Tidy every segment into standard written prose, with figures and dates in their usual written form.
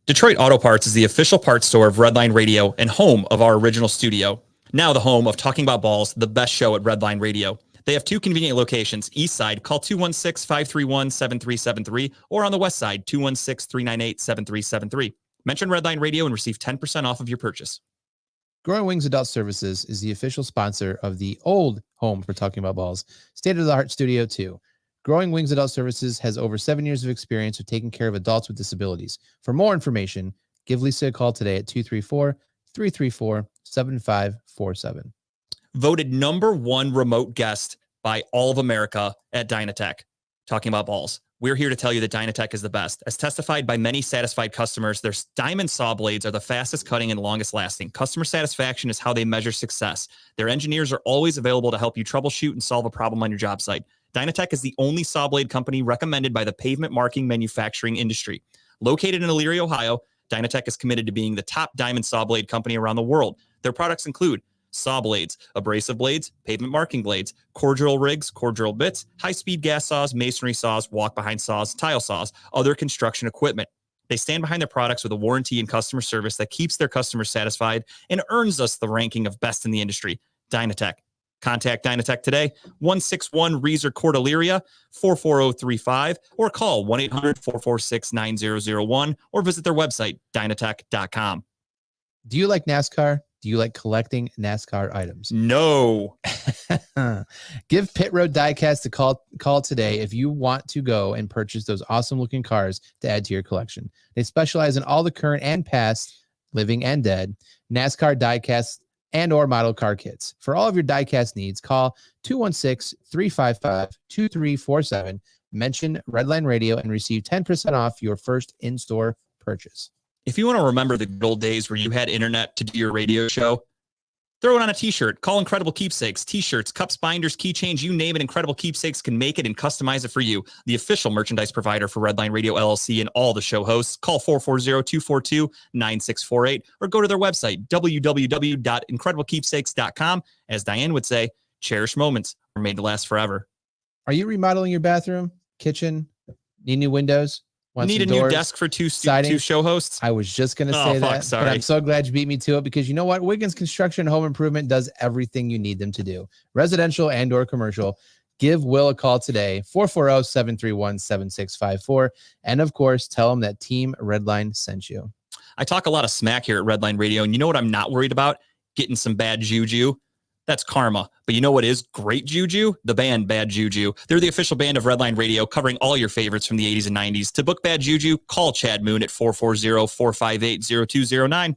Detroit Auto Parts is the official parts store of Redline Radio and home of our original studio. Now the home of Talking About Balls, the best show at Redline Radio. They have two convenient locations. East side, call 216-531-7373, or on the west side, 216-398-7373. Mention Redline Radio and receive 10% off of your purchase. Growing Wings Adult Services is the official sponsor of the old home for Talking About Balls, state-of-the-art Studio 2. Growing Wings Adult Services has over 7 years of experience of taking care of adults with disabilities. For more information, give Lisa a call today at 234-334-7547. Voted #1 remote guest by all of America at Dynatech. Talking About Balls. We're here to tell you that Dynatech is the best. As testified by many satisfied customers, their diamond saw blades are the fastest cutting and longest lasting. Customer satisfaction is how they measure success. Their engineers are always available to help you troubleshoot and solve a problem on your job site. Dynatech is the only saw blade company recommended by the pavement marking manufacturing industry. Located in Elyria, Ohio, Dynatech is committed to being the top diamond saw blade company around the world. Their products include saw blades, abrasive blades, pavement marking blades, core drill rigs, core drill bits, high-speed gas saws, masonry saws, walk-behind saws, tile saws, other construction equipment. They stand behind their products with a warranty and customer service that keeps their customers satisfied and earns us the ranking of best in the industry. Dynatech. Contact Dynatech today, 161 Reeser Court, Elyria, 44035, or call 1-800-446-9001, or visit their website, dynatech.com. Do you like NASCAR? Do you like collecting NASCAR items? No. Give Pit Road Diecast a call today if you want to go and purchase those awesome looking cars to add to your collection. They specialize in all the current and past, living and dead, NASCAR diecast and or model car kits. For all of your diecast needs, call 216-355-2347. Mention Redline Radio and receive 10% off your first in-store purchase. If you want to remember the good old days where you had internet to do your radio show, throw it on a t-shirt. Call Incredible Keepsakes. T-shirts, cups, binders, keychains, you name it, Incredible Keepsakes can make it and customize it for you. The official merchandise provider for Redline Radio LLC and all the show hosts. Call 440-242-9648 or go to their website, www.incrediblekeepsakes.com. As Diane would say, cherished moments are made to last forever. Are you remodeling your bathroom, kitchen, need new windows? Need a new desk for two show hosts? I was just going to say that, sorry. but I'm so glad you beat me to it because you know what? Wiggins Construction Home Improvement does everything you need them to do. Residential and or commercial. Give Will a call today, 440-731-7654. And of course, tell him that Team Redline sent you. I talk a lot of smack here at Redline Radio, and you know what I'm not worried about? Getting some bad juju. That's karma. But you know what is great juju? The band Bad Juju. They're the official band of Redline Radio, covering all your favorites from the 80s and 90s. To book Bad Juju, call Chad Moon at 440-458-0209.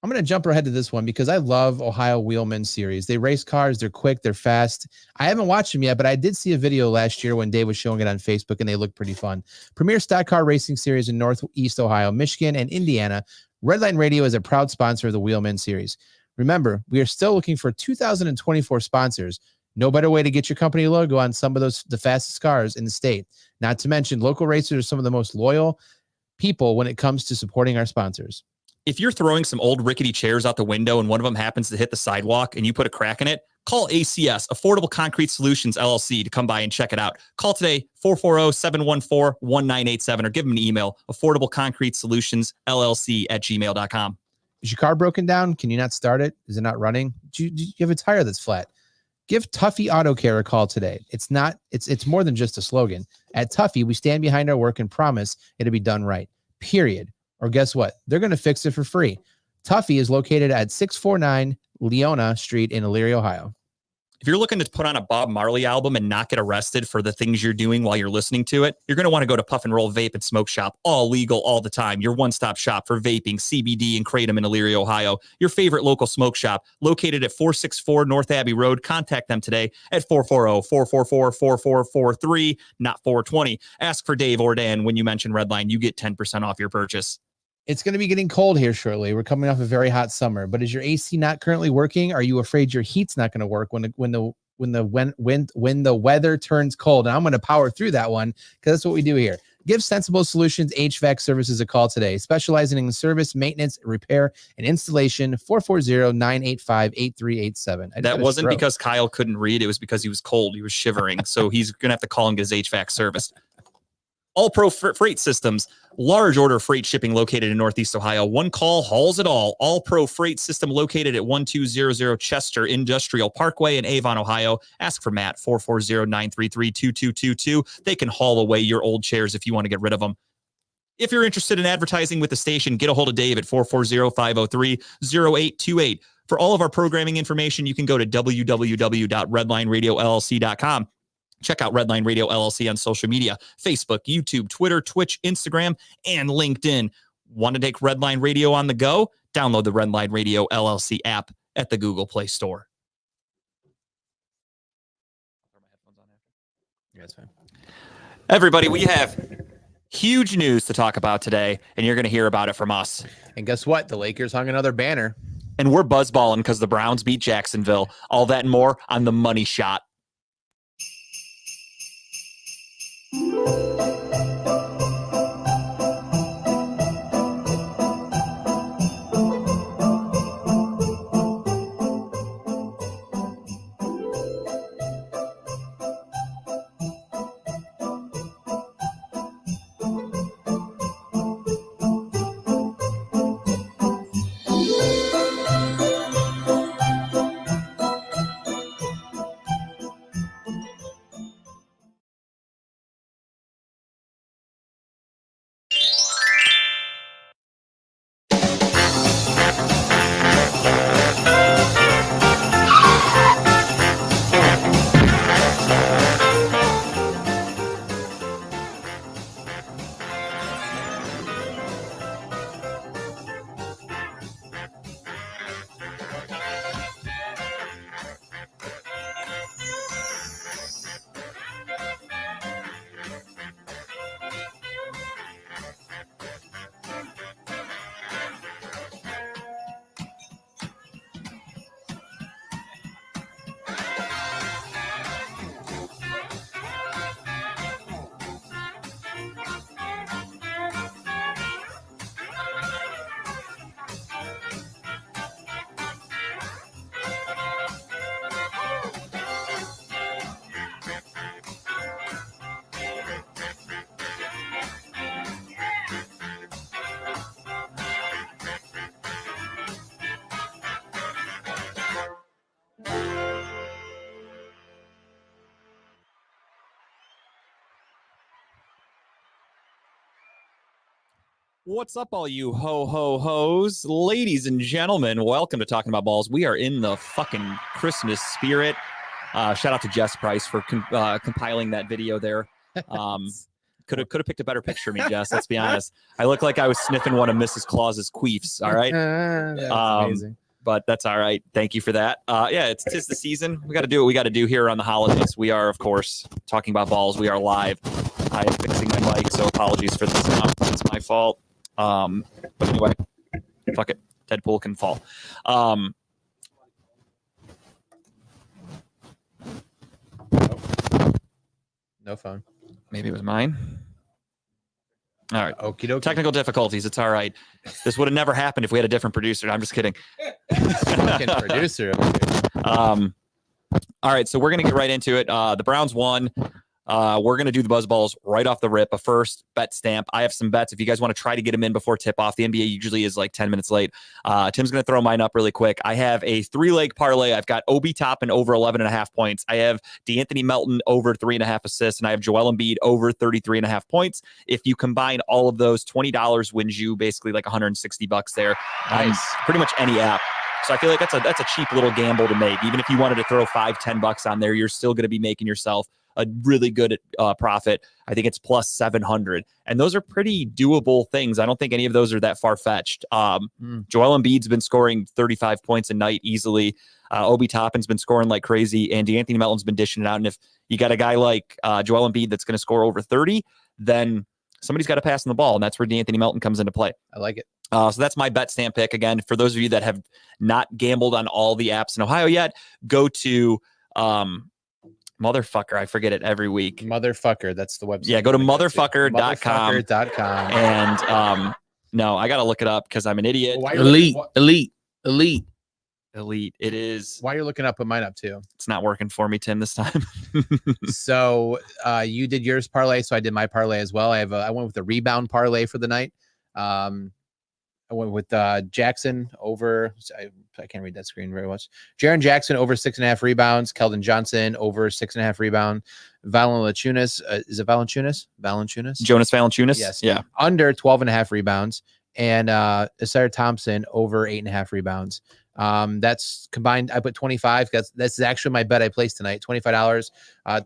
I'm going to jump ahead to this one because I love Ohio Wheelman Series. They race cars. They're quick. They're fast. I haven't watched them yet, but I did see a video last year when Dave was showing it on Facebook, and they look pretty fun. Premier Stock Car Racing Series in Northeast Ohio, Michigan, and Indiana. Redline Radio is a proud sponsor of the Wheelman Series. Remember, we are still looking for 2024 sponsors. No better way to get your company logo on some of the fastest cars in the state. Not to mention, local racers are some of the most loyal people when it comes to supporting our sponsors. If you're throwing some old rickety chairs out the window and one of them happens to hit the sidewalk and you put a crack in it, call ACS, Affordable Concrete Solutions, LLC, to come by and check it out. Call today, 440-714-1987, or give them an email, affordableconcretesolutions.llc@gmail.com. Is your car broken down? Can you not start it? Is it not running? Do you have a tire that's flat? Give Tuffy Auto Care a call today. It's more than just a slogan. At Tuffy, we stand behind our work and promise it'll be done right. Period. Or guess what? They're going to fix it for free. Tuffy is located at 649 Leona Street in Elyria, Ohio. If you're looking to put on a Bob Marley album and not get arrested for the things you're doing while you're listening to it, you're going to want to go to Puff and Roll Vape and Smoke Shop. All legal all the time. Your one-stop shop for vaping, CBD, and Kratom in Elyria, Ohio. Your favorite local smoke shop located at 464 North Abbey Road. Contact them today at 440-444-4443, not 420. Ask for Dave or Dan when you mention Redline. You get 10% off your purchase. It's going to be getting cold here shortly. We're coming off a very hot summer, but is your AC not currently working? Are you afraid your heat's not going to work when the weather turns cold? And I'm going to power through that one because that's what we do here. Give Sensible Solutions HVAC Services a call today, specializing in service, maintenance, repair, and installation. 440-985-8387. That wasn't because Kyle couldn't read. It was because he was cold. He was shivering. So he's going to have to call and get his HVAC serviced. All Pro Freight Systems, large order freight shipping located in Northeast Ohio. One call hauls it all. All Pro Freight System located at 1200 Chester Industrial Parkway in Avon, Ohio. Ask for Matt, 440-933-2222. They can haul away your old chairs if you want to get rid of them. If you're interested in advertising with the station, get a hold of Dave at 440-503-0828. For all of our programming information, you can go to www.redlineradiolllc.com. Check out Redline Radio LLC on social media, Facebook, YouTube, Twitter, Twitch, Instagram, and LinkedIn. Want to take Redline Radio on the go? Download the Redline Radio LLC app at the Google Play Store. Yeah, that's fine. Everybody, we have huge news to talk about today, and you're going to hear about it from us. And guess what? The Lakers hung another banner. And we're buzzballing because the Browns beat Jacksonville. All that and more on The Money Shot. What's up, all you ho-ho-hos? Ladies and gentlemen, welcome to Talking About Balls. We are in the fucking Christmas spirit. Shout out to Jess Price for compiling that video there. Could have picked a better picture of me, Jess, let's be honest. I look like I was sniffing one of Mrs. Claus's queefs, all right? That's amazing. But that's all right. Thank you for that. Yeah, it's 'tis the season. We got to do what we got to do here on the holidays. We are, of course, Talking About Balls. We are live. I am fixing my mic, so apologies for the sound. It's my fault. But anyway, fuck it. Deadpool can fall. No phone. Maybe it was mine. All right. Okie dokie. Technical difficulties. It's all right. This would have never happened if we had a different producer. I'm just kidding. Fucking producer over here. All right. So we're going to get right into it. The Browns won. We're going to do the buzz balls right off the rip. A first bet stamp. I have some bets. If you guys want to try to get them in before tip off, the NBA usually is like 10 minutes late. Tim's going to throw mine up really quick. I have a 3-leg parlay. I've got Obi Toppin over 11.5 points. I have DeAnthony Melton over 3.5 assists, and I have Joel Embiid over 33.5 points. If you combine all of those, $20 wins you basically like $160 there. Nice. Pretty much any app. So I feel like that's a cheap little gamble to make. Even if you wanted to throw $5-10 on there, you're still going to be making yourself a really good profit. I think it's plus 700. And those are pretty doable things. I don't think any of those are that far-fetched. Joel Embiid's been scoring 35 points a night easily. Obi Toppin's been scoring like crazy. And DeAnthony Melton's been dishing it out. And if you got a guy like Joel Embiid that's going to score over 30, then somebody's got to pass on the ball. And that's where DeAnthony Melton comes into play. I like it. So that's my bet stamp pick. Again, for those of you that have not gambled on all the apps in Ohio yet, go to motherfucker. I forget it every week. Motherfucker. That's the website. Yeah, go to motherfucker.com. Motherfucker.com. And no, I got to look it up because I'm an idiot. Why- Elite. Is Elite. It is. While you're looking up, put mine up too. It's not working for me, Tim, this time. So you did yours parlay, so I did my parlay as well. I went with the rebound parlay for the night. I went with Jackson over. I can't read that screen very much. Jaren Jackson over 6.5 rebounds. Keldon Johnson over 6.5 rebound. Valanciunas, is it Valanciunas? Valanciunas? Jonas Valanciunas. Yes. Yeah. Under 12.5 rebounds. And Asir Thompson over 8.5 rebounds. That's combined. I put 25. That's actually my bet I placed tonight. $25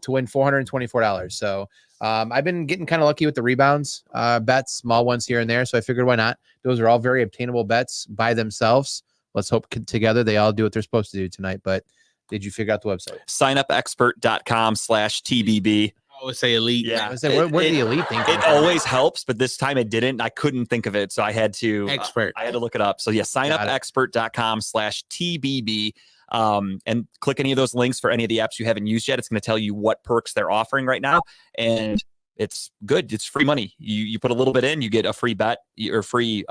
to win $424. So I've been getting kind of lucky with the rebounds bets, small ones here and there. So I figured why not? Those are all very obtainable bets by themselves. Let's hope together they all do what they're supposed to do tonight. But did you figure out the website? Signupexpert.com/TBB. I would say elite. Yeah. I say, where did the elite think? It always helps, but this time it didn't. I couldn't think of it. So I had to Expert. I had to look it up. So yeah, signupexpert.com/TBB. And click any of those links for any of the apps you haven't used yet. It's going to tell you what perks they're offering right now. And it's good. It's free money. You put a little bit in, you get a free bet or free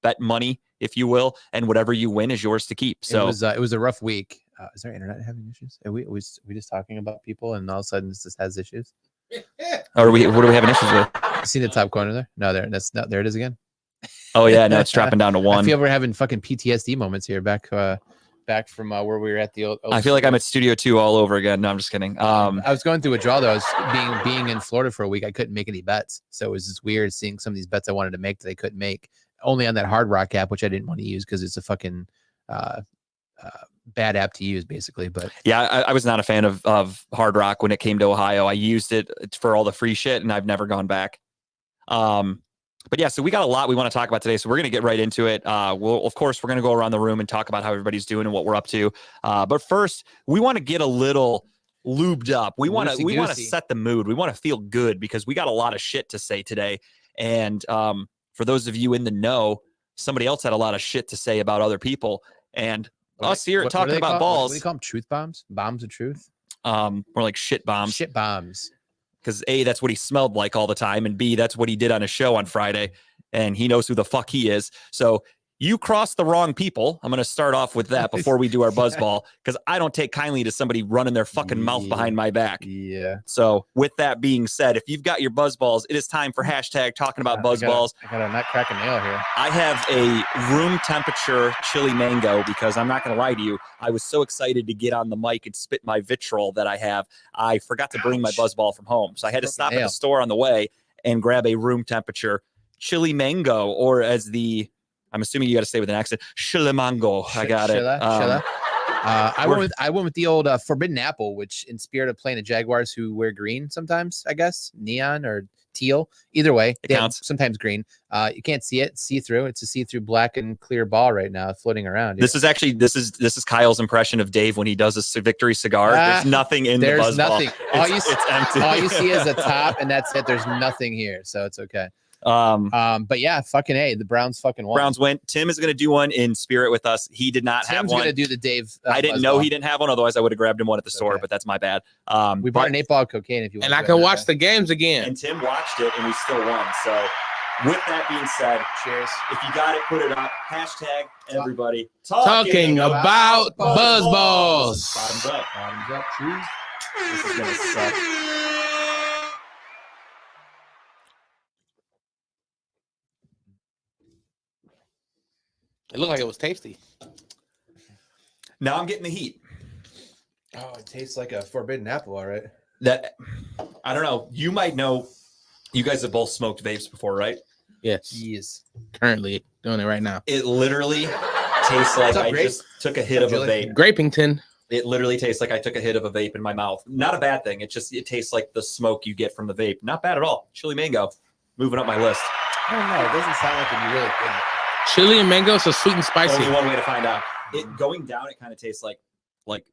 bet money, if you will. And whatever you win is yours to keep. So it was a rough week. Is our internet having issues? Are we just talking about people and all of a sudden this just has issues? what are we having issues with? See the top corner there? No, there it is again. Oh yeah, no, it's dropping down to 1. I feel we're having fucking PTSD moments here back from where we were at the old I feel like I'm at Studio 2 all over again. No, I'm just kidding. I was going through withdrawal though. I was being in Florida for a week. I couldn't make any bets. So it was just weird seeing some of these bets I wanted to make that I couldn't make only on that Hard Rock app, which I didn't want to use because it's a fucking bad app to use basically. But yeah, I was not a fan of Hard Rock when it came to Ohio. I used it for all the free shit and I've never gone back. But yeah, so we got a lot we want to talk about today. So we're going to get right into it. Of course, we're going to go around the room and talk about how everybody's doing and what we're up to. But first, we want to get a little lubed up. We want to set the mood. We want to feel good because we got a lot of shit to say today. And for those of you in the know, somebody else had a lot of shit to say about other people. And us here talking about balls. What do you call them? Truth bombs? Bombs of truth? More like shit bombs. Shit bombs. Because A, that's what he smelled like all the time. And B, that's what he did on his show on Friday. And he knows who the fuck he is. So you crossed the wrong people. I'm going to start off with that before we do our buzzball. Because I don't take kindly to somebody running their fucking mouth behind my back. Yeah. So with that being said, if you've got your buzzballs, it is time for hashtag talking about buzzballs. I got a nut crack a nail here. I have a room temperature chili mango because I'm not going to lie to you. I was so excited to get on the mic and spit my vitriol that I have. I forgot to bring my buzzball from home. So I had to stop at the store on the way and grab a room temperature chili mango, or as I'm assuming you got to say with an accent, chili mango. I got it. I went with the old forbidden apple, which in spirit of playing the Jaguars who wear green sometimes, I guess, neon or teal. Either way, it counts. Sometimes green. You can't see it, see through. It's a see-through black and clear ball right now floating around. This is Kyle's impression of Dave when he does a victory cigar. There's nothing in the buzzball. There's nothing. It's empty. All you see is a top, and that's it. There's nothing here, so it's okay. But yeah, fucking A, the Browns fucking won. Browns went. Tim is going to do one in spirit with us. He did not have one. Tim's going to do the Dave. I didn't know he didn't have one. Otherwise, I would have grabbed him one at the store. But that's my bad. We bought an 8-ball of cocaine if you want. And I can watch the games again. And Tim watched it, and we still won. So, with that being said, cheers. If you got it, put it up. Hashtag everybody talking about buzzballs. Bottoms up. Bottoms up. Cheers. This is gonna suck. It looked like it was tasty. Now I'm getting the heat. Oh, it tastes like a forbidden apple, all right. That I don't know. You might know. You guys have both smoked vapes before, right? Yes. Jeez. Currently doing it right now. It literally tastes like I just took a hit of a vape. Grapington. It literally tastes like I took a hit of a vape in my mouth. Not a bad thing. It tastes like the smoke you get from the vape. Not bad at all. Chili mango. Moving up my list. I don't know. It doesn't sound like it'd be really good. Chili and mango, so sweet and spicy. Only one way to find out. It going down, it kind of tastes like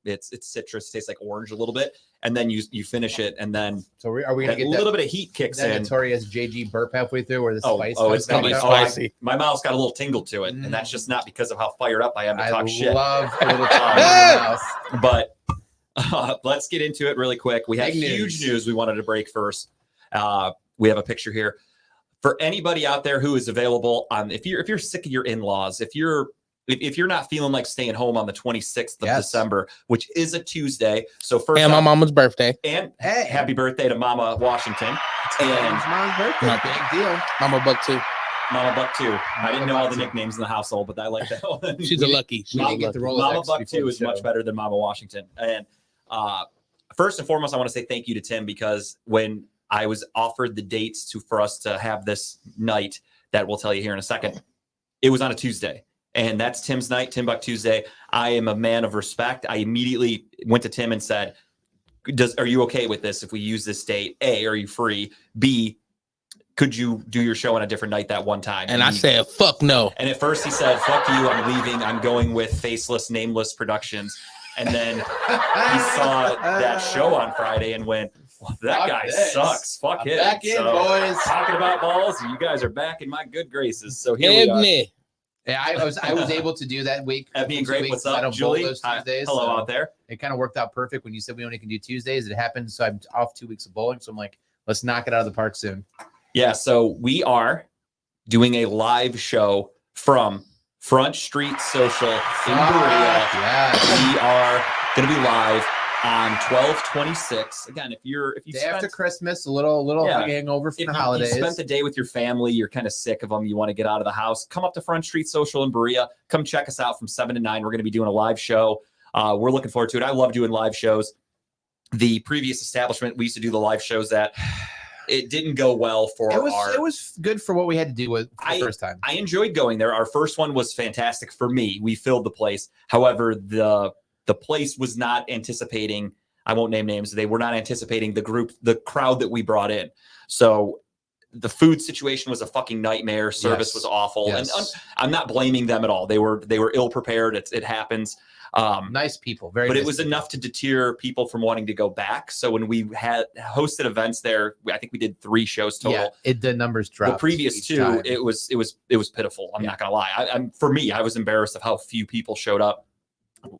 it's citrus. It tastes like orange a little bit, and then you finish it, and then so are we gonna get a little bit of heat kicks in? Notorious JG burp halfway through, where the spice. It's gonna be spicy. My mouth's got a little tingle to it, and that's just not because of how fired up I am to talk shit. I love a little time. But let's get into it really quick. We have huge news we wanted to break first. We have a picture here. For anybody out there who is available, if you're sick of your in-laws, if you're if you're not feeling like staying home on the 26th of Yes. December, which is a Tuesday. So first And my off, mama's birthday. and Hey. happy birthday to Mama Washington and It's Mom's birthday. My- Big deal. Mama Buck too. Mama Buck 2. I didn't know all the Buck 2. nicknames in the household, but I like that one. She's a lucky. She's We a didn't get the lucky. Rolodex Mama Buck before 2 the is much show. better than Mama Washington. And first and foremost, I want to say thank you to Tim, because when I was offered the dates for us to have this night that we'll tell you here in a second, it was on a Tuesday. And that's Tim's night, Tim Buck Tuesday. I am a man of respect. I immediately went to Tim and said, are you okay with this if we use this date? A, are you free? B, could you do your show on a different night that one time? And I said, fuck no. And at first he said, fuck you, I'm leaving. I'm going with Faceless, Nameless Productions. And then he saw that show on Friday and went, well, that Fuck guy this. sucks. Fuck I'm him. back in, So, boys. talking about balls, you guys are back in my good graces. So here we are. Ebony. Yeah, I was able to do that week. Ebony and 2 Grape, weeks, what's I up, don't Julie? bowl those Hi. Tuesdays, Hello so out there. It kind of worked out perfect when you said we only can do Tuesdays. It happened, so I'm off 2 weeks of bowling. So I'm like, let's knock it out of the park soon. Yeah, so we are doing a live show from Front Street Social in Berea. Yeah. We are going to be live on 12/26. Again, if you Day spent, after Christmas, a little Yeah. hangover from if the you holidays. spent the day with your family, you're kind of sick of them, you want to get out of the house, come up to Front Street Social in Berea. Come check us out from 7 to 9. We're going to be doing a live show. We're looking forward to it. I love doing live shows. The previous establishment we used to do the live shows at, it didn't go well for it was our. it was good for what we had to do with the first time. I enjoyed going there. Our first one was fantastic for me. We filled the place. However, the place was not anticipating, I won't name names, they were not anticipating the crowd that we brought in. So the food situation was a fucking nightmare. Service Yes. was awful. Yes. And I'm not blaming them at all. They were ill prepared. It happens. Nice people, very. But nice it was people. enough to deter people from wanting to go back. So when we had hosted events there, I think we did 3 shows total. Yeah, the numbers dropped. The previous each 2, time. it was pitiful. I'm Yeah. not gonna lie. For me, I was embarrassed of how few people showed up.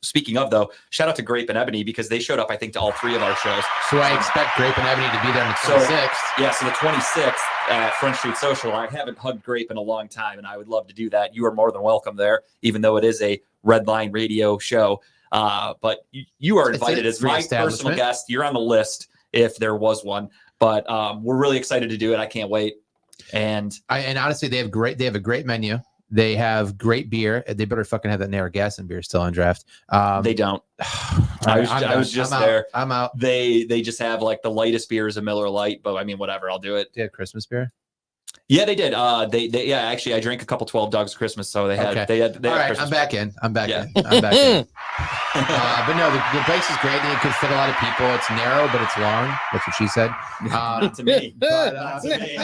Speaking of, though, shout out to Grape and Ebony, because they showed up, I think, to all 3 of our shows. So I expect Grape and Ebony to be there on the So- 26th. Yeah, so the 26th at Front Street Social. I haven't hugged Grape in a long time, and I would love to do that. You are more than welcome there, even though it is a Red Line Radio show. But you are It's invited a as free my personal establishment. guest. You're on the list if there was one. But we're really excited to do it. I can't wait. And And honestly, they have a great menu. They have great beer. They better fucking have that Narragansett beer still on draft. they don't. I was just I'm there. Out. I'm out. They just have like the lightest beer is a Miller Lite, but I mean, whatever, I'll do it. They have Christmas bear. Yeah, they did. They yeah, actually I drank a couple 12 Dogs Christmas, so they had Okay. they had All right, Christmas I'm back in. I'm back Yeah. in. I'm back in. But no, the place is great. It could fit a lot of people. It's narrow, but it's long. That's what she said. Not to me. But, Not to me.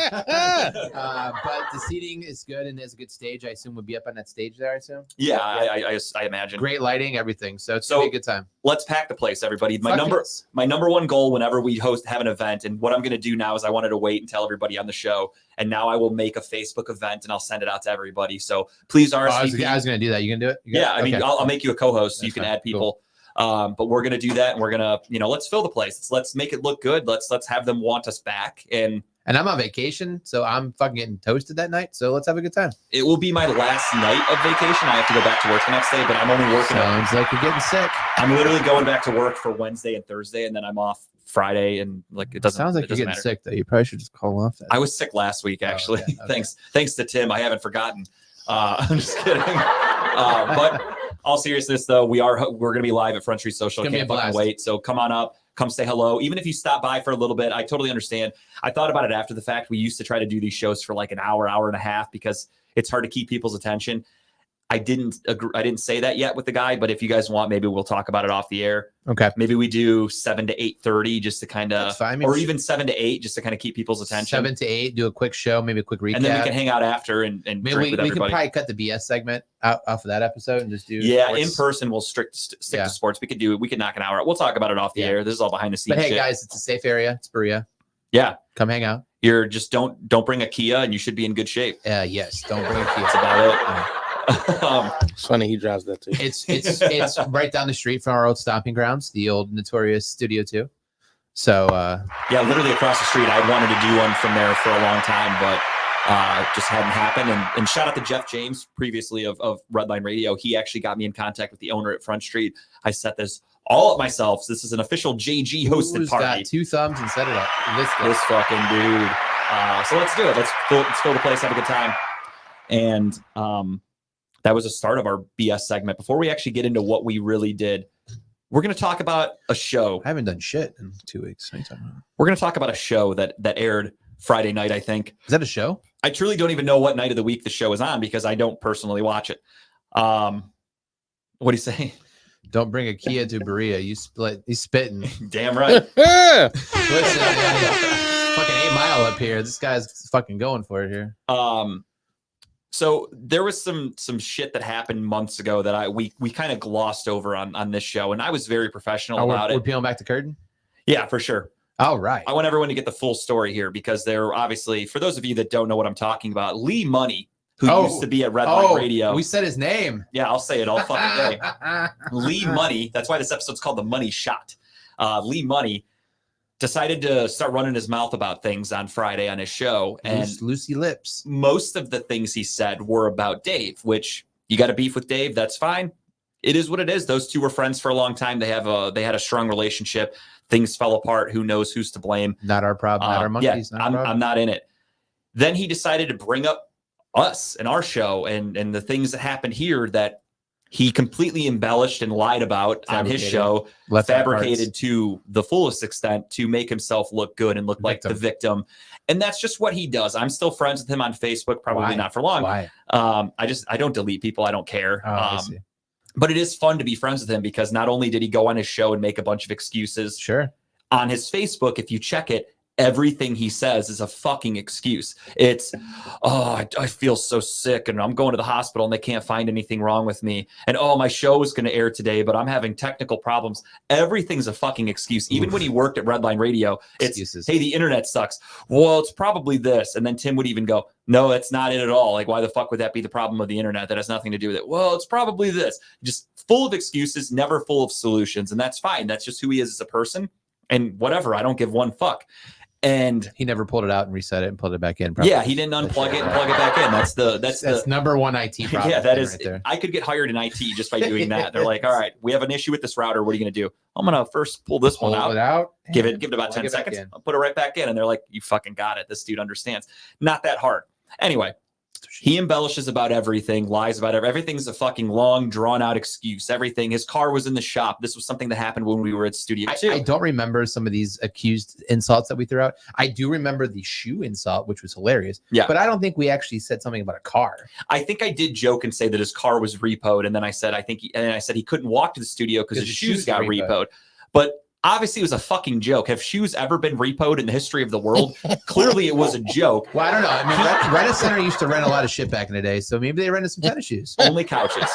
but the seating is good and there's a good stage. I assume would be up on that stage there. I assume. Yeah, I imagine. Great lighting, everything. So it's So- gonna be a good time. Let's pack the place, everybody. Fuck yes. My number one goal whenever we have an event, and what I'm going to do now is I wanted to wait and tell everybody on the show, and now I will make a Facebook event and I'll send it out to everybody. So please Oh, I RSVP. was gonna do that. You gonna do it? You got Yeah, it? I mean, Okay. I'll make you a co-host so you That's can fine. add people. But we're gonna do that, and we're gonna, let's fill the place. Let's make it look good. Let's have them want us back, and And I'm on vacation, so I'm fucking getting toasted that night. So let's have a good time. it will be my last night of vacation. I have to go back to work the next day, but I'm only working. Sounds like you're getting sick. I'm literally going back to work for Wednesday and Thursday, and then I'm off Friday, and like it doesn't. Sounds like it you're doesn't getting matter. sick though. You probably should just call off that. I was sick last week, actually. okay, okay. Thanks to Tim. I haven't forgotten. I'm just kidding. But all seriousness, though, we're going to be live at Front Street Social. It's gonna be Can't a fucking blast. wait. So come on up, come say hello. Even if you stop by for a little bit, I totally understand. I thought about it after the fact. We used to try to do these shows for like an hour and a half because it's hard to keep people's attention. I didn't say that yet with the guy, but if you guys want, maybe we'll talk about it off the air. Okay. Maybe we do 7 to 8:30 just to kind of, That's fine. I mean, or even 7 to 8 just to kind of keep people's attention. 7 to 8, do a quick show, maybe a quick recap. And then we can hang out after and Maybe drink we with can everybody. probably cut the BS segment out off of that episode and just do Yeah, sports. in person we'll stick Yeah. to sports. We could knock an hour out. We'll talk about it off the Yeah. air. This is all behind the scenes But hey, shit. guys, it's a safe area. It's Berea. Yeah, Come hang out. you're just don't bring a Kia and you should be in good shape. Yes, don't bring a key. That's about it. It's funny he drives that too. It's right down the street from our old stomping grounds, the old Notorious Studio 2. So Yeah, literally across the street. I wanted to do one from there for a long time, but just hadn't happened. And shout out to Jeff James, previously of Redline Radio. He actually got me in contact with the owner at Front Street. I set this all up myself. So this is an official JG hosted Who's party. got 2 thumbs and set it up? This fucking dude. So let's do it. Let's fill the place, have a good time. And that was the start of our BS segment. Before we actually get into what we really did, we're going to talk about a show. I haven't done shit in 2 weeks. What are you talking about? We're going to talk about a show that aired Friday night, I think. Is that a show? I truly don't even know what night of the week the show is on because I don't personally watch it. What do you say? Don't bring a Kia to Berea. He's spitting. Damn right. Listen, fucking 8 Mile up here. This guy's fucking going for it here. So there was some shit that happened months ago that we kind of glossed over on this show, and I was very professional about we're it. peeling back the curtain? Yeah, for sure. All right. I want everyone to get the full story here because they're obviously, for those of you that don't know what I'm talking about, Lee Money, who used to be at Redline Radio. We said his name. Yeah, I'll say it all fucking day. Lee Money, that's why this episode's called The Money Shot. Lee Money decided to start running his mouth about things on Friday on his show. And Lucy lips. most of the things he said were about Dave, which you got a beef with Dave. That's fine. It is what it is. Those two were friends for a long time. They had a strong relationship. Things fell apart. Who knows who's to blame? Not our problem. Not our monkeys. Yeah, I'm not in it. Then he decided to bring up us and our show and the things that happened here that he completely embellished and lied about on his show, fabricated to the fullest extent to make himself look good and look like the victim. And that's just what he does. I'm still friends with him on Facebook, probably not for long. Why? I don't delete people. I don't care. I see. But it is fun to be friends with him because not only did he go on his show and make a bunch of excuses Sure. on his Facebook, if you check it, everything he says is a fucking excuse. It's, oh, I feel so sick and I'm going to the hospital and they can't find anything wrong with me. And oh, my show is going to air today, but I'm having technical problems. Everything's a fucking excuse. Even when he worked at Redline Radio, it's, Excuses. hey, the internet sucks. Well, it's probably this. And then Tim would even go, no, that's not it at all. Like, why the fuck would that be the problem of the internet? That has nothing to do with it. Well, it's probably this. Just full of excuses, never full of solutions. And that's fine. That's just who he is as a person. And whatever, I don't give one fuck. And he never pulled it out and reset it and put it back in. Probably. Yeah, he didn't unplug it and plug it back in. That's number one IT problem. Yeah, that is. Right there. I could get hired in IT just by doing that. They're like, all right, we have an issue with this router. What are you going to do? I'm going to first pull this one out. Give it about 10 seconds. I'll put it right back in. And they're like, you fucking got it. This dude understands. Not that hard. Anyway, he embellishes about everything, lies about everything's a fucking long, drawn-out excuse. Everything. His car was in the shop. This was something that happened when we were at Studio 2. I don't remember some of these accused insults that we threw out. I do remember the shoe insult, which was hilarious. Yeah. But I don't think we actually said something about a car. I think I did joke and say that his car was repoed, and then I said he couldn't walk to the studio because his shoes got repoed. But obviously, it was a fucking joke. Have shoes ever been repoed in the history of the world? Clearly, it was a joke. Well, I don't know. I mean, Rent a Center used to rent a lot of shit back in the day, so maybe they rented some tennis shoes. Only couches.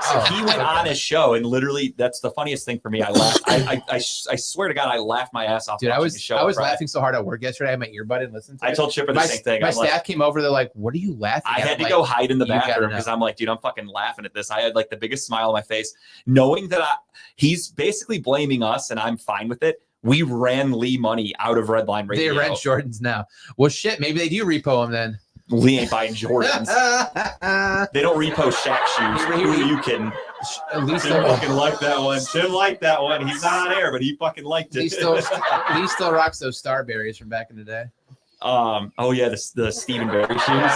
So he went on his show, and literally, that's the funniest thing for me. I laughed. I swear to God, I laughed my ass off. Dude, I was laughing so hard at work yesterday. I had my earbud in, listened to it. I told Chipper the same thing. My staff came over. They're like, "What are you laughing at?" I had to go hide in the bathroom because I'm like, dude, I'm fucking laughing at this. I had like the biggest smile on my face, knowing that he's basically blaming us, and I'm fine with it. We ran Lee Money out of Redline Radio. They rent Jordans now. Well, shit, maybe they do repo him then. Lee ain't buying Jordans. They don't repo Shaq shoes. Who are you kidding? At least Tim fucking liked that one. Tim liked that one. He's not on air, but he fucking liked it. He still rocks those Starberries from back in the day. Oh yeah, the Stephen Barry shoes.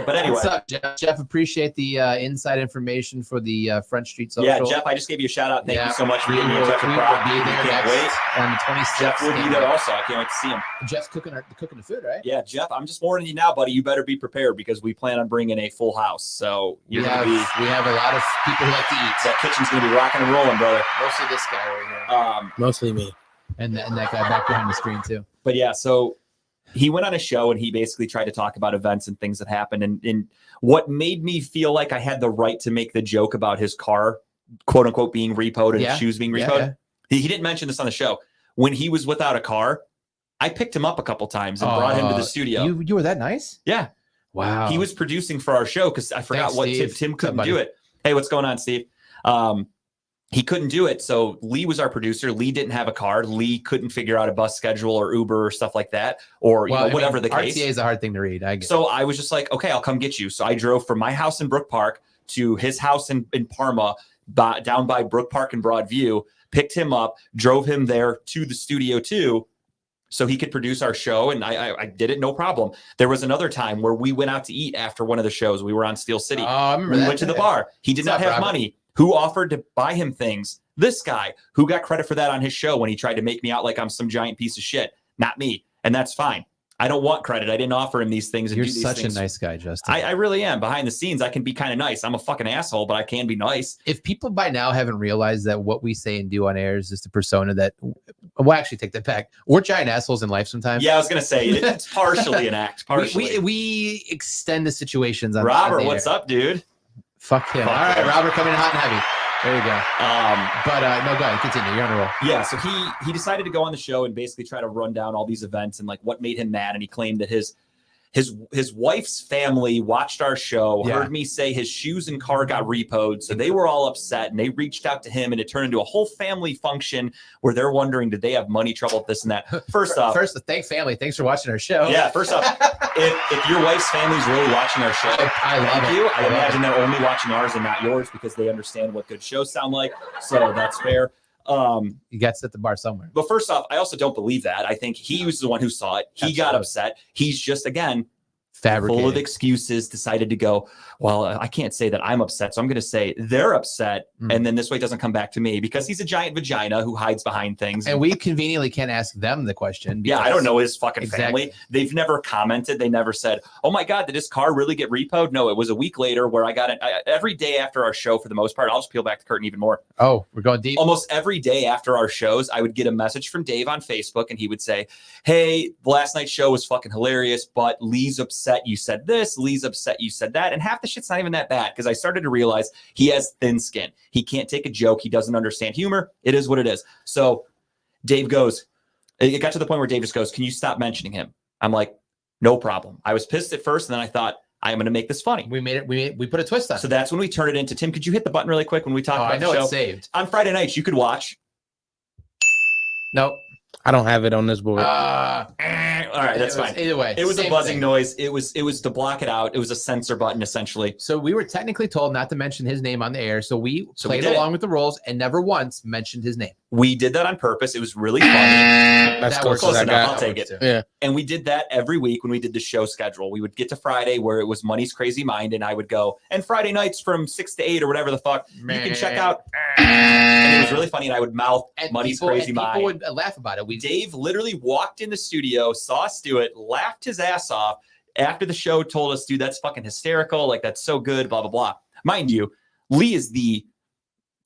But anyway, what's up, Jeff? Jeff, appreciate the inside information for the Front Street Social. Yeah, Jeff, I just gave you a shout out. Thank you so much for being here. Jeff, can't wait on the 26th. Jeff will be there also. I can't wait to see him. Jeff's cooking the food, right? Yeah, Jeff, I'm just warning you now, buddy. You better be prepared because we plan on bringing a full house. So we have a lot of people who like to eat. That kitchen's gonna be rocking and rolling, brother. Mostly this guy right here. Mostly me, and that guy back behind the screen too. But yeah, so he went on a show and he basically tried to talk about events and things that happened. And what made me feel like I had the right to make the joke about his car, quote unquote, being repoed and his shoes being repoed. Yeah. He didn't mention this on the show. When he was without a car, I picked him up a couple times and brought him to the studio. You were that nice? Yeah. Wow. He was producing for our show because I forgot Tim couldn't do it. Hey, what's going on, Steve? he couldn't do it. So Lee was our producer. Lee didn't have a car. Lee couldn't figure out a bus schedule or Uber or stuff like that, or whatever the case. RTA is a hard thing to read. So I was just like, okay, I'll come get you. So I drove from my house in Brook Park to his house in Parma, down by Brook Park and Broadview, picked him up, drove him there to the studio too, so he could produce our show. And I did it, no problem. There was another time where we went out to eat after one of the shows. We were on Steel City. Oh, I remember we that. went to the bar. He did not have money. Who offered to buy him things? This guy. Who got credit for that on his show when he tried to make me out like I'm some giant piece of shit? Not me. And that's fine. I don't want credit. I didn't offer him these things. And You're do these such things. a nice guy, Justin. I really am. Behind the scenes, I can be kind of nice. I'm a fucking asshole, but I can be nice. If people by now haven't realized that what we say and do on air is just a persona that, well, actually take that back. We're giant assholes in life sometimes. Yeah, I was going to say, it's partially an act. Partially. We extend the situations. On Robert, the what's air. up, dude? Fuck him. Fuck All right, him. Robert, coming in hot and heavy. There you go. But no, go ahead. Continue. You're on a roll. Yeah, so he decided to go on the show and basically try to run down all these events and like what made him mad. And he claimed that his wife's family watched our show, heard me say his shoes and car got repoed. So they were all upset and they reached out to him, and it turned into a whole family function where they're wondering, did they have money trouble with this and that? First off, thanks family. Thanks for watching our show. Yeah, first off, if your wife's family's really watching our show, I love thank it. you. I imagine they're only watching ours and not yours because they understand what good shows sound like. So that's fair. You got to set the bar somewhere. But first off, I also don't believe that. I think he was the one who saw it. He got upset. He's just, again, Fabricated. full of excuses, decided to go, well, I can't say that I'm upset. So I'm going to say they're upset. And then this way it doesn't come back to me because he's a giant vagina who hides behind things. And we conveniently can't ask them the question. Yeah, I don't know his fucking Exactly. family. They've never commented. They never said, oh my God, did his car really get repoed? No, it was a week later where I got it. Every day after our show, for the most part, I'll just peel back the curtain even more. Oh, we're going deep. Almost every day after our shows, I would get a message from Dave on Facebook and he would say, hey, last night's show was fucking hilarious, but Lee's upset you said this, Lee's upset you said that. And half the shit's not even that bad because I started to realize he has thin skin. He can't take a joke. He doesn't understand humor. It is what it is. So Dave goes, it got to the point where Dave just goes, can you stop mentioning him? I'm like, no problem. I was pissed at first, and then I thought, I am going to make this funny. We put a twist on it. So that's when we turned it into, Tim, could you hit the button really quick when we talk about I know the show? it's saved. On Friday nights, you could watch. Nope. I don't have it on this board. All right, that's fine. Either way. It was a same buzzing thing. noise. It was to block it out. It was a censor button, essentially. So we were technically told not to mention his name on the air. So we played did. along with the rules and never once mentioned his name. We did that on purpose. It was really funny. That's That close works. as Close I enough. got. I'll take it. Yeah. And we did that every week when we did the show schedule. We would get to Friday where it was Money's Crazy Mind, and I would go, and Friday nights from 6 to 8 or whatever the fuck, you can check out. And it was really funny, and I would mouth And Money's people, Crazy and Mind. people would laugh about it. Dave literally walked in the studio, saw us do it, laughed his ass off after the show, told us, dude, that's fucking hysterical. Like, that's so good, blah, blah, blah. Mind you, Lee is the,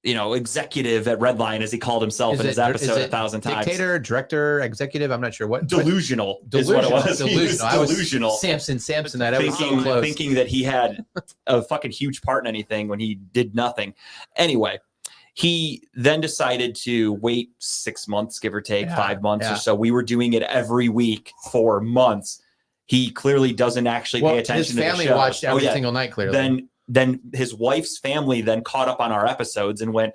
executive at Redline, as he called himself in his episode 1,000 times. Dictator, director, executive. I'm not sure what. Delusional is what it was. He was I was delusional. Samson. That was so close. Thinking that he had a fucking huge part in anything when he did nothing. Anyway, he then decided to wait 6 months, give or take 5 months or so. We were doing it every week for months. He clearly doesn't actually pay attention to the show. His family watched every single night, clearly. Then his wife's family then caught up on our episodes and went,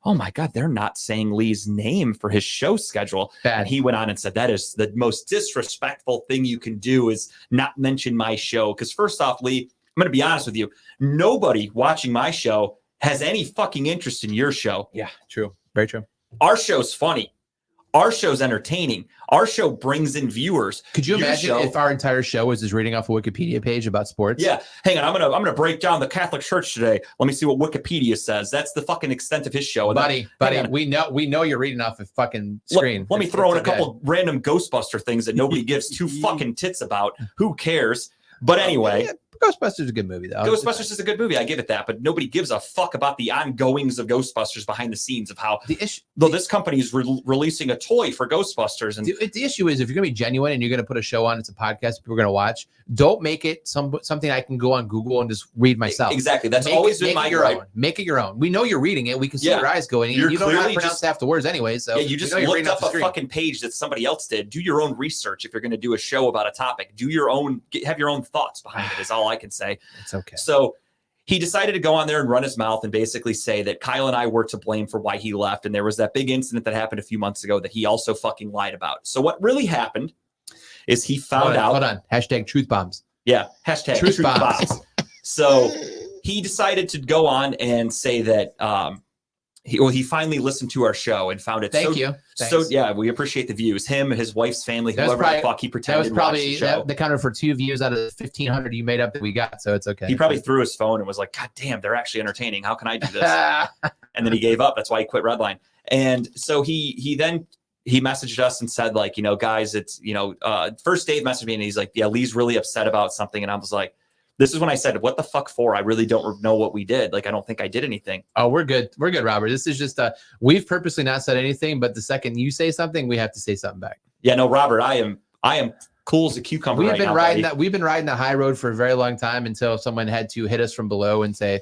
oh my God, they're not saying Lee's name for his show schedule. Bad. And he went on and said, that is the most disrespectful thing you can do is not mention my show. Because first off, Lee, I'm going to be honest with you. Nobody watching my show has any fucking interest in your show. Yeah, true. Very true. Our show's funny. Our show's entertaining. Our show brings in viewers. Could you Your imagine show- if our entire show was just reading off a Wikipedia page about sports? Yeah, hang on. I'm gonna break down the Catholic Church today. Let me see what Wikipedia says. That's the fucking extent of his show. And buddy, hang on. we know you're reading off a fucking screen. Let me throw in a It's okay. couple random Ghostbuster things that nobody gives two fucking tits about. Who cares? But anyway, Yeah, Ghostbusters is a good movie, though. Ghostbusters is a good movie. I give it that. But nobody gives a fuck about the ongoings of Ghostbusters behind the scenes of how The issue, though this company is releasing a toy for Ghostbusters. And the issue is if you're going to be genuine and you're going to put a show on, it's a podcast people are going to watch, don't make it something I can go on Google and just read myself. exactly. That's Make always it, been make my it your gripe. own. Make it your own. We know you're reading it. We can see Yeah. your eyes going. You're You don't know how to clearly pronounce just- half the words anyway. So Yeah, you just know you're looked reading off up the a screen. fucking page that somebody else did. Do your own research if you're going to do a show about a topic. Do your own, have your own thoughts behind it is all I can say. It's okay. So he decided to go on there and run his mouth and basically say that Kyle and I were to blame for why he left. And there was that big incident that happened a few months ago that he also fucking lied about. So what really happened is he found out. Hold on. Hashtag truth bombs. Yeah. Hashtag Truth bombs. So he decided to go on and say that he finally listened to our show and found it. Thank you. So yeah, we appreciate the views. Him, his wife's family, That was whoever the fuck he That pretended was probably watched the show. that counted for 2 views out of the 1,500 you made up that we got, so it's okay. He probably threw his phone and was like, God damn, they're actually entertaining. How can I do this? And then he gave up. That's why he quit Redline. And so he messaged us and said, like, guys, it's, first Dave messaged me and he's like, yeah, Lee's really upset about something. And I was like, this is when I said, what the fuck for? I really don't know what we did. Like, I don't think I did anything. Oh, we're good. We're good, Robert. This is just we've purposely not said anything, but the second you say something, we have to say something back. Yeah, no, Robert, I am cool as a cucumber. We've been riding the high road for a very long time until someone had to hit us from below and say,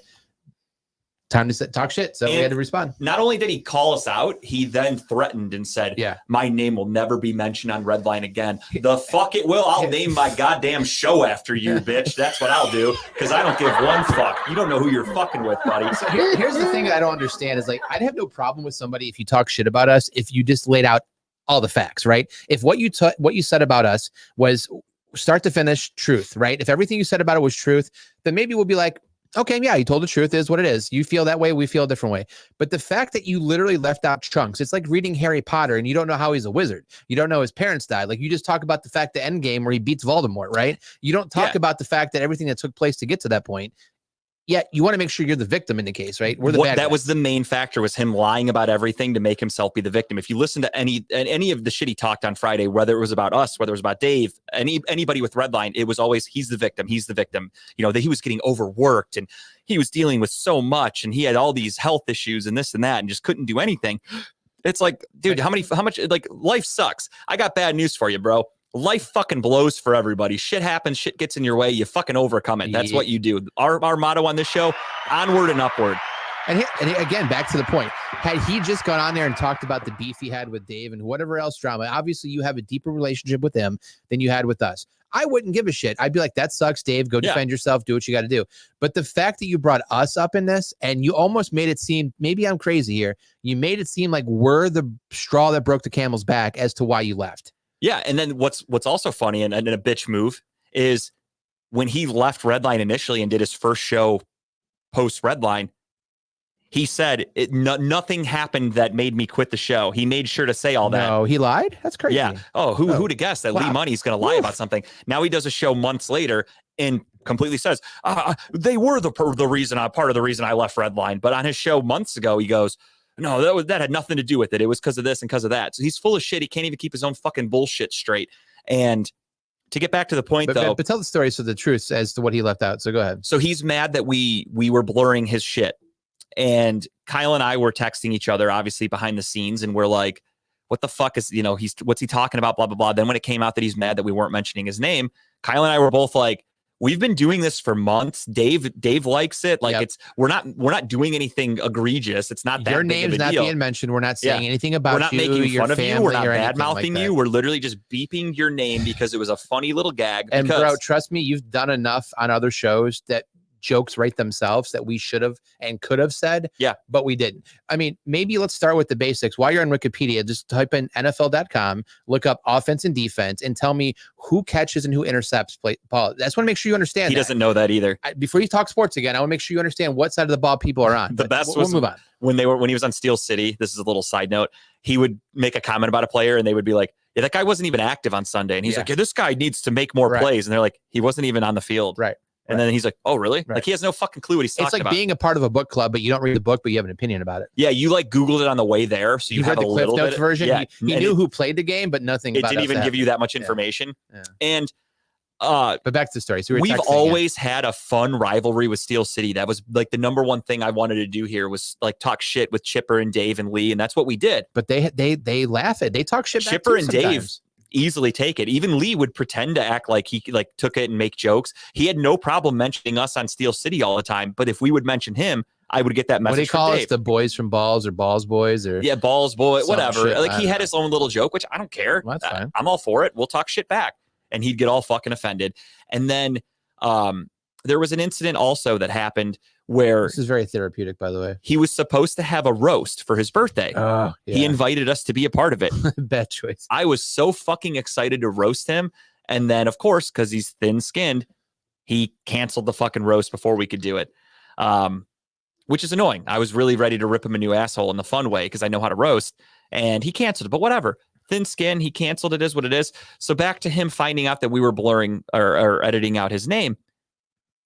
time to talk shit. So we had to respond. Not only did he call us out, he then threatened and said, yeah, my name will never be mentioned on Redline again. The fuck it will. I'll name my goddamn show after you, bitch. That's what I'll do, because I don't give one fuck. You don't know who you're fucking with, buddy. So here's the thing that I don't understand is, like, I'd have no problem with somebody if you talk shit about us, if you just laid out all the facts, right? If what you said about us was start to finish truth, right? If everything you said about it was truth, then maybe we'll be like, okay, yeah, you told the truth, is what it is. You feel that way, we feel a different way. But the fact that you literally left out chunks, it's like reading Harry Potter and you don't know how he's a wizard. You don't know his parents died. Like, you just talk about the fact the end game where he beats Voldemort, right? You don't talk about the fact that everything that took place to get to that point. Yet you want to make sure you're the victim in the case, right? We're the bad guys. That was the main factor, was him lying about everything to make himself be the victim. If you listen to any of the shit he talked on Friday, whether it was about us, whether it was about Dave, anybody with Redline, it was always, he's the victim. He's the victim. That he was getting overworked and he was dealing with so much and he had all these health issues and this and that and just couldn't do anything. It's like, dude, how much, like, life sucks. I got bad news for you, bro. Life fucking blows for everybody. Shit happens. Shit gets in your way. You fucking overcome it. That's what you do. Our motto on this show, onward and upward. And again, back to the point. Had he just gone on there and talked about the beef he had with Dave and whatever else drama, obviously you have a deeper relationship with him than you had with us. I wouldn't give a shit. I'd be like, that sucks, Dave. Go defend yourself. Do what you got to do. But the fact that you brought us up in this and you almost made it seem, maybe I'm crazy here, you made it seem like we're the straw that broke the camel's back as to why you left. Yeah, and then what's also funny and a bitch move is when he left Redline initially and did his first show post Redline, he said nothing happened that made me quit the show. He made sure to say all that. No, he lied? That's crazy. Yeah. Oh, who'd have guessed that Lee Money's going to lie about something? Now he does a show months later and completely says, they were part of the reason I left Redline. But on his show months ago, he goes, no, that had nothing to do with it. It was because of this and because of that. So he's full of shit. He can't even keep his own fucking bullshit straight. And to get back to the point, but tell the story so the truth as to what he left out. So go ahead. So he's mad that we were blurring his shit. And Kyle and I were texting each other, obviously behind the scenes, and we're like, what the fuck is, what's he talking about? Blah, blah, blah. Then when it came out that he's mad that we weren't mentioning his name, Kyle and I were both like, we've been doing this for months. Dave likes it. Like, we're not doing anything egregious. It's not that your big name's of a not deal. being mentioned. We're not saying anything about you. We're not making fun of you. We're not bad mouthing like you. We're literally just beeping your name because it was a funny little gag. And bro, trust me, you've done enough on other shows that jokes write themselves that we should have and could have said. Yeah. But we didn't. I mean, maybe let's start with the basics. While you're on Wikipedia, just type in NFL.com, look up offense and defense, and tell me who catches and who intercepts ball. I just want to make sure you understand. He doesn't know that either. Before you talk sports again, I want to make sure you understand what side of the ball people are on. The best we'll was move on. When he was on Steel City. This is a little side note. He would make a comment about a player and they would be like, yeah, that guy wasn't even active on Sunday. And he's like, yeah, this guy needs to make more plays. And they're like, he wasn't even on the field. Right. And then he's like, oh, really? Like, he has no fucking clue what he's talking about. It's like being a part of a book club, but you don't read the book, but you have an opinion about it. Yeah, you like Googled it on the way there. So you have read a the little Cliff Notes bit version. Yeah. He knew who played the game, but nothing about it. It didn't even give you that much information. Yeah. And but back to the story. So we've always had a fun rivalry with Steel City. That was like the number one thing I wanted to do here was like talk shit with Chipper and Dave and Lee. And that's what we did. But they laugh at, they talk shit back Chipper too and sometimes. Dave easily take it. Even Lee would pretend to act like he like took it and make jokes. He had no problem mentioning us on Steel City all the time. But if we would mention him, I would get that message. What do you call us? The boys from Balls or Balls Boys or Balls Boy, whatever. Shit, like he had his own little joke, which I don't care. Well, that's fine. I'm all for it. We'll talk shit back. And he'd get all fucking offended. And then there was an incident also that happened where This is very therapeutic, by the way. he was supposed to have a roast for his birthday. Oh, He invited us to be a part of it. bad choice. I was so fucking excited to roast him. And then, of course, because he's thin-skinned, he canceled the fucking roast before we could do it, which is annoying. I was really ready to rip him a new asshole in the fun way because I know how to roast, and he canceled it. But whatever. Thin skin, he canceled it, is what it is. So back to him finding out that we were blurring or editing out his name.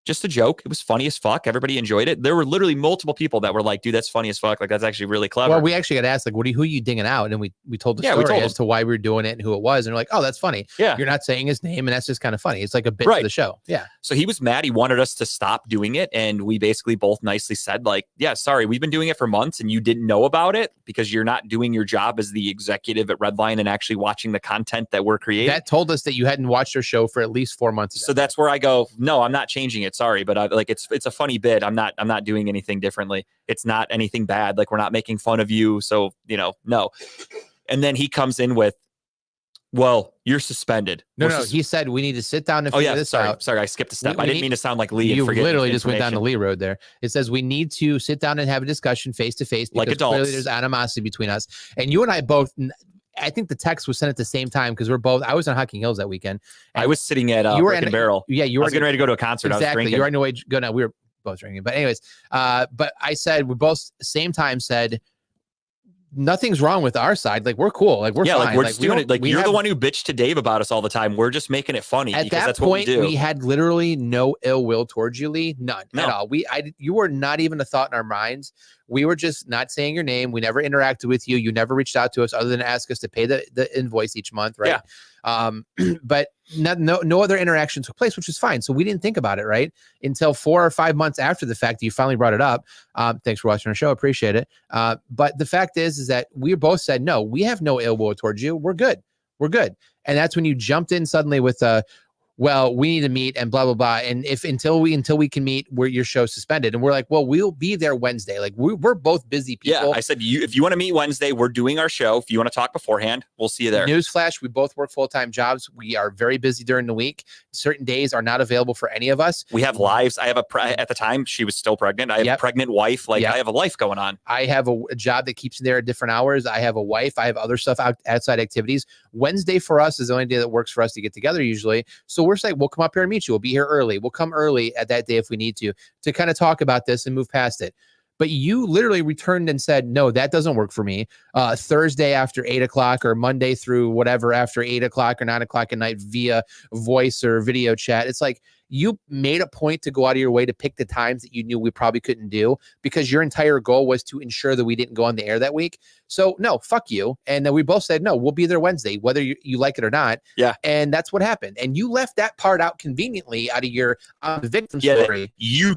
Just a joke. It was funny as fuck. Everybody enjoyed it. There were literally multiple people that were like, dude, that's funny as fuck. Like, that's actually really clever. Well, we actually got asked, like, who are you dinging out? And we told the Yeah, we story told as to why we were doing it and who it was. And we're like, oh, that's funny. Yeah. You're not saying his name, and that's just kind of funny. It's like a bit Right. for the show. Yeah. So he was mad. He wanted us to stop doing it. And we basically both nicely said, like, yeah, sorry, we've been doing it for months and you didn't know about it because you're not doing your job as the executive at Redline and actually watching the content that we're creating. That told us that you hadn't watched our show for at least 4 months. So that's where I go, no, I'm not changing it. Sorry. But it's a funny bit. I'm not doing anything differently. It's not anything bad. Like, we're not making fun of you. So, no. And then he comes in with, well, you're suspended. No, he said we need to sit down and figure this out. Sorry, I skipped a step. We I didn't need- mean to sound like Lee. You and forget literally just went down the information. Lee road there. It says we need to sit down and have a discussion face to face Like because adults. clearly there's animosity between us. And you and I both, I think the text was sent at the same time because I was in Hocking Hills that weekend. I was sitting at You were Brick in- and Barrel. Yeah, you I were was getting ready to go to a concert. I was exactly. drinking. You were on your way to go now. We were both drinking. But anyways, but I said we both same time said nothing's wrong with our side. Like, we're cool. Like, we're yeah, fine. like we're just we doing don't- it. Like, we you're the have- one who bitched to Dave about us all the time. We're just making it funny At because that that's point, what we do. we had literally no ill will towards you, Lee. None No. at all. You were not even a thought in our minds. We were just not saying your name. We never interacted with you. You never reached out to us other than ask us to pay the invoice each month, right? But no other interaction took place, which is fine. So we didn't think about it, right? Until 4 or 5 months after the fact that you finally brought it up. Thanks for watching our show. Appreciate it. But the fact is that we both said, no, we have no ill will towards you. We're good. We're good. And that's when you jumped in suddenly with well, we need to meet and blah, blah, blah. And until we can meet, your show's suspended. And we're like, well, we'll be there Wednesday. Like, we're both busy people. Yeah, I said, if you want to meet Wednesday, we're doing our show. If you want to talk beforehand, we'll see you there. Newsflash, we both work full-time jobs. We are very busy during the week. Certain days are not available for any of us. We have lives. I have at the time she was still pregnant. I have a pregnant wife. Like, I have a life going on. I have a job that keeps me there at different hours. I have a wife. I have other stuff outside activities. Wednesday for us is the only day that works for us to get together usually. So we're saying we'll come up here and meet you. We'll be here early. We'll come early at that day if we need to kind of talk about this and move past it. But you literally returned and said, no, that doesn't work for me. Thursday after 8 o'clock or Monday through whatever after 8 o'clock or 9 o'clock at night via voice or video chat. It's like you made a point to go out of your way to pick the times that you knew we probably couldn't do because your entire goal was to ensure that we didn't go on the air that week. So no, fuck you. And then we both said, no, we'll be there Wednesday, whether you like it or not. Yeah. And that's what happened. And you left that part out conveniently out of your victim story. You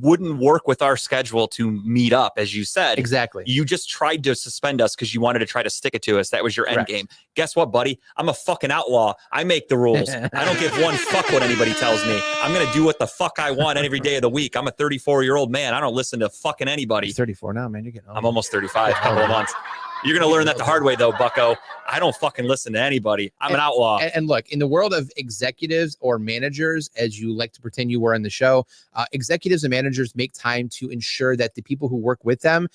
wouldn't work with our schedule to meet up, as you said. Exactly. You just tried to suspend us because you wanted to try to stick it to us. That was your end Correct. game. Guess what, buddy? I'm a fucking outlaw. I make the rules. I don't give one fuck what anybody tells me. I'm going to do what the fuck I want every day of the week. I'm a 34-year-old man. I don't listen to fucking anybody. You're 34 now, man. You're getting old. I'm almost 35, a couple of months. You're going to learn that the hard way, though, bucko. I don't fucking listen to anybody. I'm an outlaw. And look, in the world of executives or managers, as you like to pretend you were on the show, executives and managers make time to ensure that the people who work with them,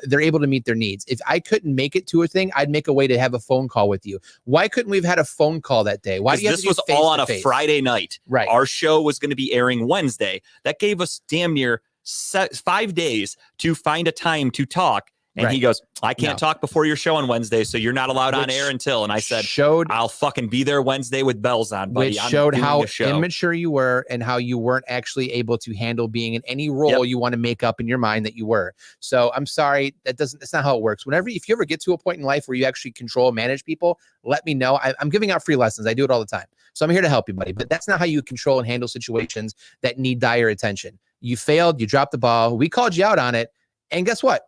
they're able to meet their needs. If I couldn't make it to a thing, I'd make a way to have a phone call with you. Why couldn't we have had a phone call that day? Why do you have this to do was all on a face-to-face? Friday night. Right. Our show was going to be airing Wednesday. That gave us damn near 5 days to find a time to talk. And Right. he goes, I can't talk before your show on Wednesday, so you're not allowed on Which air until. And I said, showed I'll fucking be there Wednesday with bells on, buddy. which I'm showed doing how the show. immature you were and how you weren't actually able to handle being in any role you want to make up in your mind that you were. So I'm sorry, that's not how it works. If you ever get to a point in life where you actually control, manage people, let me know. I'm giving out free lessons. I do it all the time. So I'm here to help you, buddy. But that's not how you control and handle situations that need dire attention. You failed. You dropped the ball. We called you out on it. And guess what?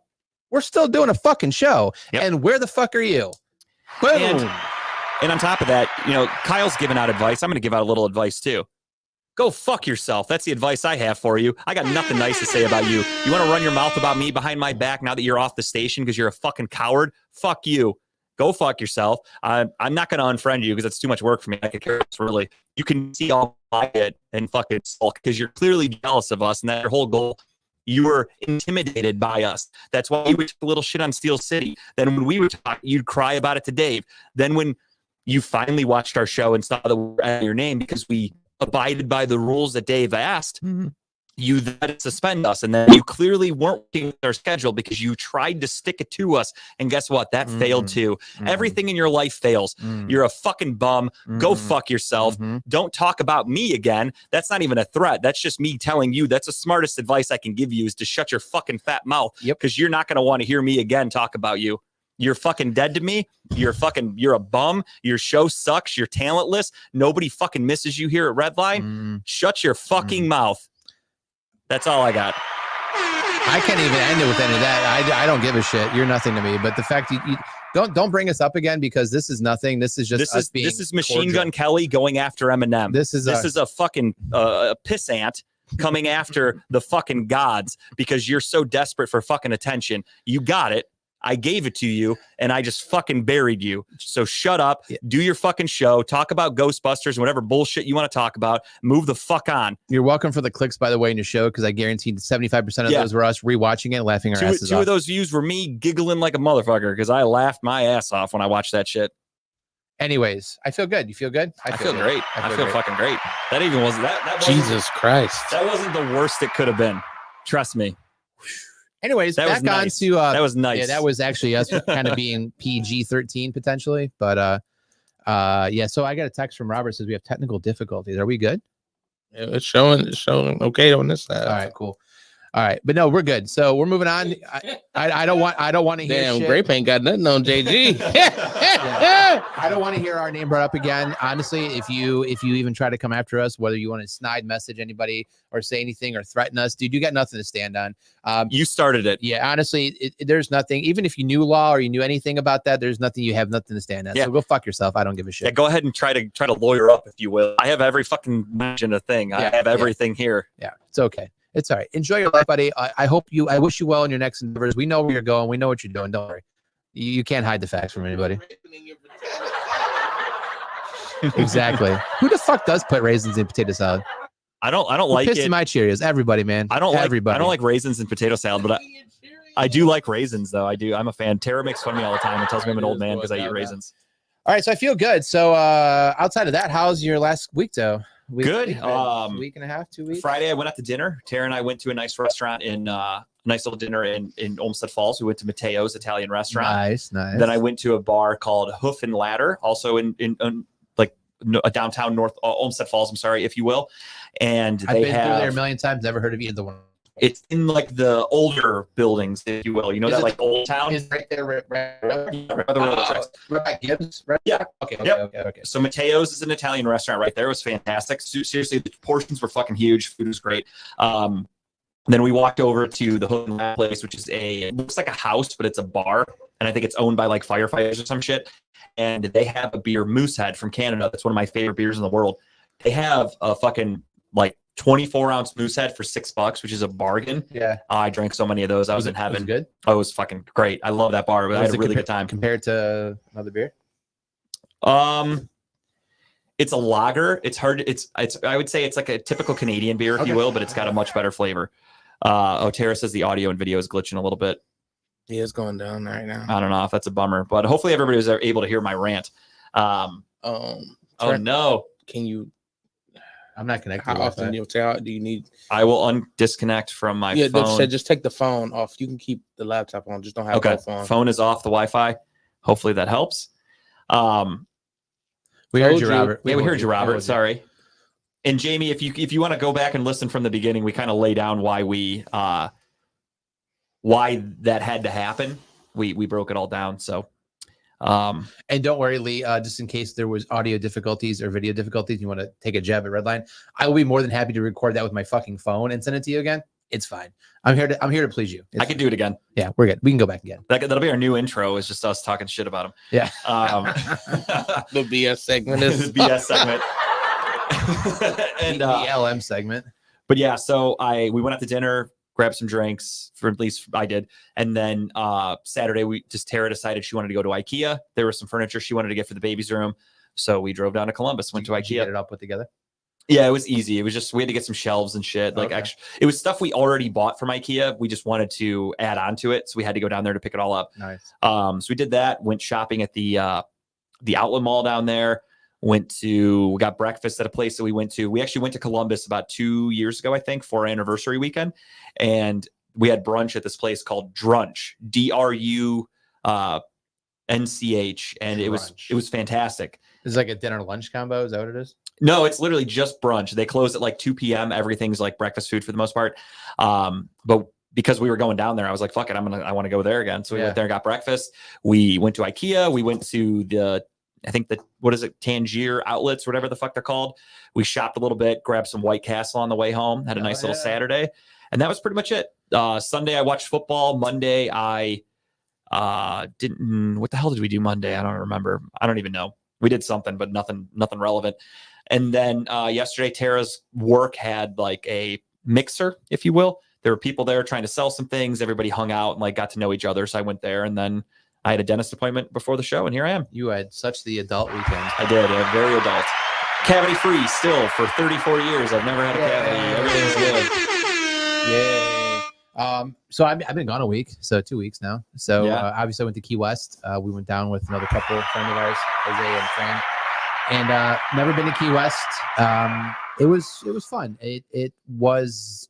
We're still doing a fucking show. Yep. And where the fuck are you? Boom. And on top of that, Kyle's giving out advice. I'm going to give out a little advice too. Go fuck yourself. That's the advice I have for you. I got nothing nice to say about you. You want to run your mouth about me behind my back now that you're off the station because you're a fucking coward? Fuck you. Go fuck yourself. I'm not going to unfriend you because it's too much work for me. I could care less, really. You can see all I get and fucking sulk because you're clearly jealous of us, and that's your whole goal. You were intimidated by us. That's why you would talk a little shit on Steel City. Then when we would talk, you'd cry about it to Dave. Then when you finally watched our show and saw that we were at your name because we abided by the rules that Dave asked, you then suspend us. And then you clearly weren't working with our schedule because you tried to stick it to us. And guess what? That failed too. Everything in your life fails. You're a fucking bum. Go fuck yourself. Don't talk about me again. That's not even a threat. That's just me telling you that's the smartest advice I can give you is to shut your fucking fat mouth. Because you're not going to want to hear me again talk about you. You're fucking dead to me. You're a bum. Your show sucks. You're talentless. Nobody fucking misses you here at Redline. Shut your fucking mouth. That's all I got. I can't even end it with any of that. I don't give a shit. You're nothing to me. But the fact you don't bring us up again because this is nothing. This is just us being this is Machine cordial. Gun Kelly going after Eminem. This is a fucking pissant coming after the fucking gods because you're so desperate for fucking attention. You got it. I gave it to you and I just fucking buried you. So shut up, do your fucking show, talk about Ghostbusters and whatever bullshit you want to talk about. Move the fuck on. You're welcome for the clicks, by the way, in your show, because I guaranteed 75% of those were us rewatching it, laughing our asses off. Two of those views were me giggling like a motherfucker because I laughed my ass off when I watched that shit. Anyways, I feel good. You feel good? I feel great. I feel fucking great. That even wasn't that. Jesus Christ. That wasn't the worst it could have been. Trust me. Anyways, that back on to that was nice. Yeah, that was actually us kind of being PG-13 potentially, but yeah. So I got a text from Robert says we have technical difficulties. Are we good? Yeah, it's showing okay on this side. All right, cool. All right, but no, we're good. So we're moving on. I don't want to hear. Damn, shit. Grape ain't got nothing on JG. I don't want to hear our name brought up again. Honestly, if you even try to come after us, whether you want to snide message anybody or say anything or threaten us, dude, you got nothing to stand on. You started it. Yeah, honestly, there's nothing. Even if you knew law or you knew anything about that, there's nothing. You have nothing to stand on. Yeah. So go fuck yourself. I don't give a shit. Yeah, go ahead and try to lawyer up if you will. I have every fucking mention a thing. I have everything here. Yeah, it's okay. It's all right. Enjoy your life, buddy. I wish you well in your next endeavors. We know where you're going. We know what you're doing. Don't worry. You can't hide the facts from anybody. Exactly. Who the fuck does put raisins in potato salad? I don't like it. it. My Cheerios. Everybody, man. I don't everybody. I don't like raisins in potato salad, but I do like raisins though. I do. I'm a fan. Tara makes fun of me all the time and tells me I'm an old man because I eat raisins. All right, so I feel good. So outside of that, how's your last week though? Good. Week and a half, 2 weeks. Friday, I went out to dinner. Tara and I went to a nice restaurant nice little dinner in Olmsted Falls. We went to Mateo's Italian restaurant. Nice. Then I went to a bar called Hoof and Ladder, also in a downtown North Olmsted Falls. I'm sorry, if you will. And I've been through there a million times. Never heard of either one. It's in like the older buildings, if you will. You know that like old town is right there. Right by Gibbs. Right? Yeah. Okay. So Mateo's is an Italian restaurant right there. It was fantastic. Seriously, the portions were fucking huge. Food was great. Then we walked over to the Hook and Ladder place, which is it looks like a house, but it's a bar. And I think it's owned by like firefighters or some shit. And they have a beer, Moosehead from Canada. That's one of my favorite beers in the world. They have a fucking like 24-ounce Moosehead for $6, which is a bargain. Yeah. I drank so many of those. I was in heaven. Was it good? Oh, it was fucking great. I love that bar, but I had a really good time. Compared to another beer? It's a lager. It's hard. I would say it's like a typical Canadian beer, if you will, but it's got a much better flavor. Tara says the audio and video is glitching a little bit. Yeah, it's going down right now. I don't know if that's a bummer, but hopefully everybody was able to hear my rant. Oh no. Can you? I'm not connected. How often do you need? I will disconnect from my phone. Just take the phone off. You can keep the laptop on. Just don't have both on. Phone is off the Wi-Fi. Hopefully that helps. We heard you, Robert. Yeah, we heard you, Robert. Sorry. And Jamie, if you want to go back and listen from the beginning, we kind of lay down why that had to happen. We broke it all down. So, and don't worry, Lee, just in case there was audio difficulties or video difficulties, you want to take a jab at Redline, I will be more than happy to record that with my fucking phone and send it to you again. It's fine. I'm here to please you. I can do it again. Yeah, we're good. We can go back again. That'll be our new intro. Is just us talking shit about him. Yeah. The BS segment is the BS segment. And the LM segment. But yeah, so we went out to dinner, grabbed some drinks, for at least I did, and then Saturday Tara decided she wanted to go to IKEA. There was some furniture she wanted to get for the baby's room, so we drove down to Columbus, went to IKEA. Did you get it all put together? Yeah, it was easy. It was just we had to get some shelves and shit. Like Okay. extra, it was stuff we already bought from IKEA. We just wanted to add on to it, so we had to go down there to pick it all up. Nice. So we did that. Went shopping at the outlet mall down there. We got breakfast at a place that we went to. We actually went to Columbus about 2 years ago, I think, for our anniversary weekend, and we had brunch at this place called Drunch, DRUNCH, and it was fantastic. It's like a dinner lunch combo. Is that what it is? No, it's literally just brunch. They close at like 2 p.m. Everything's like breakfast food for the most part. But because we were going down there, I was like, fuck it, I want to go there again. So we went there and got breakfast. We went to IKEA. We went to what is it? Tangier outlets, whatever the fuck they're called. We shopped a little bit, grabbed some White Castle on the way home, had a nice little Saturday. And that was pretty much it. Sunday, I watched football. Monday, I didn't, what the hell did we do Monday? I don't remember. I don't even know. We did something, but nothing relevant. And then yesterday, Tara's work had like a mixer, if you will. There were people there trying to sell some things. Everybody hung out and like got to know each other. So I went there, and then I had a dentist appointment before the show, and here I am. You had such the adult weekend. I did. Very adult. Cavity free still for 34 years. I've never had a cavity. Everything's good. Yay. So I've been gone a week, so 2 weeks now. So obviously I went to Key West. We went down with another couple friend of ours, Jose and Fran, and never been to Key West. It was fun. It was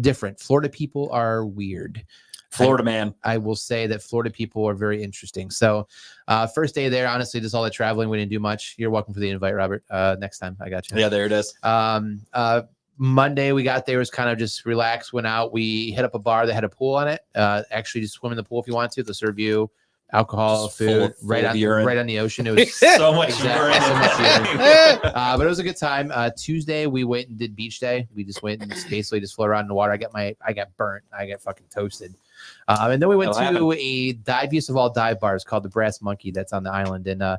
different. Florida people are weird. Florida man. I will say that Florida people are very interesting. So first day there, honestly, just all the traveling. We didn't do much. You're welcome for the invite, Robert. Next time. I got you. Yeah, there it is. Monday we got there, was kind of just relaxed, went out. We hit up a bar that had a pool on it. Actually just swim in the pool if you want to. They'll serve you alcohol, Just food, full right of urine. on the ocean. It was So much Exactly, so much urine. but it was a good time. Tuesday we went and did beach day. We just went and basically just floated around in the water. I got burnt. I got fucking toasted. And then we went to a diviest of all dive bars called the Brass Monkey that's on the island. And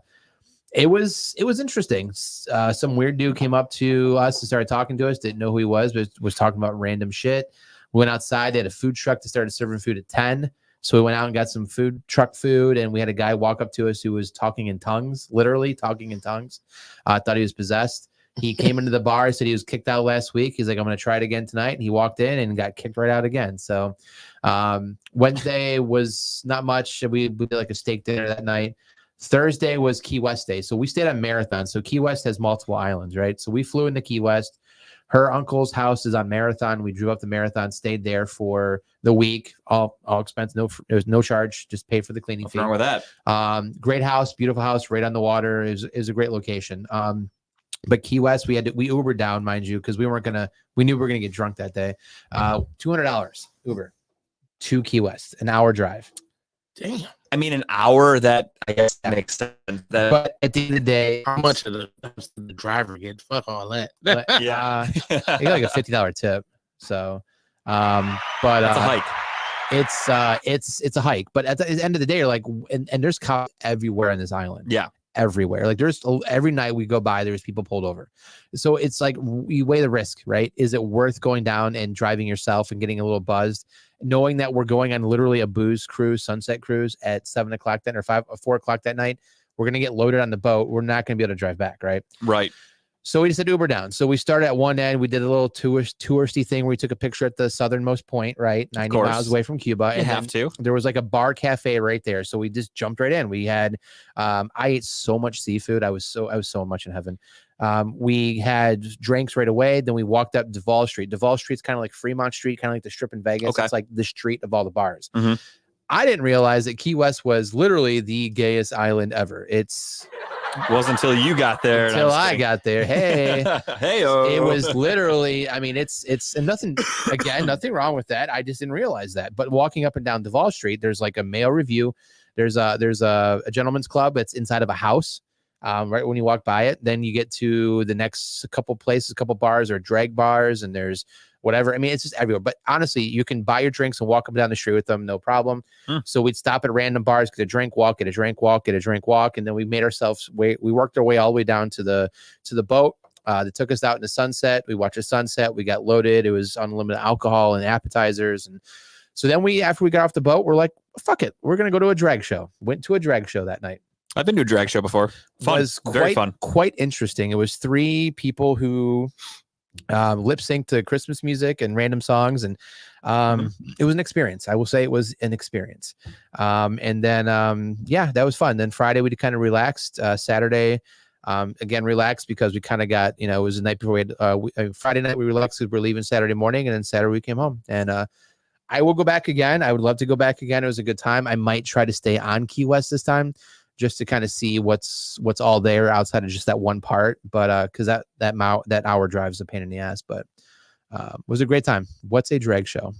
it was interesting. Some weird dude came up to us and started talking to us. Didn't know who he was, but was talking about random shit. We went outside. They had a food truck that started serving food at 10. So we went out and got some truck food, and we had a guy walk up to us who was talking in tongues, literally talking in tongues. I thought he was possessed. He came into the bar, said he was kicked out last week. He's like, I'm going to try it again tonight. And he walked in and got kicked right out again. So Wednesday was not much. We did like a steak dinner that night. Thursday was Key West day. So we stayed on Marathon. So Key West has multiple islands, right? So we flew into Key West. Her uncle's house is on Marathon. We drove up to Marathon, stayed there for the week, all expense. There was no charge, just paid for the cleaning fee. What's wrong with that? Great house, beautiful house, right on the water. Is a great location. But Key West, we Ubered down, mind you, because we knew we were gonna get drunk that day. $200 Uber to Key West, an hour drive. Damn. I mean, an hour, that I guess that makes sense. But at the end of the day, How much of the driver get? Fuck all that. Yeah. you got like a $50 tip. So, but That's a hike. It's a hike. But at the end of the day, you're like, and there's cops everywhere on this island. Yeah. Everywhere. Like there's every night we go by, there's people pulled over. So it's like you weigh the risk, right? Is it worth going down and driving yourself and getting a little buzzed, knowing that we're going on literally a booze cruise, sunset cruise at 7 o'clock then or 4 o'clock that night? We're gonna get loaded on the boat. We're not gonna be able to drive back, right? Right. So we just had Uber down. So we started at one end. We did a little touristy thing where we took a picture at the southernmost point, right? 90 miles away from Cuba. You have to. There was like a bar cafe right there. So we just jumped right in. We had, I ate so much seafood. I was so much in heaven. We had drinks right away. Then we walked up Duval Street. Duval Street's kind of like Fremont Street, kind of like the Strip in Vegas. Okay. It's like the street of all the bars. Mhm. I didn't realize that Key West was literally the gayest island ever. Wasn't until you got there. Until I got there. Hey. Hey-o. It was literally, I mean, it's and nothing wrong with that. I just didn't realize that. But walking up and down Duval Street, there's like a Mail Review. There's a gentleman's club that's inside of a house. Right when you walk by it, then you get to the next couple places, couple bars or drag bars, and there's whatever. I mean, it's just everywhere. But honestly, you can buy your drinks and walk up and down the street with them, no problem. So we'd stop at random bars, get a drink, walk, get a drink, walk, get a drink, walk, and then we made ourselves we worked our way all the way down to the boat. That took us out in the sunset. We watched the sunset. We got loaded. It was unlimited alcohol and appetizers, and so then after we got off the boat, we're like, fuck it, we're gonna go to a drag show. Went to a drag show that night. I've been to a drag show before. Fun. Was Very fun. quite interesting. It was 3 people who lip sync to Christmas music and random songs, and it was an experience. I will say it was an experience. And then yeah, that was fun. Then Friday we kind of relaxed. Saturday again relaxed because we kind of got, it was the night before we had Friday night we relaxed because we're leaving Saturday morning, and then Saturday we came home. And I will go back again. I would love to go back again. It was a good time. I might try to stay on Key West this time, just to kind of see what's all there outside of just that one part. But because that hour drive is a pain in the ass. But it was a great time. What's a drag show?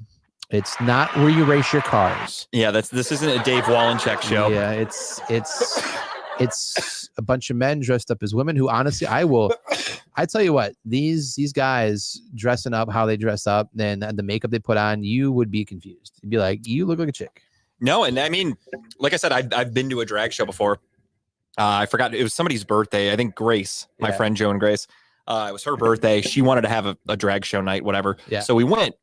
It's not where you race your cars. Yeah, this isn't a Dave Wallencheck show. Yeah, it's a bunch of men dressed up as women who honestly I tell you what, these guys dressing up how they dress up and the makeup they put on, you would be confused. You'd be like, you look like a chick. No, and I mean, like I said, I've been to a drag show before. I forgot, it was somebody's birthday. I think Grace, my friend Joan Grace. It was her birthday. She wanted to have a drag show night, whatever. Yeah. So we went,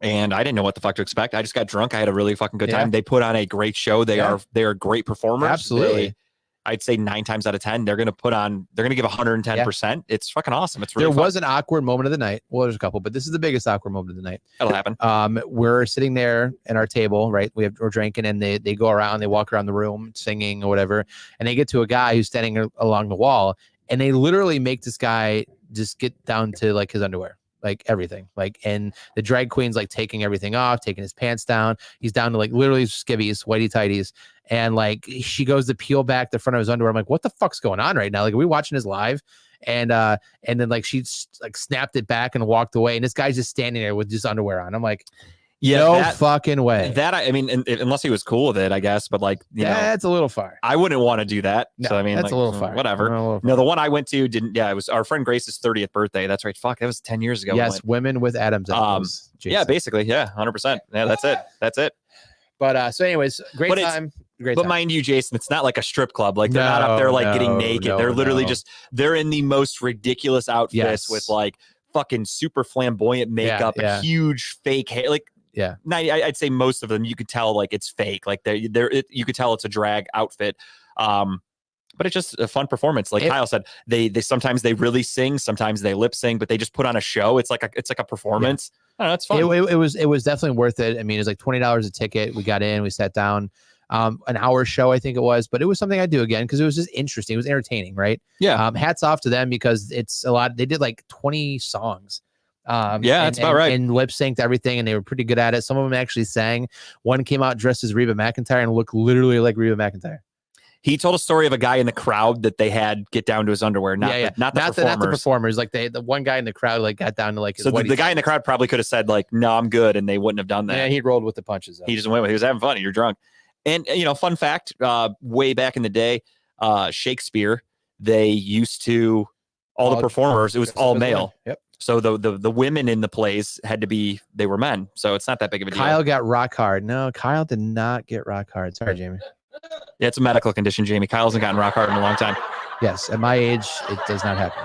and I didn't know what the fuck to expect. I just got drunk. I had a really fucking good time. They put on a great show. They are great performers. Absolutely. I'd say 9 times out of 10, they're going to give 110%. It's fucking awesome. It's really there fun. was an awkward moment of the night. Well, there's a couple, but this is the biggest awkward moment of the night. That'll happen. We're sitting there at our table, right? We're drinking, and they go around, they walk around the room singing or whatever, and they get to a guy who's standing along the wall, and they literally make this guy just get down to like his underwear, like everything, like, and the drag queen's like taking everything off, taking his pants down. He's down to like literally skivvies, whitey tighties. And like, she goes to peel back the front of his underwear. I'm like, what the fuck's going on right now? Like, are we watching this live? And then like, she like snapped it back and walked away. And this guy's just standing there with just underwear on. I'm like, no fucking way. That, I mean, unless he was cool with it, I guess, but like, that's a little far. I wouldn't want to do that. No, so I mean, that's like, a little far. Whatever. No, the one I went to didn't. Yeah, it was our friend Grace's 30th birthday. That's right. Fuck, that was 10 years ago. Yes, women with Adam's apples. Yeah, basically. Yeah, 100%. Yeah, that's it. That's it. But so, anyways, great time. Great but time. mind you, Jason, it's not like a strip club. Like they're not up there like getting naked. They're literally just they're in the most ridiculous outfits with like fucking super flamboyant makeup and huge fake hair. Like I'd say most of them you could tell like it's fake. Like you could tell it's a drag outfit. But it's just a fun performance. Like Kyle said, they sometimes they really sing, sometimes they lip sync, but they just put on a show. It's like a performance. I don't know, it's fun. It was definitely worth it. I mean, it was like $20 a ticket. We got in, we sat down. An hour show, I think it was, but it was something I'd do again because it was just interesting. It was entertaining, right? Yeah. Hats off to them because it's a lot. They did like 20 songs. That's about right. And lip synced everything, and they were pretty good at it. Some of them actually sang. One came out dressed as Reba McEntire and looked literally like Reba McEntire. He told a story of a guy in the crowd that they had get down to his underwear. Not the performers. Like the one guy in the crowd like got down to like his the guy in the crowd probably could have said like, no, I'm good, and they wouldn't have done that. Yeah, he rolled with the punches. Though. He just went with. He was having fun. You're drunk. And, fun fact, way back in the day, Shakespeare, they used to, all the performers, it was all male. Yep. So the women in the plays they were men. So it's not that big of a deal. Kyle got rock hard. No, Kyle did not get rock hard. Sorry, Jamie. Yeah, it's a medical condition, Jamie. Kyle hasn't gotten rock hard in a long time. Yes, at my age, it does not happen.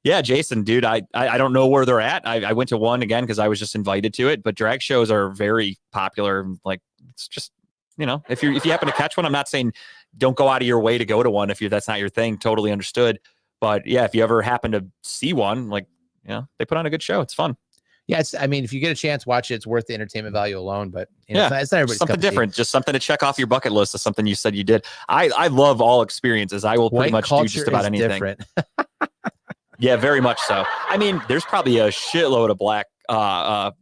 Yeah, Jason, dude, I don't know where they're at. I went to one again because I was just invited to it, but drag shows are very popular. Like, it's just, if you happen to catch one, I'm not saying don't go out of your way to go to one if that's not your thing. Totally understood. But yeah, if you ever happen to see one, like, they put on a good show. It's fun. Yeah, if you get a chance, watch it. It's worth the entertainment value alone. But it's not everybody's something different. Just something to check off your bucket list of something you said you did. I love all experiences. I will pretty much do just about anything. Different. Yeah, very much so. I mean, there's probably a shitload of black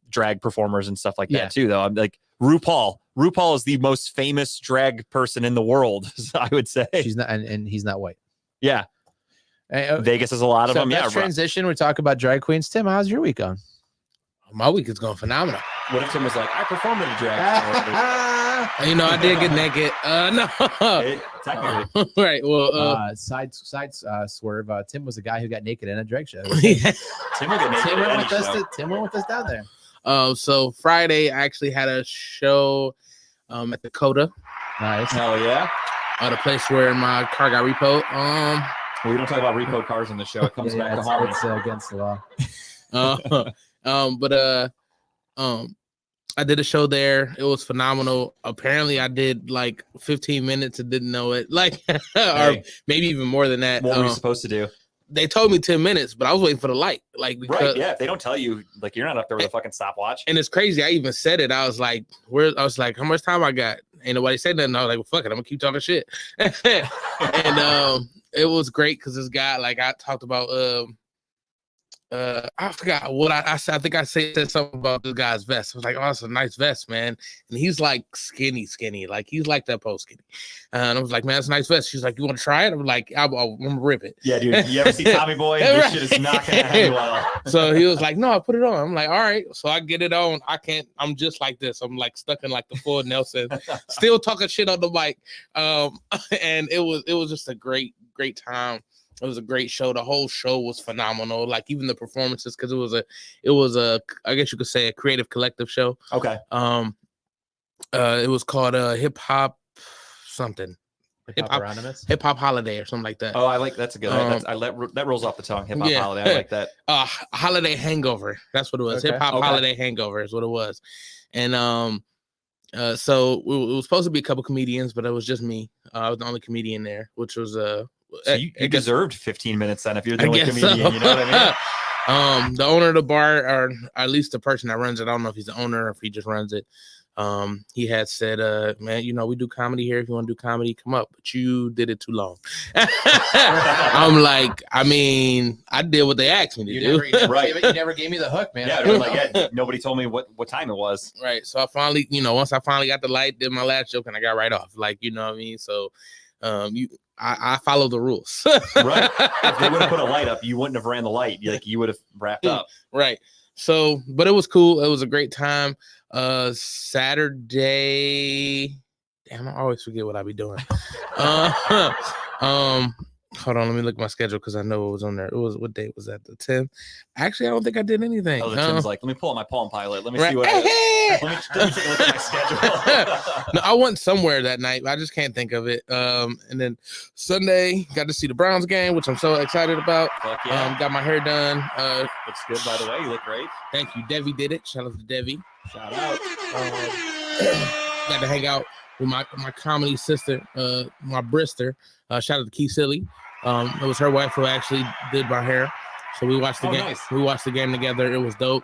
drag performers and stuff like that too, though. I'm like RuPaul. RuPaul is the most famous drag person in the world, I would say. She's not, and he's not white. Yeah. Vegas has a lot of them. Let's transition. We talk about drag queens. Tim, how's your week going? My week is going phenomenal. What if Tim was like, I performed at a drag show? I did get naked. No. Technically. Right. Well, side swerve. Tim was a guy who got naked in a drag show. Tim went with us down there. So Friday I actually had a show at the Coda. Nice. Hell yeah. The place where my car got repoed. We don't talk about repo cars in the show. It comes back to haunt. It's against the law. I did a show there. It was phenomenal. Apparently, I did like 15 minutes and didn't know it. Like, or Hey, maybe even more than that. what were you supposed to do? They told me 10 minutes, but I was waiting for the light. Like, because, Right, yeah. If they don't tell you, like, you're not up there with a fucking stopwatch. and it's crazy. I even said it. I was like, how much time I got? Ain't nobody said nothing. I was like, well, fuck it. I'm gonna keep talking shit. And it was great because this guy, like, I talked about I forgot what I said. I think I said something about this guy's vest. I was like, oh, it's a nice vest, man. And he's like skinny. Like he's like that post skinny. And I was like, man, it's a nice vest. She's like, you want to try it? I'm like, I'm gonna rip it. Yeah, dude. You ever see Tommy Boy? This shit is not gonna end well. So he was like, no, I put it on. I'm like, all right. So I get it on. I'm just like this. I'm like stuck in like the full Nelson, still talking shit on the mic. And it was just a great time. It was a great show. The whole show was phenomenal. Like even the performances, because it was a I guess you could say a creative collective show. Okay. It was called Hip Hop something. Hip Hop Holiday or something like that. Oh, I like that's a good. That rolls off the tongue. Hip hop holiday. I like that. Holiday Hangover. That's what it was. Okay. Hip Hop Holiday Hangover is what it was. And so it was supposed to be a couple comedians, but it was just me. I was the only comedian there, which was So you deserved 15 minutes then if you're the only comedian, you know what I mean? The owner of the bar, or at least the person that runs it, I don't know if he's the owner or if he just runs it. He had said, man, we do comedy here. If you want to do comedy, come up. But you did it too long. I'm like, I mean, I did what they asked me to do. You never gave me the hook, man. Yeah, nobody told me what time it was. Right. So I finally, once I finally got the light, did my last joke and I got right off. Like, you know what I mean? So I follow the rules. Right. If they would have put a light up, you wouldn't have ran the light. You would have wrapped up. Right. So, but it was cool. It was a great time. Saturday. Damn, I always forget what I be doing. Hold on, let me look at my schedule because I know it was on there. It was, what date was that? The 10th. Actually, I don't think I did anything. Oh, Tim's like, let me pull out my Palm Pilot. Let me see what. Let me take a look at my schedule. No, I went somewhere that night. I just can't think of it. And then Sunday, got to see the Browns game, which I'm so excited about. Fuck yeah. Got my hair done. Looks good, by the way. You look great. Thank you. Devi did it. Shout out to Devi. Shout out. Got to hang out with my comedy sister, my Brister. Shout out to Key Silly. It was her wife who actually did my hair. So we watched the game. Nice. We watched the game together. It was dope.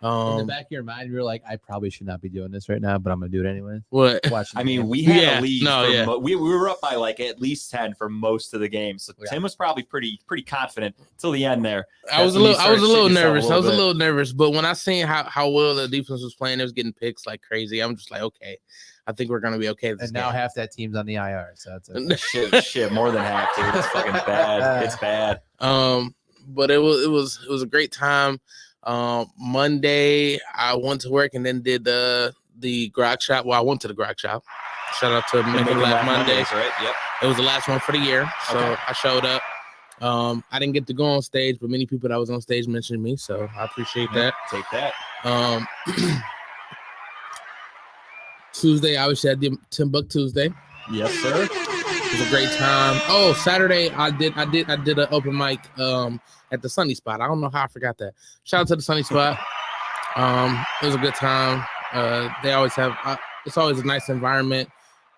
In the back of your mind, you're like, I probably should not be doing this right now, but I'm gonna do it anyway. What? I mean, we had a lead. We were up by like at least 10 for most of the game. So Tim was probably pretty confident till the end there. I was a little nervous. But when I seen how well the defense was playing, it was getting picks like crazy. I'm just like, okay, I think we're gonna be okay. And now half that team's on the IR, so that's okay. shit, more than half, dude. It's fucking bad. It's bad. But it was a great time. Monday I went to work and then did the grog shop. Well, I went to the grog shop. Shout out to Make It Laugh Mondays. Right? Yep. It was the last one for the year, so I showed up. I didn't get to go on stage, but many people that was on stage mentioned me, so I appreciate that. Take that. Tuesday, obviously, I did Timbuk Tuesday. Yes, sir. It was a great time. Oh, Saturday, I did an open mic at the Sunny Spot. I don't know how I forgot that. Shout out to the Sunny Spot. It was a good time. They always have. It's always a nice environment,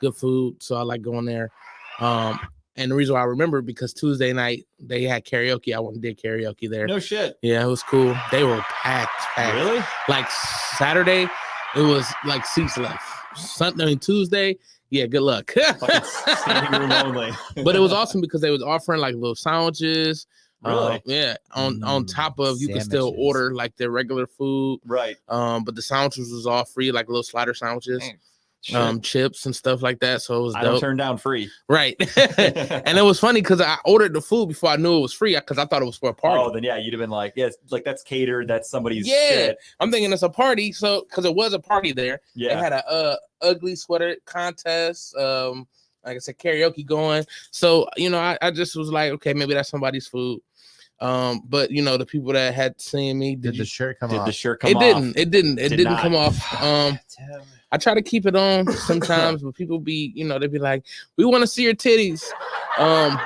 good food, so I like going there. And the reason why I remember because Tuesday night they had karaoke. I went and did karaoke there. No shit. Yeah, it was cool. They were packed. Really? Like Saturday, it was like seats left. Tuesday, yeah, good luck. Standing room only. But it was awesome because they was offering like little sandwiches. Really? Yeah. On top of you can still order like their regular food. Right. But the sandwiches was all free, like little slider sandwiches. Chips and stuff like that. So it was dope. I don't turn down free. Right. And it was funny because I ordered the food before I knew it was free because I thought it was for a party. Oh, then yeah, you'd have been like, yeah, like that's catered. That's somebody's shit. I'm thinking it's a party. So because it was a party there. Yeah. They had a ugly sweater contest. Like I said, karaoke going. So, I just was like, okay, maybe that's somebody's food. But the people that had seen me did the shirt come off? The shirt come off? It didn't come off. I try to keep it on sometimes, but people be, they'd be like, we want to see your titties. Yeah,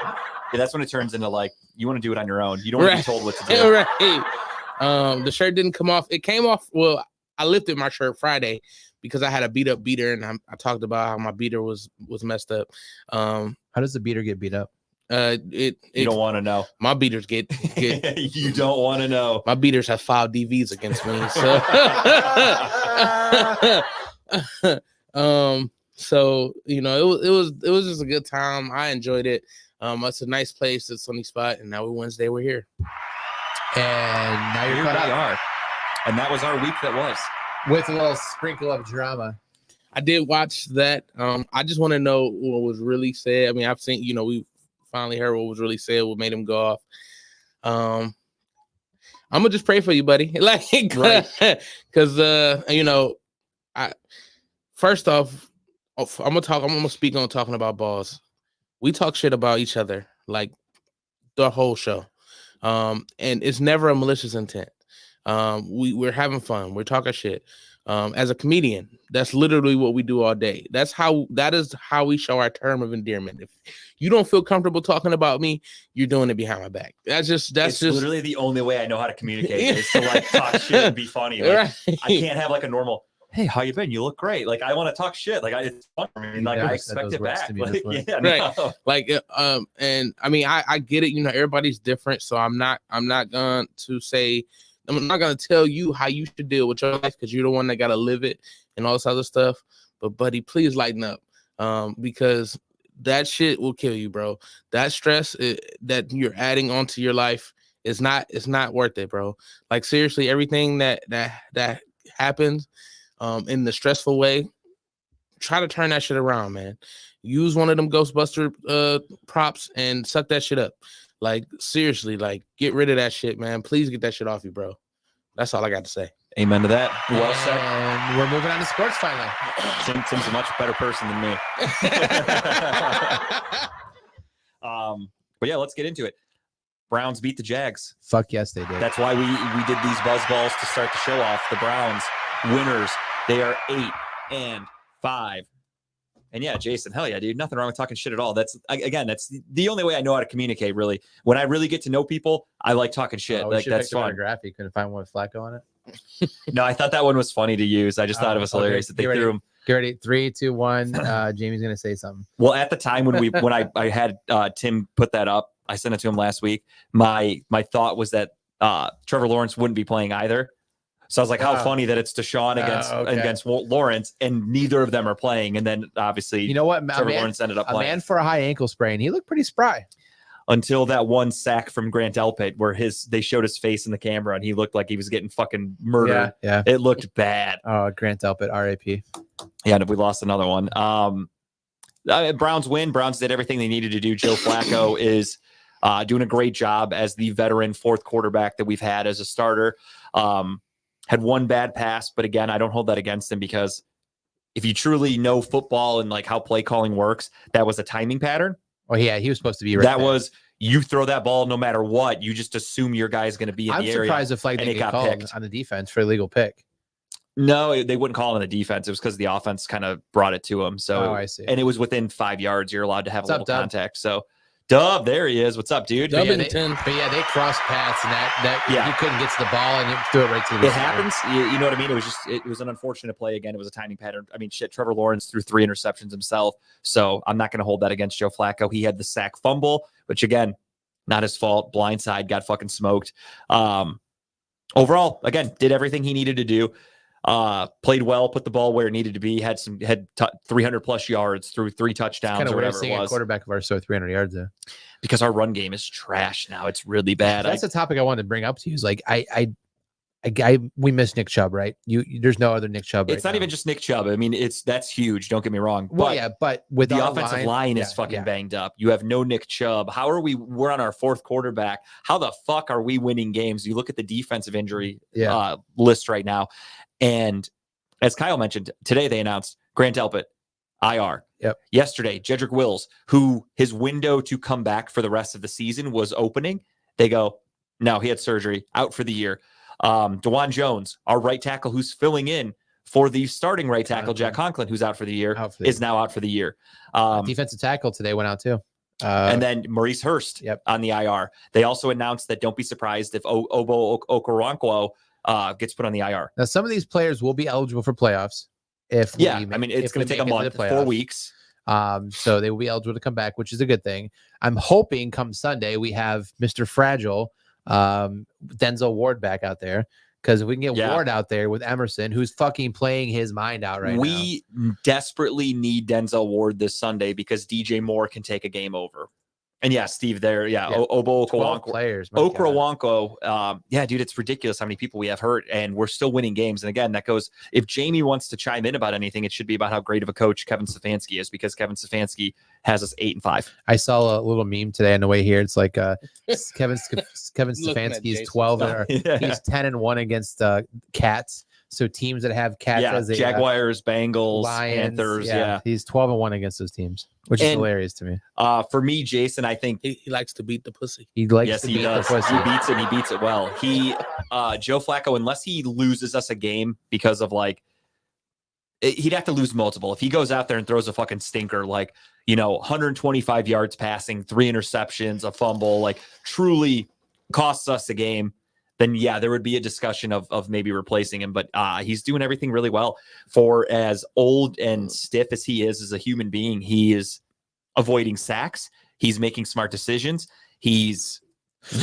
that's when it turns into like, you want to do it on your own. You don't want to be told what to do. Right. The shirt didn't come off. It came off. Well, I lifted my shirt Friday because I had a beat up beater, and I talked about how my beater was messed up. How does the beater get beat up? You don't want to know. My beaters get You don't want to know. my beaters have filed DVs against me. So it was just a good time. I enjoyed it. It's a nice place. It's Sunny Spot, and now Wednesday we're here. And now you're Here caught we up are. And that was our week that was. with a little sprinkle of drama. I did watch that. I just want to know what was really said. I mean, I've seen, we finally heard what was really said, what made him go off. I'm gonna just pray for you, buddy. Like, Right. because I first off, I'm gonna speak on talking about balls. We talk shit about each other like the whole show. And it's never a malicious intent. We're having fun. We're talking shit. As a comedian, that's literally what we do all day. That is how we show our term of endearment. If you don't feel comfortable talking about me, you're doing it behind my back. That's just literally the only way I know how to communicate is to like talk shit and be funny. Like, right. I can't have like a normal, hey, how you been? You look great. Like, I want to talk shit. Like, it's fun for me. Like, I expect it back. Like, yeah, Right. no. Like, and I mean, I get it. Everybody's different, so I'm not going to say. I'm not going to tell you how you should deal with your life because you're the one that got to live it and all this other stuff. But, buddy, please lighten up because that shit will kill you, bro. That stress that you're adding onto your life is not worth it, bro. Like, seriously, everything that happens in the stressful way, try to turn that shit around, man. Use one of them Ghostbuster props and suck that shit up. Like, seriously, like, get rid of that shit, man. Please get that shit off you, bro. That's all I got to say. Amen to that. Well said. And we're moving on to sports finally. Tim's a much better person than me. But yeah, let's get into it. Browns beat the Jags. Fuck yes, they did. That's why we did these buzz balls to start the show off. The Browns winners. They are 8-5. And yeah, Jason, hell yeah, dude. Nothing wrong with talking shit at all. That's the only way I know how to communicate, really. When I really get to know people, I like talking shit. Oh, like, that's fun. You couldn't find one with Flacco on it. No, I thought that one was funny to use. I just thought it was hilarious that they threw him. Get ready. 3, 2, 1. Jamie's gonna say something. Well, at the time when I had Tim put that up, I sent it to him last week. My thought was that Trevor Lawrence wouldn't be playing either. So I was like, how funny that it's Deshaun against Lawrence, and neither of them are playing. And then obviously, you know what? Trevor Lawrence ended up playing. A man for a high ankle sprain. He looked pretty spry. Until that one sack from Grant Delpit where they showed his face in the camera and he looked like he was getting fucking murdered. Yeah. It looked bad. Oh, Grant Delpit, RIP. Yeah, we lost another one. Browns win. Browns did everything they needed to do. Joe Flacco is doing a great job as the veteran fourth quarterback that we've had as a starter. Had one bad pass, but again, I don't hold that against him because if you truly know football and like how play calling works, that was a timing pattern. Oh yeah, he was supposed to be right. That was you throw that ball no matter what. You just assume your guy's going to be in the area. I'm surprised if like they get called on the defense for illegal pick. No, they wouldn't call it on the defense. It was because the offense kind of brought it to him. So I see. And it was within 5 yards. You're allowed to have a little contact. So Dub, there he is. What's up, dude? Dub but yeah, they crossed paths and that you couldn't get to the ball and you threw it right to the receiver. It happens. You know what I mean? It was an unfortunate play. Again, it was a timing pattern. I mean, shit, Trevor Lawrence threw 3 interceptions himself. So I'm not going to hold that against Joe Flacco. He had the sack fumble, which again, not his fault. Blindside, got fucking smoked. Overall, again, did everything he needed to do. Played well, put the ball where it needed to be, had 300 plus yards, threw 3 touchdowns. Kind of or whatever weird seeing a quarterback of ours throw 300 yards there. Because our run game is trash now. It's really bad. That's a topic I wanted to bring up to you. Is like we miss Nick Chubb, right? There's no other Nick Chubb. It's not even just Nick Chubb. I mean, that's huge. Don't get me wrong. Well, yeah, but with the offensive line is fucking banged up. You have no Nick Chubb. How are we're on our 4th quarterback. How the fuck are we winning games? You look at the defensive injury list right now. And as Kyle mentioned, today they announced Grant Delpit, IR. Yep. Yesterday, Jedrick Wills, who his window to come back for the rest of the season was opening. They go, no, he had surgery, out for the year. DeJuan Jones, our right tackle, who's filling in for the starting right tackle, Jack Conklin, who's out for the year, is now out for the Defensive tackle today went out too. And then Maurice Hurst on the IR. They also announced that don't be surprised if Obo Okoronkwo gets put on the IR. Now, some of these players will be eligible for playoffs. If Yeah, we I mean, it's if we going to take a make it month, to the 4 playoffs. weeks. So they will be eligible to come back, which is a good thing. I'm hoping come Sunday we have Mr. Fragile, Denzel Ward back out there, because if we can get Yeah. Ward out there with Emerson, who's fucking playing his mind out right now. We desperately need Denzel Ward this Sunday because DJ Moore can take a game over. And yeah, Steve, there, Yeah. Obo 12 Okoronkwo. players. my God. Okoronkwo, yeah, dude, it's ridiculous how many people we have hurt, and we're still winning games. And again, that goes, if Jamie wants to chime in about anything, it should be about how great of a coach Kevin Stefanski is, because Kevin Stefanski has us 8-5. I saw a little meme today on the way here. It's like Kevin Looking at Stefanski's Jason's 12 stuff. he's 10-1 against Cats. So teams that have Cats Yeah, as a Jaguars, Bengals, Lions, Panthers, yeah. He's 12-1 against those teams, which is And- hilarious to me. For me, Jason, I think He likes to beat the pussy. He likes yes, to he beat the does. pussy. He beats it. He beats it well. Joe Flacco, unless he loses us a game because of he'd have to lose multiple. If he goes out there and throws a fucking stinker, 125 yards passing, 3 interceptions, a fumble, truly costs us a game, then yeah, there would be a discussion of maybe replacing him. But he's doing everything really well. For as old and stiff as he is as a human being, he is avoiding sacks. He's making smart decisions. He's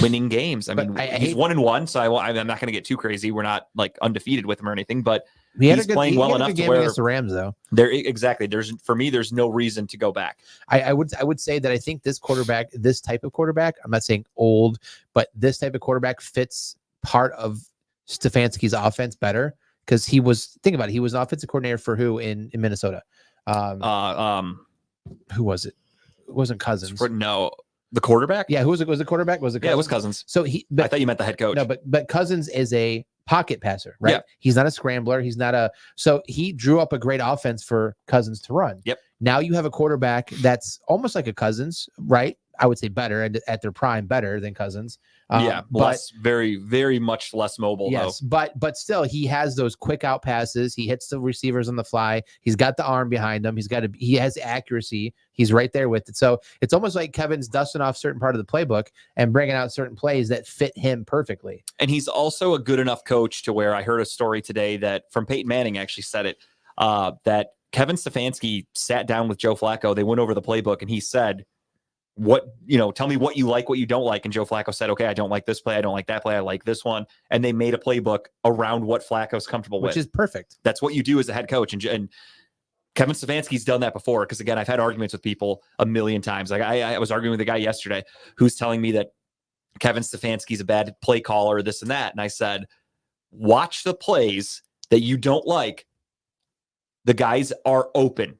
winning games. I But mean, I he's hate- 1-1, so I'm not going to get too crazy. We're not undefeated with him or anything, but He had he's a good, playing he well had a enough good to game where- against the Rams, though. exactly. There's no reason to go back. I would say that I think this type of quarterback, I'm not saying old, but this type of quarterback fits part of Stefanski's offense better, because think about it, he was an offensive coordinator for who in Minnesota? Who was it? It wasn't Cousins. No, the quarterback. Yeah, who was it? Was the quarterback? Was it Cousins? Yeah, it was Cousins. So I thought you meant the head coach. No, but Cousins is a pocket passer, right? Yeah. He's not a scrambler. So he drew up a great offense for Cousins to run. Yep. Now you have a quarterback that's almost like a Cousins, right? I would say better at their prime, better than Cousins. Yeah, but very, very much less mobile. yes, but still, he has those quick out passes. He hits the receivers on the fly. He's got the arm behind him. He has accuracy. He's right there with it. So it's almost like Kevin's dusting off certain part of the playbook and bringing out certain plays that fit him perfectly. And he's also a good enough coach to where I heard a story today that from Peyton Manning actually said it, that Kevin Stefanski sat down with Joe Flacco. They went over the playbook and he said, tell me what you like, what you don't like. And Joe Flacco said, okay, I don't like this play. I don't like that play. I like this one. And they made a playbook around what Flacco's comfortable with. Which is perfect. That's what you do as a head coach. And Kevin Stefanski's done that before. Because again, I've had arguments with people a million times. Like I was arguing with a guy yesterday who's telling me that Kevin Stefanski's a bad play caller, this and that. And I said, watch the plays that you don't like. The guys are open.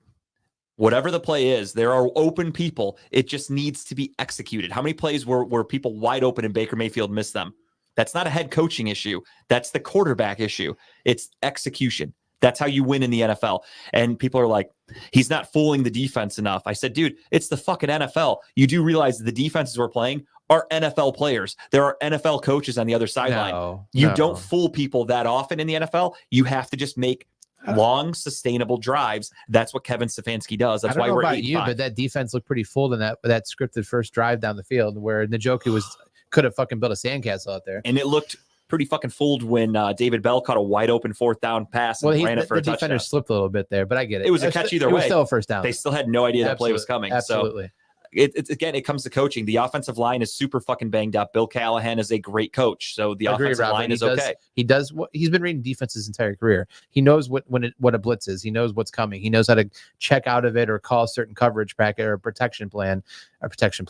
Whatever the play is, there are open people. It just needs to be executed. How many plays were people wide open and Baker Mayfield missed them? That's not a head coaching issue. That's the quarterback issue. It's execution. That's how you win in the NFL. And people are like, he's not fooling the defense enough. I said, dude, it's the fucking NFL. You do realize the defenses we're playing are NFL players. There are NFL coaches on the other sideline. You don't fool people that often in the NFL. You have to just make long, sustainable drives. That's what Kevin Stefanski does. That's why we're 8-5. But that defense looked pretty full in that scripted first drive down the field where Njoku could have fucking built a sandcastle out there. And it looked pretty fucking fooled when David Bell caught a wide open 4th down pass and ran it for a touchdown. The defender slipped a little bit there, but I get it. It was a catch either way. It was still a first down. They still had no idea that play was coming. Absolutely. So it's again, it comes to coaching. The offensive line is super fucking banged up. Bill Callahan is a great coach, so the offensive line is okay. He does what he's been reading defense his entire career. He knows what a blitz is. He knows what's coming. He knows how to check out of it or call a certain coverage packet or a protection plan. Protection.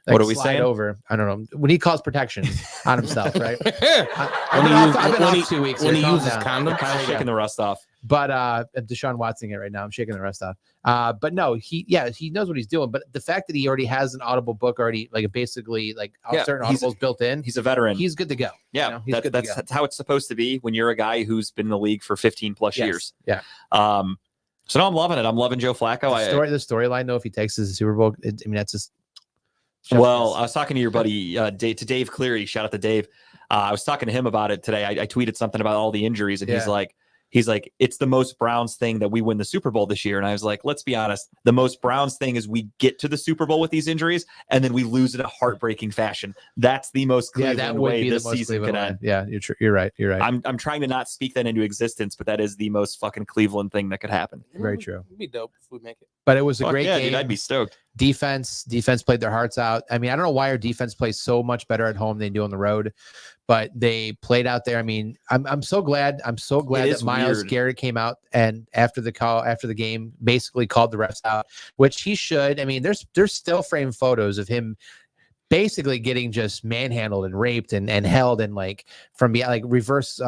Like what are we slide saying? Over. I don't know when he calls protection on himself, right? When I've been he off 2 weeks. when he Calm uses down. condoms. Kind of shaking the rust off. But Deshaun Watson it right now. I'm shaking the rest off. But no, he knows what he's doing. But the fact that he already has an Audible book already, certain Audibles built in, He's a veteran. he's good to go. Yeah, he's good to go. that's how it's supposed to be when you're a guy who's been in the league for 15 plus Yes. years. Yeah. So no, I'm loving it. I'm loving Joe Flacco. The storyline though, if he takes us to the Super Bowl, that's just. Well, I was talking to your buddy, Dave Cleary. Shout out to Dave. I was talking to him about it today. I tweeted something about all the injuries, and he's Yeah. like, He's like, it's the most Browns thing that we win the Super Bowl this year. And I was like, let's be honest. The most Browns thing is we get to the Super Bowl with these injuries and then we lose in a heartbreaking fashion. That's the most Cleveland that would way be this the most season Cleveland could way. end. Yeah, you're right. You're right. I'm trying to not speak that into existence, but that is the most fucking Cleveland thing that could happen. Very true. It'd be dope if we make it. But it was a Fuck great yeah, game. dude, I'd be stoked. Defense played their hearts out. I mean, I don't know why our defense plays so much better at home than they do on the road, but they played out there. I mean, I'm so glad. I'm so glad is that Myles weird. Garrett came out and after the game, basically called the refs out, which he should. I mean, there's still frame photos of him basically getting just manhandled and raped and held and like from behind, like reverse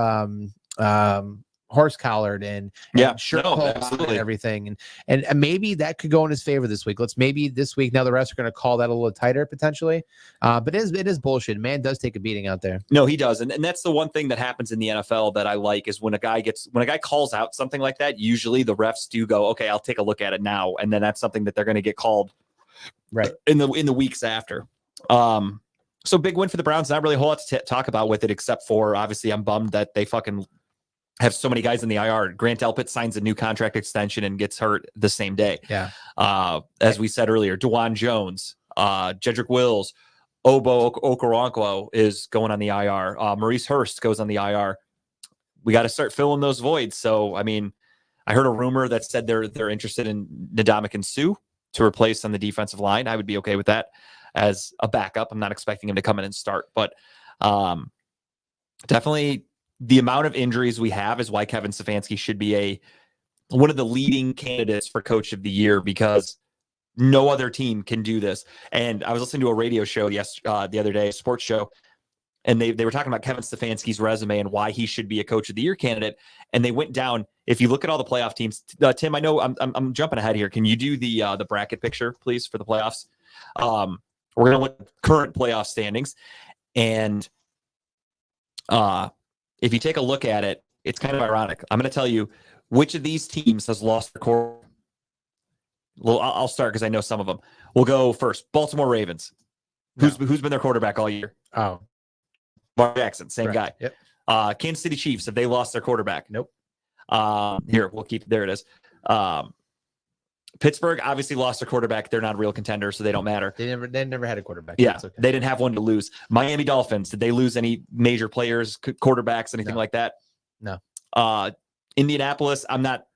horse collared and shirt pulled off and absolutely. everything. And maybe that could go in his favor this week. Maybe this week now the refs are going to call that a little tighter potentially. But it is bullshit. Man does take a beating out there. No, he does. And that's the one thing that happens in the NFL that I like is when a guy calls out something like that, usually the refs do go, okay, I'll take a look at it now. And then that's something that they're going to get called right in the weeks after. So big win for the Browns. Not really a whole lot to talk about with it, except for obviously I'm bummed that they fucking have so many guys in the IR. Grant Delpit signs a new contract extension and gets hurt the same day. Yeah. As we said earlier, DeJuan Jones, Jedrick Wills, Obo Okoronkwo is going on the IR. Maurice Hurst goes on the IR. We got to start filling those voids. So, I mean, I heard a rumor that said they're interested in Ndamukong Suh to replace on the defensive line. I would be okay with that as a backup. I'm not expecting him to come in and start, but definitely the amount of injuries we have is why Kevin Stefanski should be one of the leading candidates for coach of the year, because no other team can do this. And I was listening to a radio show the other day, a sports show, and they were talking about Kevin Stefanski's resume and why he should be a coach of the year candidate. And they went down. If you look at all the playoff teams, Tim, I know I'm jumping ahead here. Can you do the bracket picture, please, for the playoffs? We're going to look at current playoff standings. And if you take a look at it, it's kind of ironic. I'm going to tell you which of these teams has lost their core. Well, I'll start because I know some of them. We'll go first. Baltimore Ravens. Who's been their quarterback all year? Oh, Lamar Jackson, same correct. guy. Yep. Kansas City Chiefs, have they lost their quarterback? Nope. Here, we'll keep, there it is. Pittsburgh obviously lost their quarterback. They're not a real contender, so they don't matter. They never had a quarterback. Yeah, That's okay. They didn't have one to lose. Miami Dolphins, did they lose any major players, quarterbacks, anything like that? No. Indianapolis, I'm not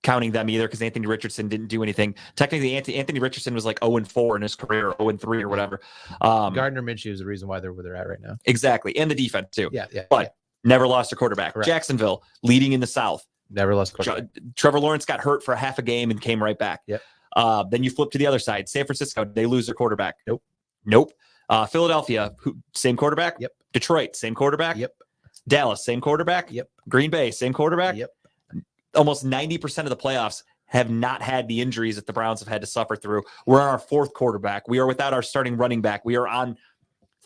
counting them either because Anthony Richardson didn't do anything. Technically, Anthony Richardson was like 0-4 in his career, 0-3 or whatever. Gardner Minshew is the reason why they're where they're at right now. Exactly, and the defense too. Yeah. But never lost a quarterback. Correct. Jacksonville, leading in the South. Never lost a quarterback. Trevor Lawrence got hurt for half a game and came right back. Yep. Then you flip to the other side. San Francisco, they lose their quarterback. Nope. Philadelphia, same quarterback. Yep. Detroit, same quarterback. Yep. Dallas, same quarterback. Yep. Green Bay, same quarterback. Yep. Almost 90% of the playoffs have not had the injuries that the Browns have had to suffer through. We're on our fourth quarterback. We are without our starting running back. We are on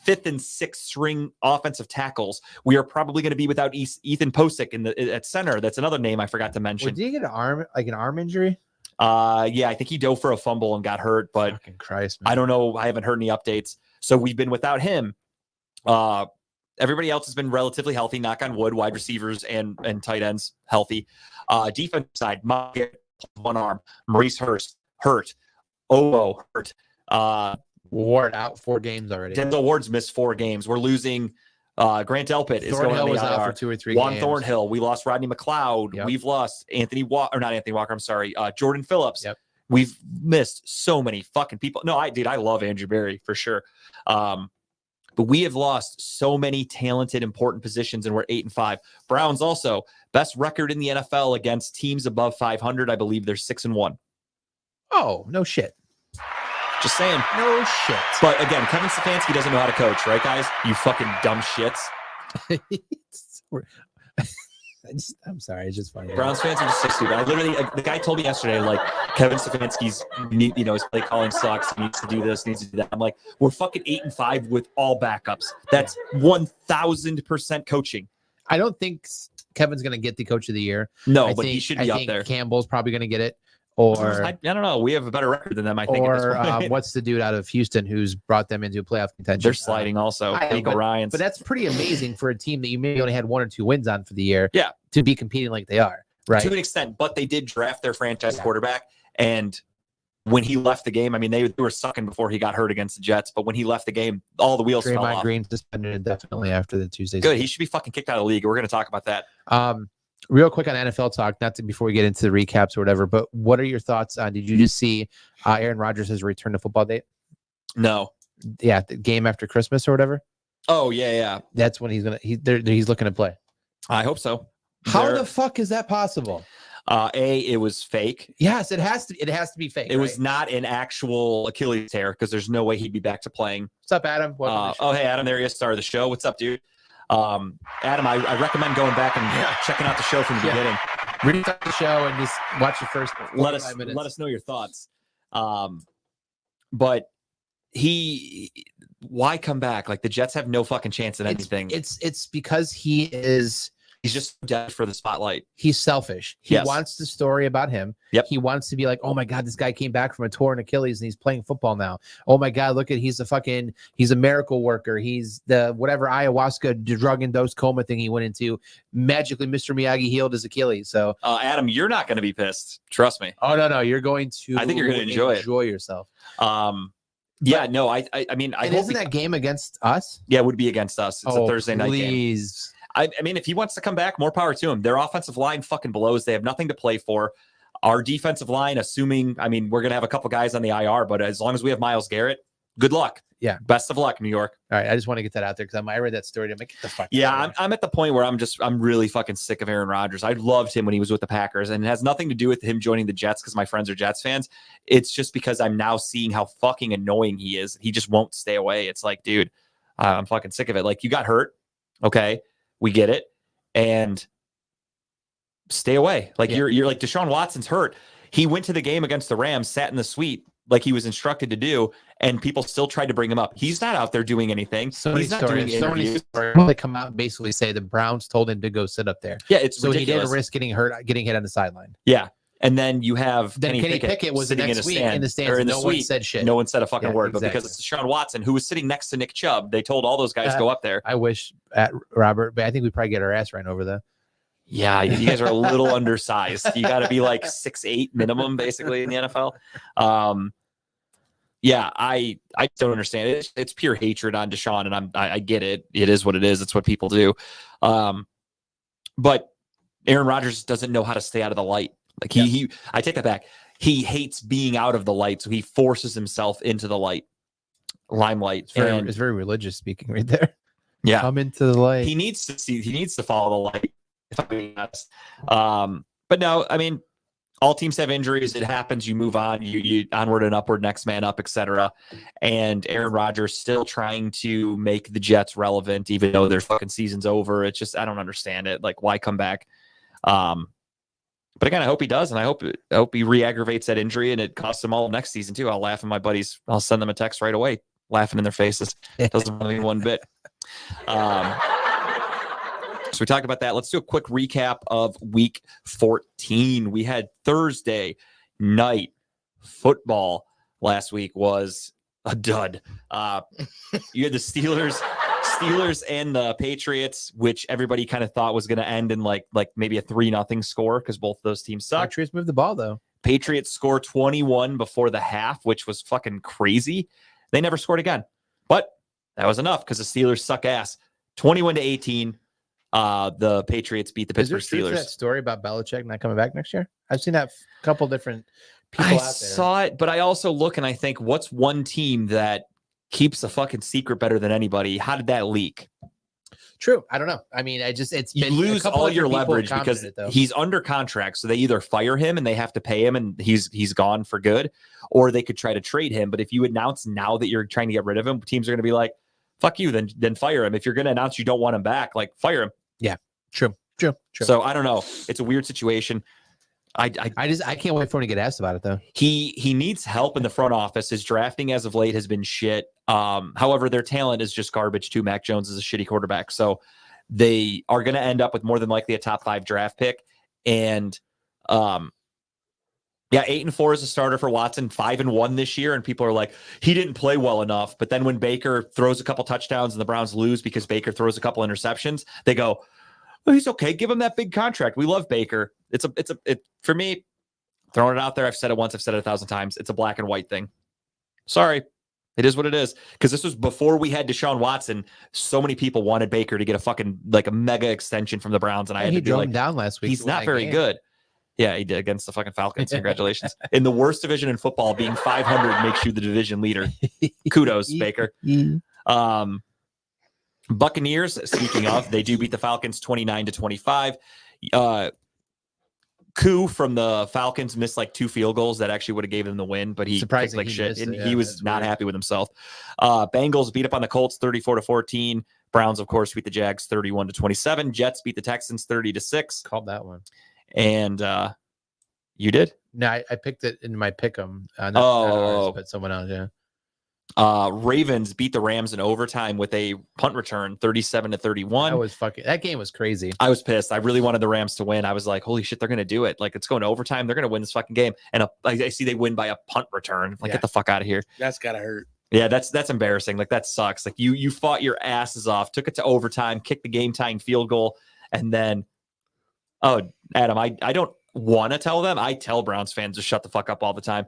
fifth and sixth string offensive tackles. We are probably going to be without Ethan Posick at center. That's another name I forgot to mention. Did he get an arm injury? Yeah, I think he dove for a fumble and got hurt, but Fucking Christ, man. I don't know. I haven't heard any updates. So we've been without him. Everybody else has been relatively healthy, knock on wood, wide receivers and tight ends healthy. Defense side, one arm. Maurice Hurst, hurt. Obo, hurt. Ward out 4 games already. Denzel Ward's missed 4 games. We're losing Grant Delpit is going on the was out IR. for 2 or 3 Juan games. Thornhill. We lost Rodney McLeod. Yep. We've lost not Anthony Walker. I'm sorry. Jordan Phillips. Yep. We've missed so many fucking people. No, I love Andrew Berry for sure. But we have lost so many talented, important positions, and we're 8-5. Browns also best record in the NFL against teams above 500. I believe they're 6-1. Oh, no shit. Just saying. No shit. But again, Kevin Stefanski doesn't know how to coach, right, guys? You fucking dumb shits. I'm sorry. It's just funny. Browns fans are just so stupid. I literally, the guy told me yesterday, like, Kevin Stefanski's, his play calling sucks. He needs to do this, needs to do that. I'm like, we're fucking 8-5 with all backups. That's 1,000% coaching. I don't think Kevin's going to get the coach of the year. No, but he should be I up think there. Campbell's probably going to get it. Or I don't know. We have a better record than them, I think. Or at this point. what's the dude out of Houston who's brought them into playoff contention? They're sliding also. I know, Nico Ryans. But that's pretty amazing for a team that you maybe only had 1 or 2 wins on for the year. Yeah. to be competing like they are, right? To an extent, but they did draft their franchise Yeah. quarterback. And when he left the game, I mean, they were sucking before he got hurt against the Jets. But when he left the game, all the wheels fell Draymond off. Green suspended indefinitely after the Tuesday. Good. He should be fucking kicked out of the league. We're going to talk about that. Real quick on NFL talk, before we get into the recaps or whatever, but what are your thoughts on, did you just see Aaron Rodgers has returned to football date? No. Yeah, the game after Christmas or whatever. Oh, yeah. That's when he's looking to play. I hope so. How the fuck is that possible? It was fake. Yes, it has to be fake. It was not an actual Achilles tear because there's no way he'd be back to playing. What's up, Adam? Welcome to the show. Hey, Adam, there he is, star of the show. What's up, dude? Adam, I recommend going back and checking out the show from the beginning. Restart the show and just watch the first 45 minutes. Let us know your thoughts. But why come back? Like the Jets have no fucking chance at anything. It's because he's just dead for the spotlight. He's selfish. He Yes. wants the story about him. Yep. He wants to be like, oh my God, this guy came back from a torn Achilles and he's playing football now. Oh my God, look at he's a miracle worker. He's the whatever ayahuasca drug induced coma thing he went into. Magically, Mr. Miyagi healed his Achilles. So Adam, you're not going to be pissed. Trust me. oh no, you're going to I think you're going to enjoy yourself. Yeah, no, I mean, I And hope isn't that game against us? Yeah, it would be against us. It's a Thursday night game. Please. I mean, if he wants to come back, more power to him. Their offensive line fucking blows. They have nothing to play for. Our defensive line, assuming, I mean, we're going to have a couple guys on the IR, but as long as we have Myles Garrett, good luck. Yeah. Best of luck, New York. All right. I just want to get that out there because I read that story. I'm like, get the fuck. Yeah, I'm at the point where I'm really fucking sick of Aaron Rodgers. I loved him when he was with the Packers, and it has nothing to do with him joining the Jets because my friends are Jets fans. It's just because I'm now seeing how fucking annoying he is. He just won't stay away. It's like, dude, I'm fucking sick of it. Like, you got hurt. Okay. We get it. And stay away. Like you're like Deshaun Watson's hurt. He went to the game against the Rams, sat in the suite like he was instructed to do, and people still tried to bring him up. He's not out there doing anything. He's not doing interviews. They come out and basically say the Browns told him to go sit up there. Yeah, it's so ridiculous. He didn't risk getting hit on the sideline. Yeah. And then you have Kenny Pickett was sitting next week in the stands. No one said shit. No one said a fucking word, exactly. but because it's Deshaun Watson, who was sitting next to Nick Chubb, they told all those guys to go up there. I wish at Robert, but I think we probably get our ass ran over though. Yeah, you guys are a little undersized. You got to be like 6'8" minimum, basically, in the NFL. Yeah, I don't understand it. It's pure hatred on Deshaun, and I get it. It is what it is. It's what people do. But Aaron Rodgers doesn't know how to stay out of the light. Like I take that back. He hates being out of the light, so he forces himself into the limelight. It's very religious speaking right there. Yeah, come into the light. He needs to follow the light. If I'm being honest. But no, I mean, all teams have injuries. It happens. You move on. You onward and upward, next man up, etc. And Aaron Rodgers still trying to make the Jets relevant, even though their fucking season's over. It's just I don't understand it. Like, why come back? But again, I hope he does, and I hope he re-aggravates that injury, and it costs him all next season too. I'll laugh at my buddies. I'll send them a text right away, laughing in their faces. It doesn't bother me one bit. So we talked about that. Let's do a quick recap of Week 14. We had Thursday night football. Last week was a dud. You had the Steelers and the Patriots, which everybody kind of thought was going to end in like maybe a 3-0 score because both of those teams suck. Patriots moved the ball though. Patriots scored 21 before the half, which was fucking crazy. They never scored again, but that was enough because the Steelers suck ass. 21-18. The Patriots beat the Pittsburgh Steelers. That story about Belichick not coming back next year? I've seen that a couple different people out there. I saw it, but I also look and I think, what's one team that keeps a fucking secret better than anybody? How did that leak? True. I don't know. I mean, you lose all your leverage because he's under contract. So they either fire him and they have to pay him and he's gone for good, or they could try to trade him. But if you announce now that you're trying to get rid of him, teams are going to be like, fuck you, then fire him. If you're going to announce you don't want him back, like fire him. Yeah, true. So I don't know. It's a weird situation. I can't wait for him to get asked about it though. He needs help in the front office. His drafting as of late has been shit. However, their talent is just garbage too. Mac Jones is a shitty quarterback. So they are going to end up with more than likely a top 5 draft pick. And 8-4 is a starter for Watson, 5-1 this year. And people are like, he didn't play well enough. But then when Baker throws a couple touchdowns and the Browns lose because Baker throws a couple interceptions, they go, Oh, he's okay. Give him that big contract. We love Baker. It for me, throwing it out there. I've said it once. I've said it 1,000 times. It's a black and white thing. Sorry. It is what it is. Because this was before we had Deshaun Watson. So many people wanted Baker to get a fucking like a mega extension from the Browns. And I had to be drove like, him down last week. he's not very good. Yeah, he did against the fucking Falcons. Congratulations. In the worst division in football, being 500 makes you the division leader. Kudos, Baker. Buccaneers, speaking of, they do beat the Falcons 29-25. Koo from the Falcons missed like 2 field goals that actually would have gave them the win, but he kicked like shit, and he was not happy with himself. Bengals beat up on the Colts 34-14. Browns, of course, beat the Jags 31-27. Jets beat the Texans 30-6. Called that one. And you did? No, I picked it in my pick'em. Not ours, but someone else. Yeah. Ravens beat the Rams in overtime with a punt return, 37-31. That game was crazy. I was pissed. I really wanted the Rams to win. I was like, holy shit, they're gonna do it. Like, it's going to overtime. They're gonna win this fucking game. And I see they win by a punt return. Like, get the fuck out of here. That's gotta hurt. Yeah, that's embarrassing. Like, that sucks. Like, you fought your asses off, took it to overtime, kicked the game tying field goal, and then Adam, I don't want to tell them. I tell Browns fans to shut the fuck up all the time.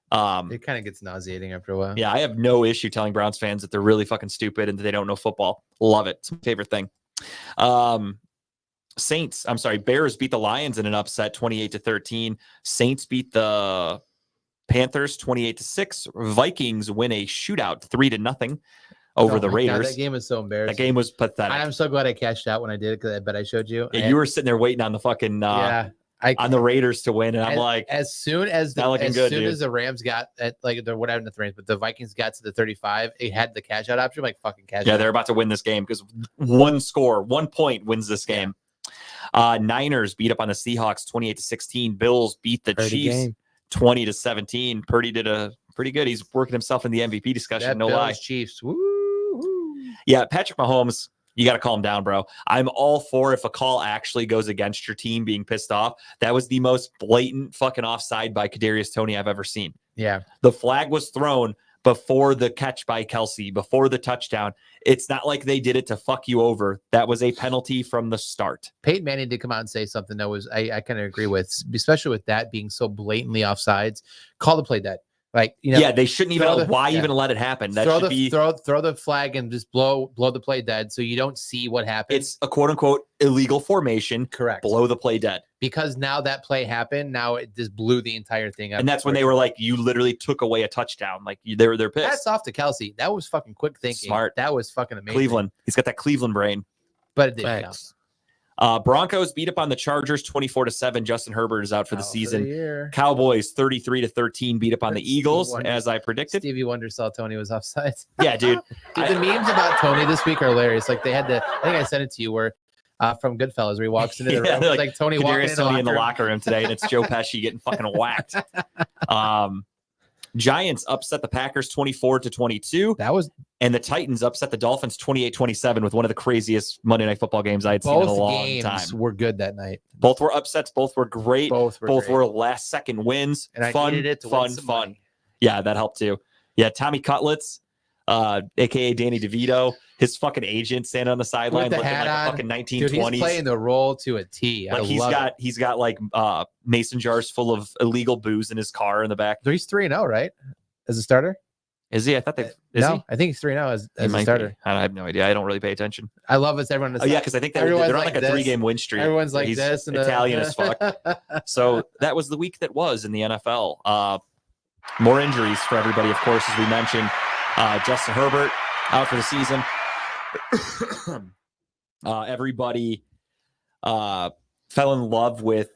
It kind of gets nauseating after a while. Yeah, I have no issue telling Browns fans that they're really fucking stupid and that they don't know football. Love it. It's my favorite thing. Bears beat the Lions in an upset 28-13. Saints beat the Panthers 28-6. Vikings win a shootout 3-0 over the Raiders. God, that game was so embarrassing. That game was pathetic. I'm so glad I cashed out when I did it because I bet I showed you. Yeah, you were sitting there waiting on the fucking on the Raiders to win, and I'm like, as soon as the Rams got at like the whatever the Rams, but the Vikings got to the 35, it had the cash out option, like fucking cash. Yeah, they're about to win this game because 1 point wins this game. Niners beat up on the Seahawks 28-16. Bills beat the Chiefs 20-17. Purdy did a pretty good. He's working himself in the MVP discussion. No lie. Chiefs. Woo. Yeah, Patrick Mahomes. You got to calm down, bro. I'm all for if a call actually goes against your team being pissed off. That was the most blatant fucking offside by Kadarius Toney I've ever seen. Yeah. The flag was thrown before the catch by Kelsey, before the touchdown. It's not like they did it to fuck you over. That was a penalty from the start. Peyton Manning did come out and say something that was I kind of agree with, especially with that being so blatantly offsides. Call the play dead. Like, they shouldn't even. Even let it happen? That throw the the flag and just blow the play dead, so you don't see what happens. It's a quote unquote illegal formation. Correct. Blow the play dead because now that play happened. Now it just blew the entire thing up. And that's when they were like, "You literally took away a touchdown." Like they're pissed. That's off to Kelsey. That was fucking quick thinking. Smart. That was fucking amazing. Cleveland. He's got that Cleveland brain. But it didn't count. Broncos beat up on the Chargers 24-7. Justin Herbert is out for the season. Cowboys 33-13 beat up on the Eagles, as I predicted. Stevie Wonder saw Tony was offside. Yeah, dude. The memes about Tony this week are hilarious. Like they had I think I sent it to you where from Goodfellas where he walks into the room. It's like Tony walking in the locker room today, and it's Joe Pesci getting fucking whacked. Giants upset the Packers 24-22. And the Titans upset the Dolphins 28-27 with one of the craziest Monday Night Football games I had seen in a long time. Both were good that night. Both were upsets. Both were great. Both were last second wins. And I needed it to win some fun. money. Yeah, that helped too. Yeah, Tommy Cutlets, aka Danny DeVito, his fucking agent standing on the sideline looking like a fucking 1920s. Dude, he's playing the role to a T. Like he's got like mason jars full of illegal booze in his car in the back. He's 3-0, right? As a starter? Is he? I thought I think he's 3-0 as a starter. I have no idea. I don't really pay attention. I love this. Everyone. Because I think they're on like a 3-game win streak. Everyone's like he's this. And Italian as fuck. So that was the week that was in the NFL. More injuries for everybody, of course, as we mentioned. Justin Herbert out for the season. Everybody fell in love with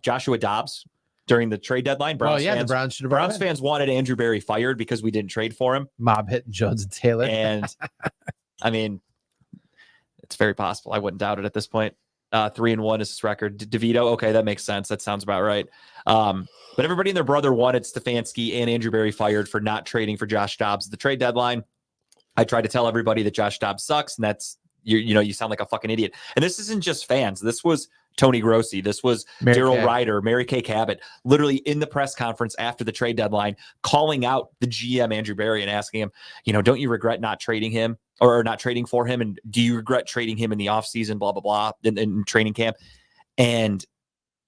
Joshua Dobbs during the trade deadline. The Browns fans wanted Andrew Berry fired because we didn't trade for him. Mob hitting Jones and Taylor. And I mean, it's very possible. I wouldn't doubt it at this point. 3-1 is his record. DeVito, okay, that makes sense. That sounds about right. But everybody and their brother wanted Stefanski and Andrew Berry fired for not trading for Josh Dobbs at the trade deadline. I tried to tell everybody that Josh Dobbs sucks, and that's you sound like a fucking idiot. And this isn't just fans. This was Tony Grossi. This was Mary Daryl Kay. Ryder, Mary Kay Cabot, literally in the press conference after the trade deadline, calling out the GM Andrew Berry and asking him, don't you regret not trading him or not trading for him? And do you regret trading him in the offseason, blah, blah, blah, in training camp? And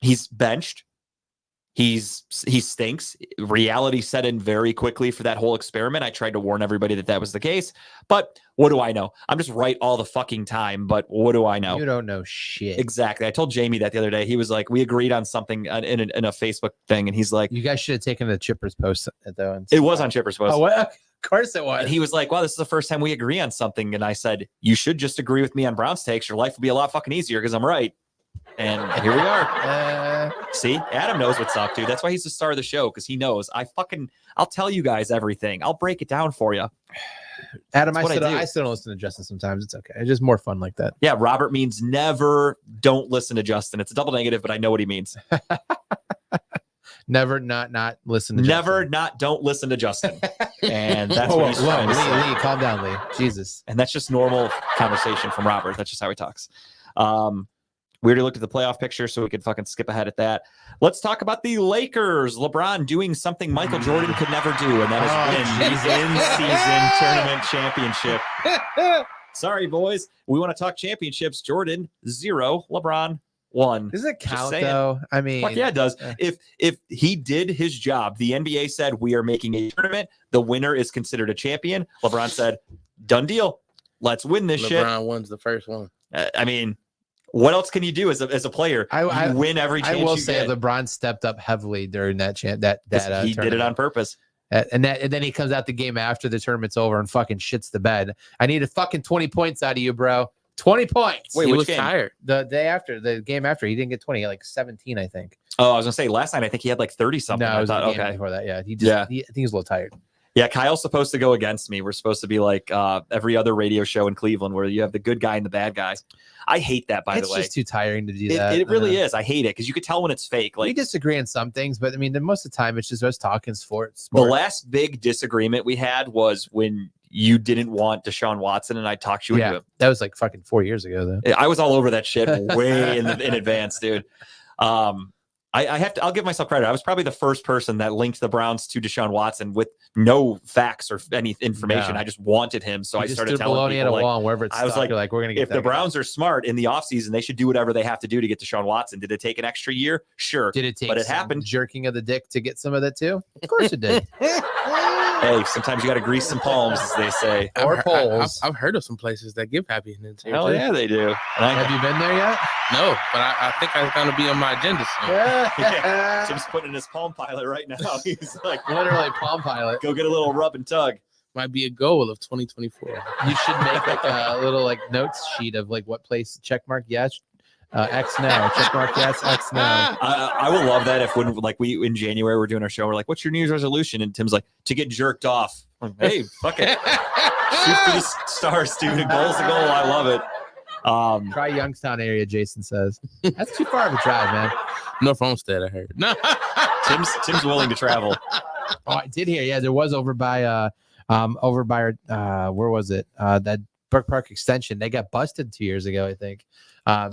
he's benched. He stinks. Reality set in very quickly for that whole experiment. I tried to warn everybody that was the case, but what do I know? I'm just right all the fucking time, but what do I know? You don't know shit. Exactly. I told Jamie that the other day. He was like, we agreed on something in a Facebook thing, and he's like, You guys should have taken the Chipper's post at that one. it was on Chipper's post. Oh, what? Of course it was. And he was like, wow, this is the first time we agree on something. And I said, you should just agree with me on Browns takes. Your life will be a lot fucking easier because I'm right. And here we are. See, Adam knows what's up, dude. That's why he's the star of the show, because he knows. I'll tell you guys everything. I'll break it down for you. Adam, That's what I do. I still don't listen to Justin sometimes. It's okay. It's just more fun like that. Yeah, Robert means never don't listen to Justin. It's a double negative, but I know what he means. Never not listen to Never Justin. not don't listen to Justin. And that's Whoa, what he's trying to say. Lee, calm down, Lee. Jesus. And that's just normal conversation from Robert. That's just how he talks. We already looked at the playoff picture, so we could fucking skip ahead at that. Let's talk about the Lakers. LeBron doing something Michael Jordan could never do, and that is win the in-season tournament championship. Sorry, boys. We want to talk championships. Jordan, 0. LeBron, 1. Does it Just count saying. though? I mean, Fuck yeah, it does. If he did his job, the NBA said we are making a tournament. The winner is considered a champion. LeBron said, done deal. Let's win this shit. LeBron wins the first one. I mean, what else can you do as a player? You win every chance I will you say get. LeBron stepped up heavily during that chance. He did it on purpose. And then he comes out the game after the tournament's over and fucking shits the bed. I need a fucking 20 points out of you, bro. 20 points. Wait, He which was game? tired. The day after, the game after, he didn't get 20, he had like 17, I think. Oh, I was gonna say last night I think he had like 30 something. No, it I was thought, the game okay. before that. Yeah, I think he was a little tired. Yeah, Kyle's supposed to go against me. We're supposed to be like every other radio show in Cleveland where you have the good guy and the bad guy. I hate that, by It's the way. just too tiring to do that. It really is. I hate it because you could tell when it's fake. We Like disagree on some things, but I mean, most of the time it's just us talking sports. the last big disagreement we had was when you didn't want Deshaun Watson and I talked you into Yeah, it. that was like fucking 4 years ago, though. I was all over that shit way in advance, dude. I'll give myself credit. I was probably the first person that linked the Browns to Deshaun Watson with no facts or any information. No. I just wanted him. So You I just started stood telling baloney at a people, like, wall, and wherever it's I was stuck, like, you're like, we're gonna get if the that guy. Browns are smart in the offseason, they should do whatever they have to do to get Deshaun Watson. Did it take an extra year? Sure. Did it take but it some happened. jerking of the dick to get some of that too? Of course it did. Hey, sometimes you got to grease some palms, as they say. Or polls. I've heard of some places that give happy endings. here, Hell too. yeah, they do. And I, Have you been there yet? No, but I think I'm gonna be on my agenda soon. Yeah. Tim's putting in his Palm Pilot right now. He's like, Literally Palm Pilot. go get a little rub and tug. Might be a goal of 2024. You should make like a little like notes sheet of like what place check mark yes, X no, check mark yes, X no. I will love that if when like we in January we're doing our show, we're like, "What's your New Year's resolution?" And Tim's like, "To get jerked off." I'm like, hey, fuck it, shoot for the stars, dude. A goal's a goal. I love it. Try Youngstown area, Jason says. That's too far of a drive, man. North Homestead, I heard. No. Tim's willing to travel. Oh, I did hear. Yeah, there was over by where was it? That Brook Park extension. They got busted 2 years ago, I think.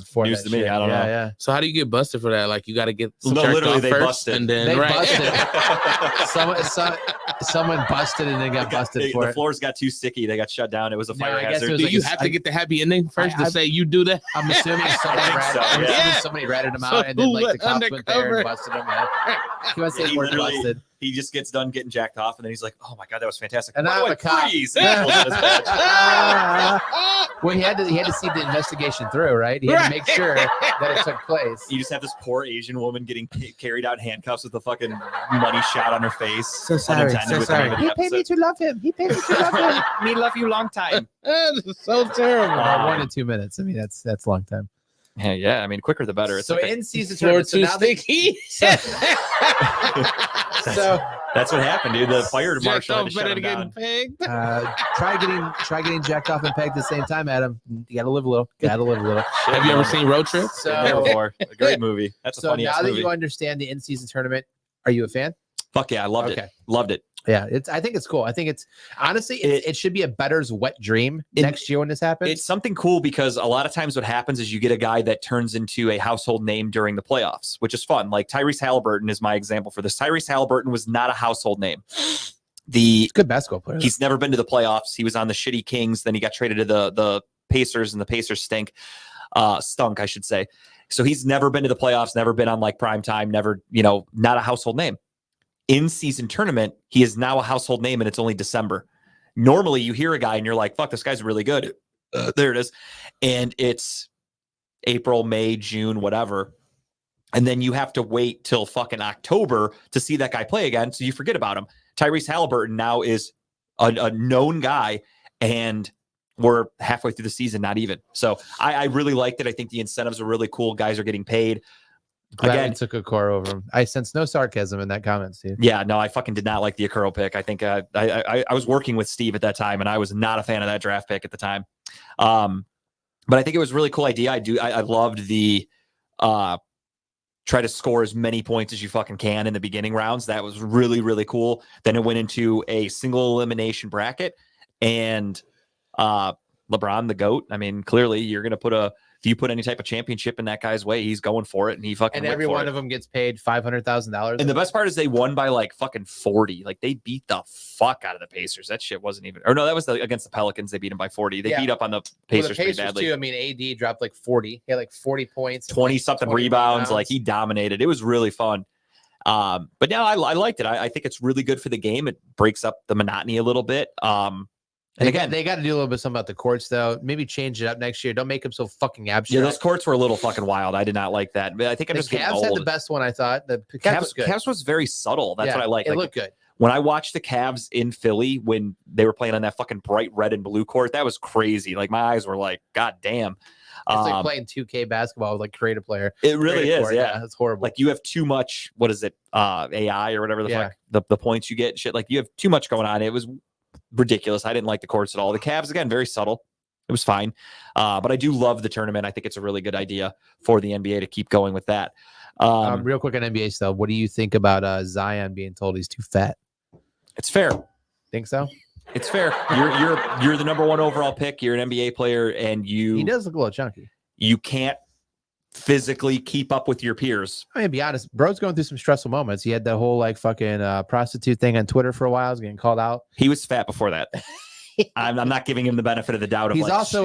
For News that to me, shit. I don't know. Yeah. So how do you get busted for that? Like you got to get No, jerked literally, off they first, busted. and then They right. Someone busted and then got busted for the it. floors got too sticky. They got shut down. It was a No, fire I guess it hazard. was Do like you a- have to get the happy ending first to say you do that? I'm assuming somebody, think ratted, so, I'm yeah. assuming somebody ratted him So out, and then like the who cops went there undercover? and busted him. Yeah. He wants to Yeah, say he we're literally- busted. He just gets done getting jacked off, and then he's like, "Oh my god, that was fantastic!" And Why now do I the cop- freeze? And he pulls out his badge. Well, he had to see the investigation through, right? He had to make sure that it took place. You just have this poor Asian woman getting carried out in handcuffs with the fucking money shot on her face. So sorry, Unintended so with sorry. the name of the episode. to love him. He paid me to love him. Me love you long time. That is so terrible. Wow. 1 to 2 minutes. I mean, that's a long time. Yeah, I mean, quicker the better. It's So okay. in season Floor tournament, so too now they, sticky. so That's what happened, dude. The fire marshal had to shut better him than down. getting pegged. try getting jacked off and pegged at the same time, Adam. You gotta live a little. Gotta live a little. Have you ever seen Road Trip? Been there So, before. A great movie. That's a so funny now ass that movie. you understand the in-season tournament, are you a fan? Fuck yeah, I loved Okay. it. Loved it. Yeah, I think it's cool. I think it's honestly it should be a bettor's wet dream next year when this happens. It's something cool because a lot of times what happens is you get a guy that turns into a household name during the playoffs, which is fun. Like Tyrese Halliburton is my example for this. Tyrese Halliburton was not a household name. He's a good basketball player. He's never been to the playoffs. He was on the shitty Kings. Then he got traded to the Pacers, and the Pacers stunk, I should say. So he's never been to the playoffs, never been on like prime time, never, not a household name. In-season tournament, he is now a household name, and it's only December. Normally, you hear a guy and you're like, fuck, this guy's really good. There it is. And it's April, May, June, whatever. And then you have to wait till fucking October to see that guy play again, so you forget about him. Tyrese Halliburton now is a known guy, and we're halfway through the season, not even. So I really liked it. I think the incentives are really cool. Guys are getting paid. Again, took a core over him. I sense no sarcasm in that comment, Steve. Yeah, no, I fucking did not like the Okoro pick. I think I was working with Steve at that time, and I was not a fan of that draft pick at the time. But I think it was a really cool idea. I loved the try to score as many points as you fucking can in the beginning rounds. That was really, really cool. Then it went into a single elimination bracket, and LeBron, the GOAT. I mean, clearly you're going to if you put any type of championship in that guy's way, he's going for it, and he fucking. And every one of them gets paid $500,000. And the best part is they won by like fucking 40. Like they beat the fuck out of the Pacers. That shit wasn't even. Or no, that was against the Pelicans. They beat them by 40. They beat up on the Pacers, pretty badly. Too, I mean, AD dropped like 40. He had like 40 points, 20 something rebounds. Like he dominated. It was really fun. But now I liked it. I think it's really good for the game. It breaks up the monotony a little bit. And again, they got to do a little bit something about the courts, though. Maybe change it up next year. Don't make them so fucking abstract. Yeah, those courts were a little fucking wild. I did not like that. But I think I'm just getting old. The Cavs had the best one, I thought. The Cavs was very subtle. That's what I like. It looked good. When I watched the Cavs in Philly when they were playing on that fucking bright red and blue court, that was crazy. Like my eyes were like, God damn. It's like playing 2K basketball with like create a player. It really is. Yeah, it's horrible. Like you have too much. What is it? AI or whatever the fuck the points you get. Shit. Like you have too much going on. It was ridiculous. I didn't like the courts at all. The Cavs, again, very subtle. It was fine. But I do love the tournament. I think it's a really good idea for the NBA to keep going with that. Real quick on NBA stuff. What do you think about Zion being told he's too fat? It's fair. Think so? It's fair. You're the number one overall pick. You're an NBA player, and he does look a little chunky. You can't physically keep up with your peers. I mean, to be honest, bro's going through some stressful moments. He had that whole like fucking prostitute thing on Twitter for a while. He's getting called out. He was fat before that. I'm not giving him the benefit of the doubt. Of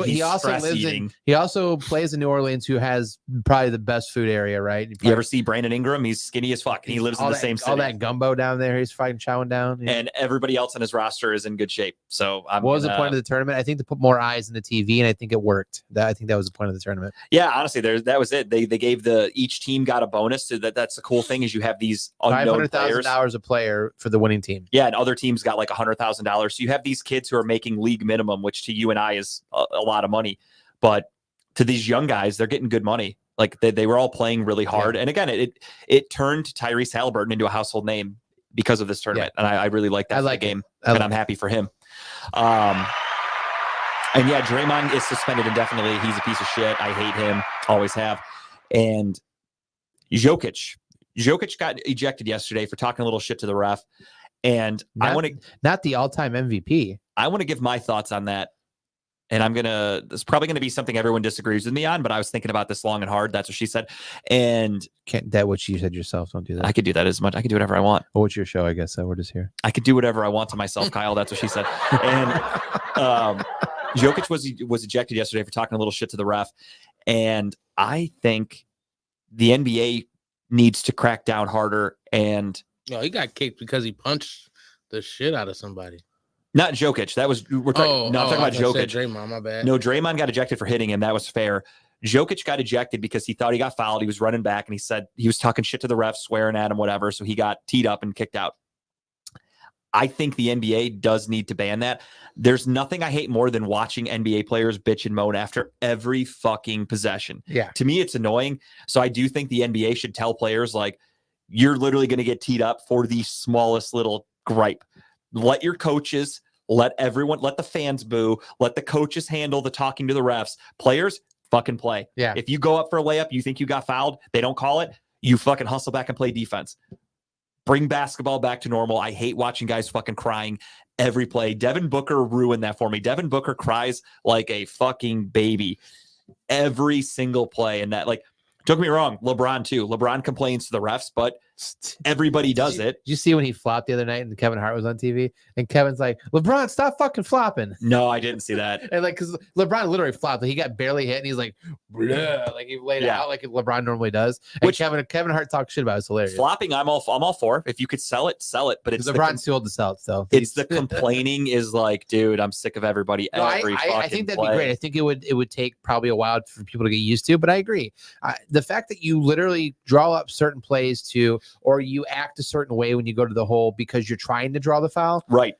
he also plays in New Orleans, who has probably the best food area, right? You ever see Brandon Ingram? He's skinny as fuck. He lives in the same city. All that gumbo down there, he's fighting chowing down. Yeah. And everybody else on his roster is in good shape. So what was the point of the tournament? I think to put more eyes in the TV, and I think it worked. I think that was the point of the tournament. Yeah, honestly, that was it. They gave each team got a bonus. So that's the cool thing is you have these unknown players. $500,000 a player for the winning team. Yeah, and other teams got like $100,000. So you have these kids who are making league minimum, which to you and I is a lot of money, but to these young guys, they're getting good money. Like they were all playing really hard. And again, it turned Tyrese Halliburton into a household name because of this tournament. And I really like that for the game. And I'm happy for him. And yeah, Draymond is suspended indefinitely. He's a piece of shit. I hate him. Always have. And Jokic got ejected yesterday for talking a little shit to the ref. And not the all-time MVP. I want to give my thoughts on that. And it's probably going to be something everyone disagrees with me on, but I was thinking about this long and hard. That's what she said. And that what you said yourself. Don't do that. I could do that as much. I could do whatever I want. Well, what's your show? I guess we're just here. I could do whatever I want to myself, Kyle. That's what she said. And Jokic was ejected yesterday for talking a little shit to the ref. And I think the NBA needs to crack down harder. And he got kicked because he punched the shit out of somebody. Not Jokic. I'm talking about Jokic. Draymond, my bad. No, Draymond got ejected for hitting him. That was fair. Jokic got ejected because he thought he got fouled. He was running back and he said he was talking shit to the ref, swearing at him, whatever. So he got teed up and kicked out. I think the NBA does need to ban that. There's nothing I hate more than watching NBA players bitch and moan after every fucking possession. Yeah. To me, it's annoying. So I do think the NBA should tell players like, you're literally going to get teed up for the smallest little gripe. Let your coaches, let the fans boo, let the coaches handle the talking to the refs. Players, fucking play. Yeah. If you go up for a layup, you think you got fouled, they don't call it, you fucking hustle back and play defense. Bring basketball back to normal. I hate watching guys fucking crying every play. Devin Booker ruined that for me. Devin Booker cries like a fucking baby every single play. And that, like, don't get me wrong, LeBron too. LeBron complains to the refs, but everybody does it. Did you see when he flopped the other night and Kevin Hart was on TV? And Kevin's like, LeBron, stop fucking flopping. No, I didn't see that. And like, because LeBron literally flopped, like he got barely hit, and he's like, bleh, like he laid it out like LeBron normally does. And Which Kevin Hart talks shit about it. It's hilarious. Flopping, I'm all for. If you could sell it, sell it. But it's LeBron's too old to sell it, so it's the complaining is like, dude, I'm sick of everybody. No, every I think that'd play. be great. I think it would take probably a while for people to get used to, but I agree. The fact that you literally draw up certain plays or you act a certain way when you go to the hole because you're trying to draw the foul, Right.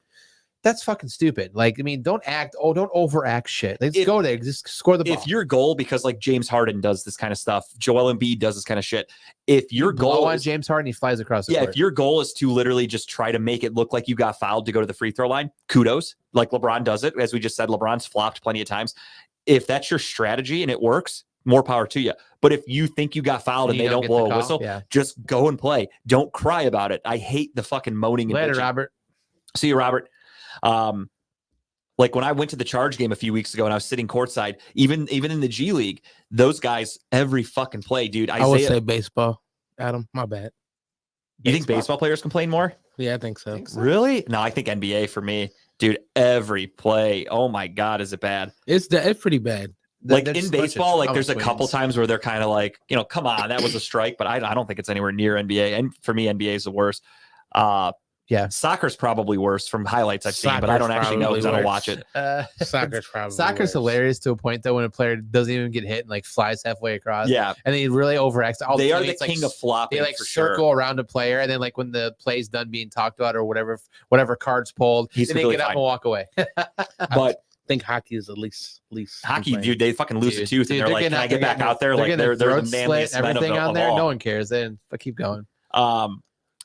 that's fucking stupid. Like, I mean, don't overact shit. Let's go there. Just score the ball. If your goal, because like James Harden does this kind of stuff, Joel Embiid does this kind of shit. If your goal on is James Harden, he flies across the court. if your goal is to literally just try to make it look like you got fouled to go to the free throw line, kudos. Like LeBron does it. As we just said, LeBron's flopped plenty of times. If that's your strategy and it works, more power to you. But if you think you got fouled and they don't blow a whistle, just go and play. Don't cry about it. I hate the fucking moaning. Later, Robert. See you, Robert. Like when I went to the Charge game a few weeks ago and I was sitting courtside, even in the G League, those guys every fucking play, dude. I would say baseball. Adam, my bad. You think baseball players complain more? Yeah, I think so. Really? No, I think NBA for me, dude. Every play. Oh my God, is it bad? It's pretty bad. Like in baseball, like there's a couple times where they're kind of like, come on, that was a strike, but I don't think it's anywhere near NBA. And for me, NBA is the worst. Yeah, soccer's probably worse from highlights I've seen, but I don't actually know because I don't watch it. Soccer's hilarious to a point though when a player doesn't even get hit and like flies halfway across. Yeah, and they really overacts. They are the king of flopping. They like circle around a player, and then like when the play's done being talked about or whatever card's pulled, then they get up and walk away. But I think hockey is the least hockey, dude. They fucking lose a tooth, and they're like, "Can I get back out there?" Like they're the manliest men everything on there. all. No one cares. Then keep going.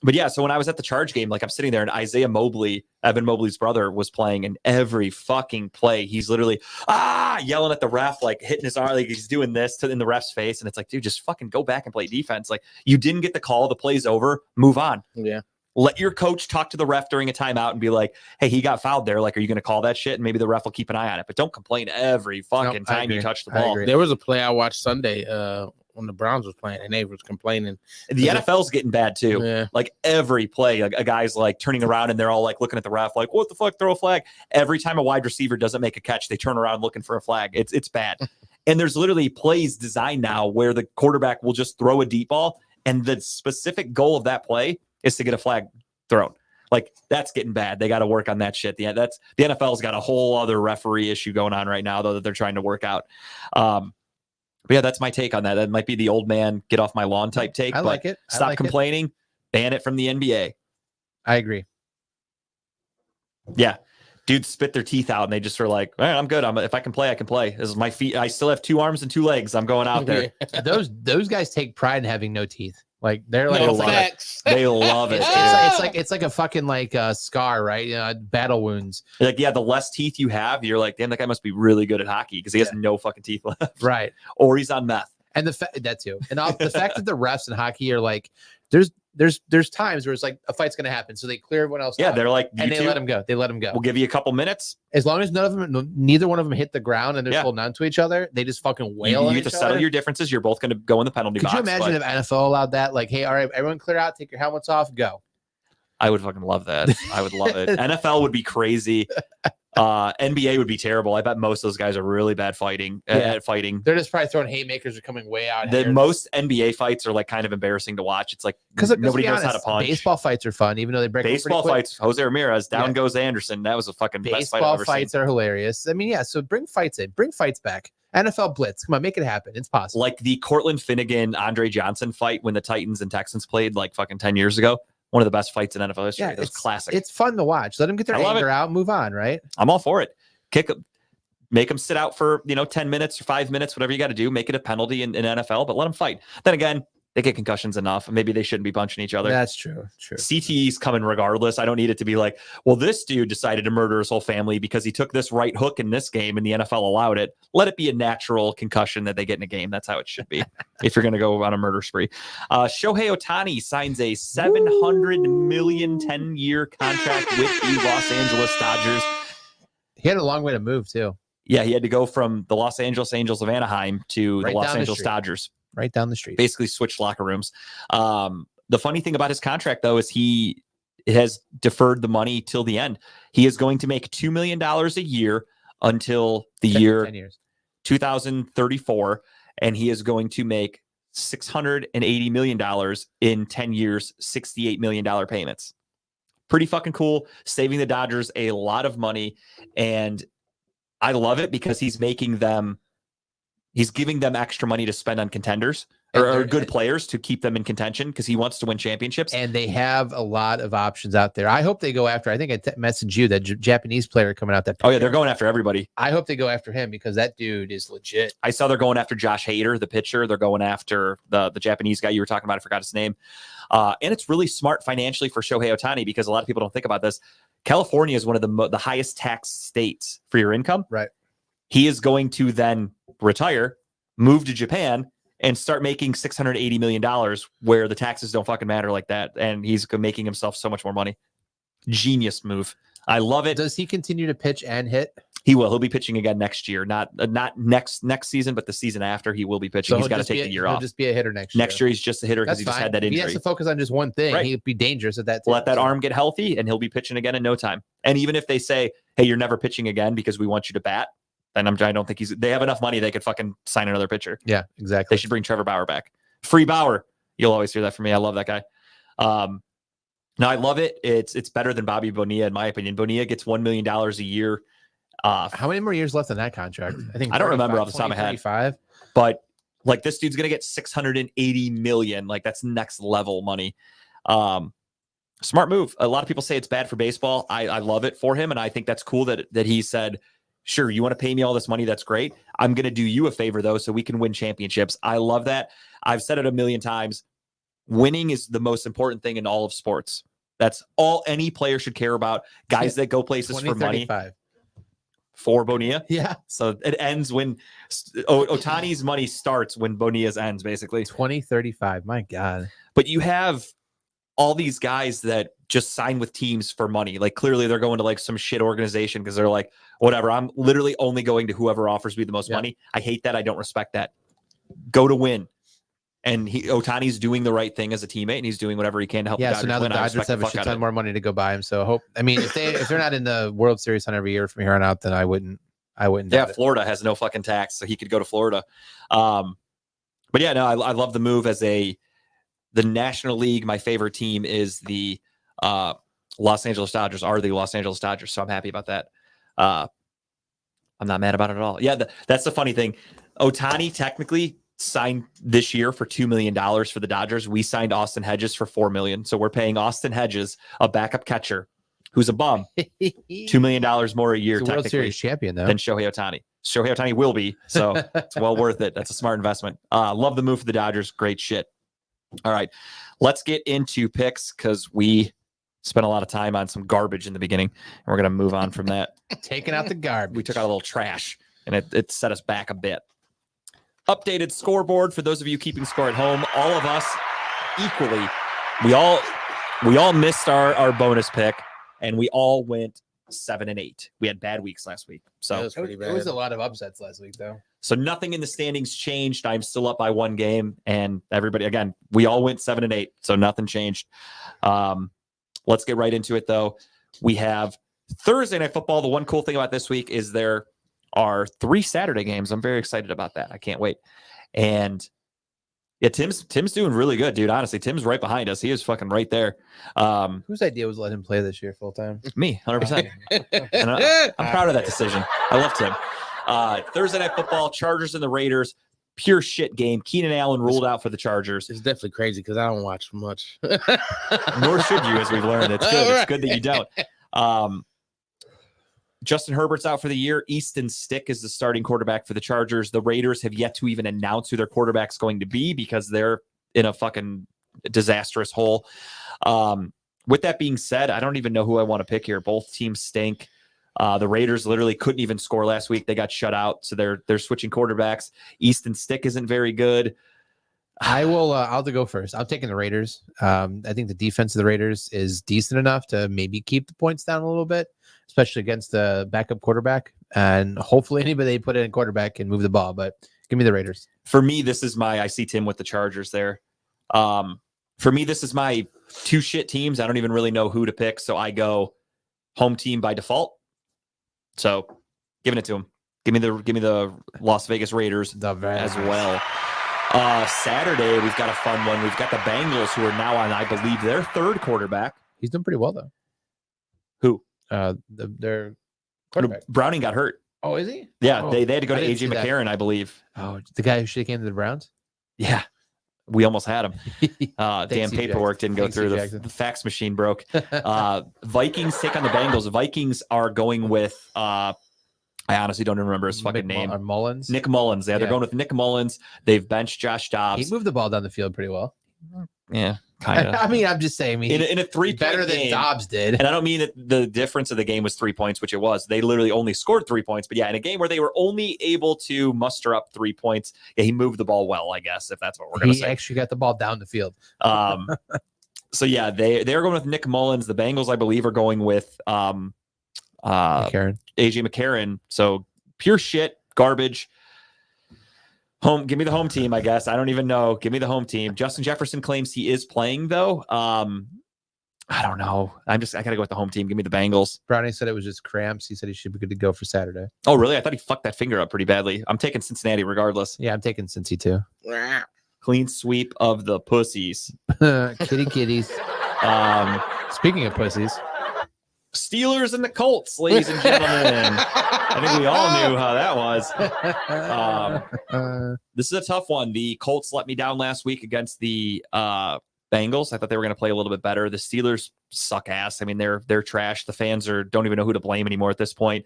But yeah, so when I was at the Charge game, like I'm sitting there and Isaiah Mobley, Evan Mobley's brother, was playing, and every fucking play, he's literally yelling at the ref, like hitting his arm, like he's doing this in the ref's face. And it's like, dude, just fucking go back and play defense. Like you didn't get the call, the play's over, move on. Yeah. Let your coach talk to the ref during a timeout and be like, hey, he got fouled there. Like, are you going to call that shit? And maybe the ref will keep an eye on it. But don't complain every fucking time you touch the ball. There was a play I watched Sunday when the Browns was playing, and they was complaining. The NFL's getting bad too. Yeah. Like every play, a guy's like turning around and they're all like looking at the ref, like, what the fuck, throw a flag. Every time a wide receiver doesn't make a catch, they turn around looking for a flag. It's bad. And there's literally plays designed now where the quarterback will just throw a deep ball, and the specific goal of that play is to get a flag thrown. Like that's getting bad. They got to work on that shit. The NFL's got a whole other referee issue going on right now, though, that they're trying to work out. But yeah, that's my take on that. That might be the old man get off my lawn type take. I like it. Stop complaining. Ban it from the NBA. I agree. Yeah. Dudes spit their teeth out and they just are like, all right, I'm good. If I can play, I can play. This is my feet. I still have 2 arms and 2 legs. I'm going out there. Those guys take pride in having no teeth. Like they're like, they love it. It's like a fucking like scar, right? Battle wounds. Like, yeah, the less teeth you have, you're like, damn, that guy must be really good at hockey because he has no fucking teeth left. Right. Or he's on meth. And that too. And the fact that the refs in hockey are like, there's times where it's like a fight's gonna happen, so they clear everyone else. Yeah, out, they're like, and they let them go. We'll give you a couple minutes. As long as neither one of them hit the ground and they're holding on to each other, they just fucking wail. You get to settle your differences. You're both gonna go in the penalty box. Could you imagine if NFL allowed that? Like, hey, all right, everyone clear out, take your helmets off, go. I would fucking love that. I would love it. NFL would be crazy. NBA would be terrible. I bet most of those guys are really bad at fighting. They're just probably throwing haymakers are coming way out. Most NBA fights are like kind of embarrassing to watch. It's like because nobody knows how to punch. Baseball fights are fun, even though they break. Baseball fights, Jose Ramirez, down goes Anderson. That was a fucking best fight I've ever seen. Baseball fights are hilarious. I mean, yeah. So bring fights in, bring fights back. NFL Blitz, come on, make it happen. It's possible. Like the Cortland Finnegan, Andre Johnson fight when the Titans and Texans played like fucking 10 years ago. One of the best fights in NFL history. Yeah, it's classic. It's fun to watch. Let them get their anger out, move on. Right. I'm all for it. Make them sit out for 10 minutes or 5 minutes, whatever you got to do. Make it a penalty in NFL, but let them fight. Then again, They get concussions enough. Maybe they shouldn't be punching each other. That's true. True. CTE's coming regardless. I don't need it to be like, well, this dude decided to murder his whole family because he took this right hook in this game and the NFL allowed it. Let it be a natural concussion that they get in a game. That's how it should be if you're going to go on a murder spree. Shohei Ohtani signs a $700 million 10-year contract with the Los Angeles Dodgers. He had a long way to move too. Yeah, he had to go from the Los Angeles Angels of Anaheim to Right the Los down the Angeles street. Dodgers. Right down the street. Basically switched locker rooms. The funny thing about his contract, though, is he has deferred the money till the end. He is going to make $2 million a year until the 10 year 10 years. 2034, and he is going to make $680 million in 10 years, $68 million payments. Pretty fucking cool. Saving the Dodgers a lot of money, and I love it because he's giving them extra money to spend on contenders or good players to keep them in contention because he wants to win championships. And they have a lot of options out there. I hope they go after. I think I messaged you that Japanese player coming out. That Oh yeah, they're going after everybody. I hope they go after him because that dude is legit. I saw they're going after Josh Hader, the pitcher. They're going after the Japanese guy you were talking about. I forgot his name. And it's really smart financially for Shohei Ohtani because a lot of people don't think about this. California is one of the highest tax states for your income. Right. He is going to then retire, move to Japan, and start making $680 million where the taxes don't fucking matter like that. And he's making himself so much more money. Genius move. I love it. Does he continue to pitch and hit? He will. He'll be pitching again next year. Not next season, but the season after he will be pitching. He's got to take the year off. He'll just be a hitter next year. Next year, he's just a hitter because he just had that If he injury. has to focus on just one thing. Right. He'd be dangerous at that. Let that arm get healthy, and he'll be pitching again in no time. And even if they say, hey, you're never pitching again because we want you to bat, then I don't think they have enough money they could fucking sign another pitcher. Yeah, exactly. They should bring Trevor Bauer back. Free Bauer. You'll always hear that from me. I love that guy. No, I love it. It's better than Bobby Bonilla, in my opinion. Bonilla gets $1 million a year. How many more years left on that contract? I think I don't remember off the top of my head. 35. But like this dude's gonna get $680 million. Like that's next level money. Smart move. A lot of people say it's bad for baseball. I love it for him, and I think that's cool that he said, sure, you want to pay me all this money? That's great. I'm gonna do you a favor though, so we can win championships. I love that. I've said it a million times. Winning is the most important thing in all of sports. That's all any player should care about. Guys that go places for money. 2035. For Bonilla. Yeah. So it ends when Ohtani's money starts when Bonilla's ends, basically. 2035. My God. But you have all these guys that just sign with teams for money. Like clearly they're going to like some shit organization because they're like, whatever, I'm literally only going to whoever offers me the most money. I hate that. I don't respect that. Go to win. And Ohtani's doing the right thing as a teammate, and he's doing whatever he can to help. Yeah, the so Dodgers now the win. I Dodgers respect have the a fuck shit out ton of it. more money to go by him. So I hope. I mean, if they're not in the World Series on every year from here on out, then I wouldn't. Yeah, doubt it. Florida has no fucking tax, so he could go to Florida. But yeah, no, I love the move as the National League. My favorite team is the Los Angeles Dodgers. Are the Los Angeles Dodgers? So I'm happy about that. I'm not mad about it at all. Yeah, that's the funny thing. Ohtani technically signed this year for $2 million for the Dodgers. We signed Austin Hedges for $4 million, so we're paying Austin Hedges, a backup catcher who's a bum, $2 million more a year He's a World technically Series champion though. than Shohei Ohtani. Shohei Ohtani will be, so it's well worth it. That's a smart investment. Love the move for the Dodgers. Great shit. All right, let's get into picks because we spent a lot of time on some garbage in the beginning, and we're going to move on from that. Taking out the garbage. We took out a little trash, and it set us back a bit. Updated scoreboard for those of you keeping score at home. All of us equally. We all missed our bonus pick, and we all went 7-8. We had bad weeks last week, so It was a lot of upsets last week though. so nothing in the standings changed. I'm still up by one game, and everybody again. We all went 7-8, so nothing changed. Let's get right into it though. We have Thursday Night Football. The one cool thing about this week is there are 3 Saturday games. I'm very excited about that. I can't wait. And yeah, Tim's doing really good, dude. Honestly, Tim's right behind us. He is fucking right there. Whose idea was let him play this year full time? Me, 100%. And I'm proud of that decision. I love Tim. Thursday Night Football, Chargers and the Raiders. Pure shit game. Keenan Allen ruled out for the Chargers. It's definitely crazy because I don't watch much. Nor should you, as we've learned. It's good. It's good that you don't. Justin Herbert's out for the year. Easton Stick is the starting quarterback for the Chargers. The Raiders have yet to even announce who their quarterback's going to be because they're in a fucking disastrous hole. With that being said, I don't even know who I want to pick here. Both teams stink. The Raiders literally couldn't even score last week. They got shut out, so they're switching quarterbacks. Easton Stick isn't very good. I'll have to go first. I'm taking the Raiders. I think the defense of the Raiders is decent enough to maybe keep the points down a little bit, especially against the backup quarterback. And hopefully anybody they put in quarterback can move the ball. But give me the Raiders. For me, this is I see Tim with the Chargers there. For me, this is my two shit teams. I don't even really know who to pick, so I go home team by default. So, giving it to him. Give me the Las Vegas Raiders as well. Saturday, we've got a fun one. We've got the Bengals, who are now on, I believe, their third quarterback. He's doing pretty well though. Who? Their quarterback. Browning got hurt. Oh, is he? Yeah, Oh, they had to go I to didn't AJ see that. McCarron, I believe. Oh, the guy who should have came to the Browns. Yeah, we almost had him. Damn Thanks, Hugh paperwork didn't go Thanks, through. Hugh The Jackson. fax machine broke. Vikings take on the Bengals. The Vikings are going with I honestly don't even remember his fucking name. Mullins. Nick Mullins. Yeah, they're Yeah. going with Nick Mullins. They've benched Josh He Dobbs. moved the ball down the field pretty well. Yeah, kind of. I mean, I'm just saying. I mean, In a 3 better than game, Dobbs did. And I don't mean that the difference of the game was 3 points, which it was. They literally only scored 3 points. But yeah, in a game where they were only able to muster up 3 points, yeah, he moved the ball well, I guess, if that's what we're going to He say. actually got the ball down the field. So yeah, they're going with Nick Mullins. The Bengals, I believe, are going with Karen. AJ McCarron. So pure shit, garbage. Give me the home team, I guess. I don't even know. Give me the home team. Justin Jefferson claims he is playing though. I don't know. I gotta go with the home team. Give me the Bengals. Brownie said it was just cramps. He said he should be good to go for Saturday. Oh, really? I thought he fucked that finger up pretty badly. I'm taking Cincinnati regardless. Yeah, I'm taking Cincy too. Clean sweep of the pussies. Kitties. Speaking of pussies, Steelers and the Colts, ladies and gentlemen. I think we all knew how that was. This is a tough one. The Colts let me down last week against the Bengals. I thought they were going to play a little bit better. The Steelers suck ass. I mean, they're trash. The fans don't even know who to blame anymore at this point.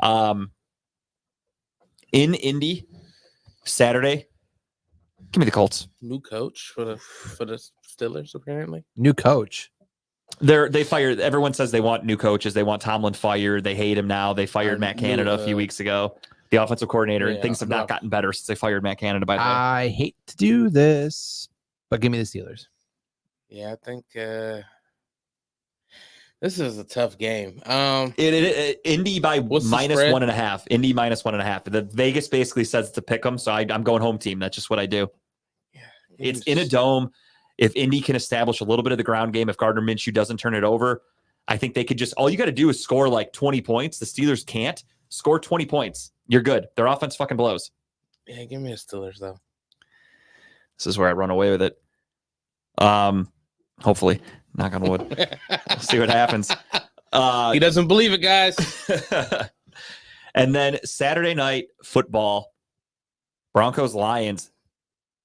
In Indy, Saturday, give me the Colts. New coach for the Steelers, apparently. new coach. They fired. Everyone says they want new coaches. They want Tomlin fired. They hate him now. They fired Matt Canada a few weeks ago, the offensive coordinator. And things have not gotten better since they fired Matt Canada. By the way, I hate to do this, but give me the Steelers. Yeah, I think this is a tough game. Indy by What's the minus spread? 1.5. Indy minus 1.5. The Vegas basically says to pick them, so I'm going home team. That's just what I do. It's in a dome. If Indy can establish a little bit of the ground game, if Gardner Minshew doesn't turn it over, I think they could just, all you got to do is score like 20 points. The Steelers can't score 20 points. You're good. Their offense fucking blows. Yeah, give me the Steelers though. This is where I run away with it. Hopefully, knock on wood. We'll see what happens. He doesn't believe it, guys. And then Saturday night football, Broncos Lions.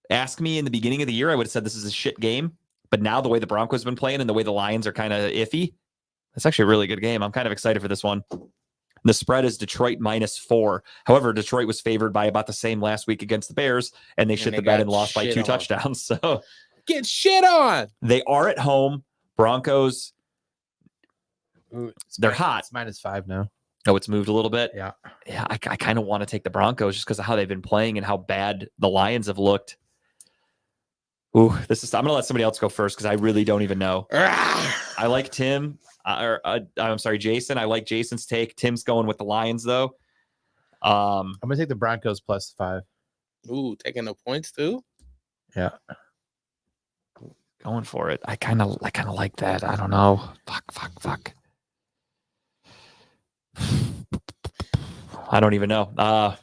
Ask me in the beginning of the year, I would have said this is a shit game. But now the way the Broncos have been playing and the way the Lions are kind of iffy, that's actually a really good game. I'm kind of excited for this one. The spread is Detroit -4. However, Detroit was favored by about the same last week against the Bears, and they shit the bed and lost by 2 touchdowns. So Get shit on. they are at home. Broncos, they're hot. It's -5 now. Oh, it's moved a little bit. Yeah. Yeah, I kind of want to take the Broncos just because of how they've been playing and how bad the Lions have looked. Ooh, I'm going to let somebody else go first because I really don't even know. I like Tim. I'm sorry, Jason. I like Jason's take. Tim's going with the Lions, though. I'm gonna take the Broncos +5. Ooh, taking the points too. Yeah. Going for it. I kind of like that. I don't know. Fuck. I don't even know.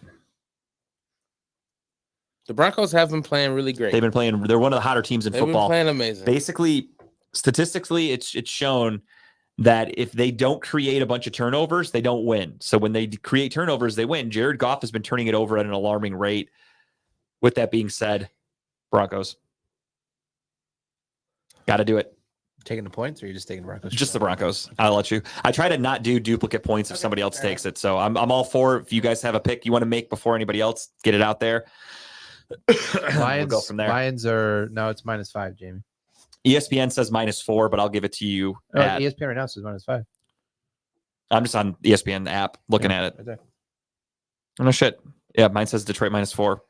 The Broncos have been playing really great. They've been playing. They're one of the hotter teams in They've football. been playing amazing. Basically, statistically, it's shown that if they don't create a bunch of turnovers, they don't win. So when they create turnovers, they win. Jared Goff has been turning it over at an alarming rate. With that being said, Broncos. Got to do it. Taking the points, or are you just taking the Broncos? Just the Broncos. I'll let you. I try to not do duplicate points if somebody else takes it. So I'm all for, if you guys have a pick you want to make before anybody else, get it out there. we'll go from there. Lions are no, it's -5, Jamie. ESPN says -4, but I'll give it to you. Oh, at- ESPN right now says -5. I'm just on ESPN app looking at it. Right there. Oh, no shit. Yeah, mine says Detroit -4.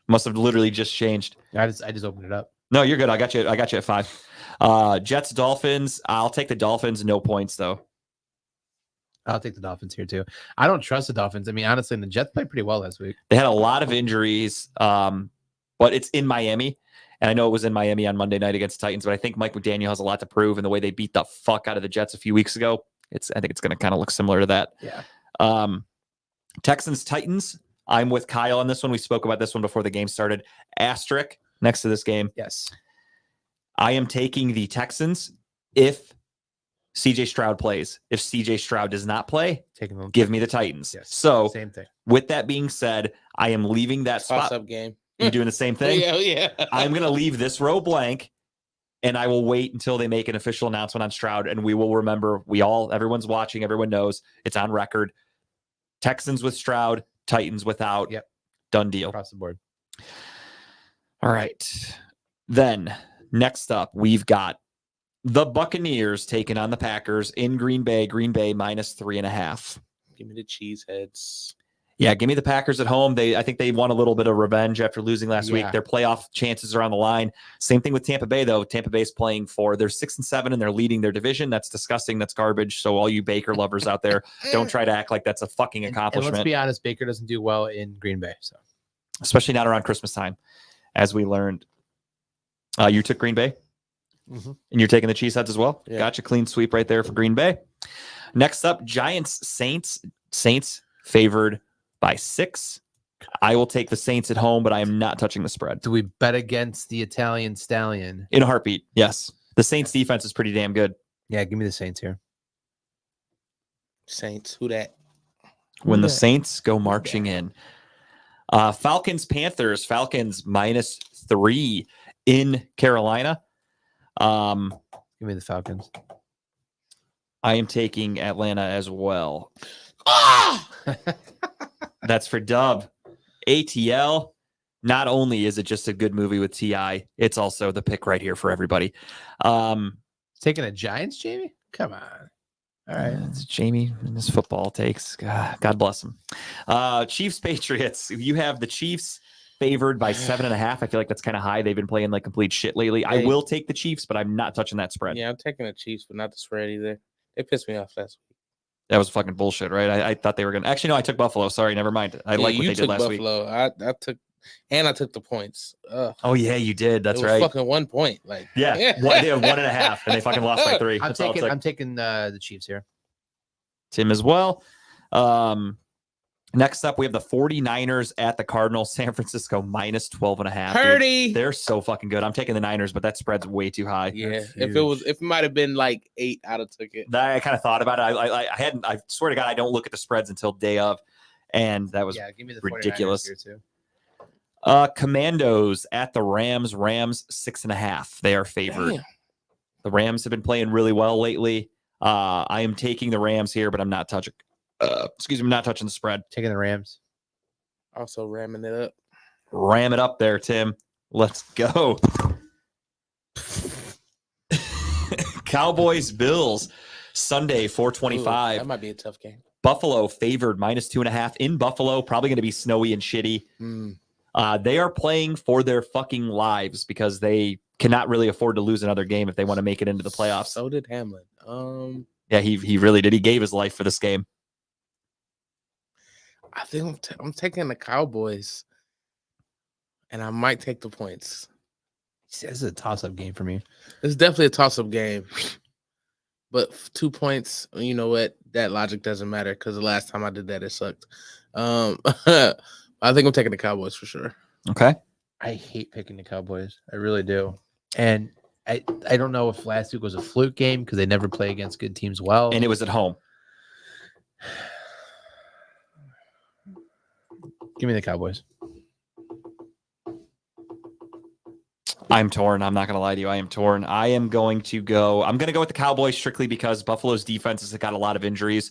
Must have literally just changed. I just opened it up. No, you're good. I got you at 5. Jets, Dolphins. I'll take the Dolphins. No points though. I'll take the Dolphins here too. I don't trust the Dolphins. I mean, honestly, the Jets played pretty well last week. They had a lot of injuries, but it's in Miami. And I know it was in Miami on Monday night against the Titans, but I think Mike McDaniel has a lot to prove in the way they beat the fuck out of the Jets a few weeks ago. I think it's going to kind of look similar to that. Yeah. Texans, Titans. I'm with Kyle on this one. We spoke about this one before the game started. Asterisk next to this game. Yes. I am taking the Texans if CJ Stroud plays. If CJ Stroud does not play, Taking them. give me the Titans. Yes. So Same thing. with that being said, I am leaving that spot. Toss-up game. You doing the same thing? Yeah. I'm going to leave this row blank, and I will wait until they make an official announcement on Stroud, and we will remember. Everyone's watching. Everyone knows it's on record. Texans with Stroud, Titans without. Yep. Done deal. Across the board. All right. Then next up, we've got the Buccaneers taking on the Packers in Green Bay. Green Bay -3.5. Give me the cheeseheads. Yeah, give me the Packers at home. I think they want a little bit of revenge after losing last week. Yeah. Their playoff chances are on the line. Same thing with Tampa Bay, though. Tampa Bay's playing they're 6-7 and they're leading their division. That's disgusting. That's garbage. So all you Baker lovers out there, don't try to act like that's a fucking And accomplishment. let's be honest, Baker doesn't do well in Green Bay. So Especially not around Christmas time, as we learned. You took Green Bay? Mhm. And you're taking the Cheeseheads as well? Yeah. Gotcha. Clean sweep right there for Green Bay. Next up, Giants, Saints. Saints favored by 6. I will take the Saints at home, but I am not touching the spread. do we bet against the Italian stallion? In a heartbeat, yes. The Saints defense is pretty damn good. Yeah, give me the Saints here. Saints. Who that? When the that? Saints go marching in. Falcons, Panthers. Falcons -3 in Carolina. Give me the Falcons. I am taking Atlanta as well. Ah! That's for Dub. ATL. Not only is it just a good movie with T.I., it's also the pick right here for everybody. Taking a Giants, Jamie? Come on. All right. It's Jamie and his football takes. God bless him. Chiefs, Patriots. You have the Chiefs favored by 7.5. I feel like that's kind of high. They've been playing like complete shit lately. I Hey. will take the Chiefs, but I'm not touching that spread. Yeah, I'm taking the Chiefs, but not the spread either. They pissed me off last week. That was fucking bullshit, right? I thought they were going to. Actually, no, I took Buffalo. Sorry, never mind. I like what you they did took last week. Buffalo. I took, and I took the points. Ugh. Oh, yeah, you did. That's It was right. Fucking 1 point. Like, Yeah. They had 1.5, and they fucking lost by 3. I'm That's all it taking took. the Chiefs here. Tim as well. Next up, we have the 49ers at the Cardinals. San Francisco -12.5. dude. Purdy. They're so fucking good. I'm taking the Niners, but that spread's way too high. Yeah, That's if huge. it might have been like 8, I'd have took it. I kind of thought about it. I hadn't. I swear to God, I don't look at the spreads until day of, and that was Yeah, give me the ridiculous. 49ers here too. Commandos at the Rams. Rams 6.5. They are favored. Damn. The Rams have been playing really well lately. I am taking the Rams here, but I'm not touching. I'm not touching the spread. Taking the Rams. Also ramming it up. Ram it up there, Tim. Let's go. Cowboys, Bills, Sunday, Ooh, 425. that might be a tough game. Buffalo favored -2.5 in Buffalo. Probably going to be snowy and shitty. Mm. They are playing for their fucking lives because they cannot really afford to lose another game if they want to make it into the playoffs. So did Hamlin. Yeah, he really did. He gave his life for this game. I think I'm taking the Cowboys, and I might take the points. This is a toss-up game for me. It's definitely a toss-up game, but 2 points. You know what? That logic doesn't matter because the last time I did that, it sucked. I think I'm taking the Cowboys for sure. Okay. I hate picking the Cowboys. I really do. And I don't know if last week was a fluke game because they never play against good teams well. And it was at home. Give me the Cowboys. I'm torn. I'm not going to lie to you. I am torn. I'm going to go with the Cowboys strictly because Buffalo's defense has got a lot of injuries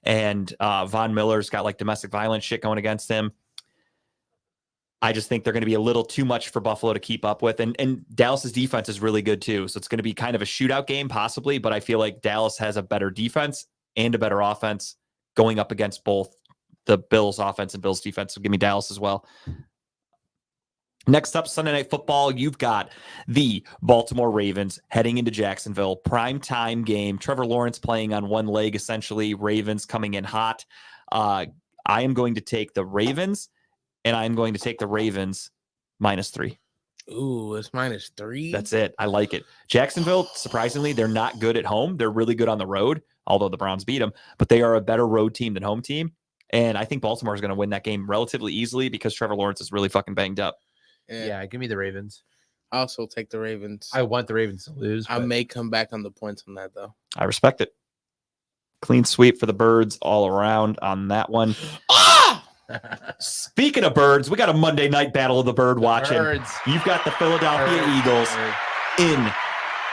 and Von Miller's got like domestic violence shit going against him. I just think they're going to be a little too much for Buffalo to keep up with. And Dallas's defense is really good too. So it's going to be kind of a shootout game possibly, but I feel like Dallas has a better defense and a better offense going up against both the Bills offense and Bills defense. So give me Dallas as well. Next up, Sunday Night Football, you've got the Baltimore Ravens heading into Jacksonville. Prime time game. Trevor Lawrence playing on one leg, essentially. Ravens coming in hot. I am going to take the Ravens, and I'm going to take the Ravens -3. Ooh, it's -3. That's it. I like it. Jacksonville, surprisingly, they're not good at home. They're really good on the road, although the Browns beat them, but they are a better road team than home team. And I think Baltimore is going to win that game relatively easily because Trevor Lawrence is really fucking banged up. Yeah, give me the Ravens. I also take the Ravens. I want the Ravens to lose. I but- may come back on the points on that though. I respect it. Clean sweep for the Birds all around on that one. Ah! Speaking of birds, we got a Monday night battle of the bird watching. Birds. You've got the Philadelphia Birds. Eagles Birds. in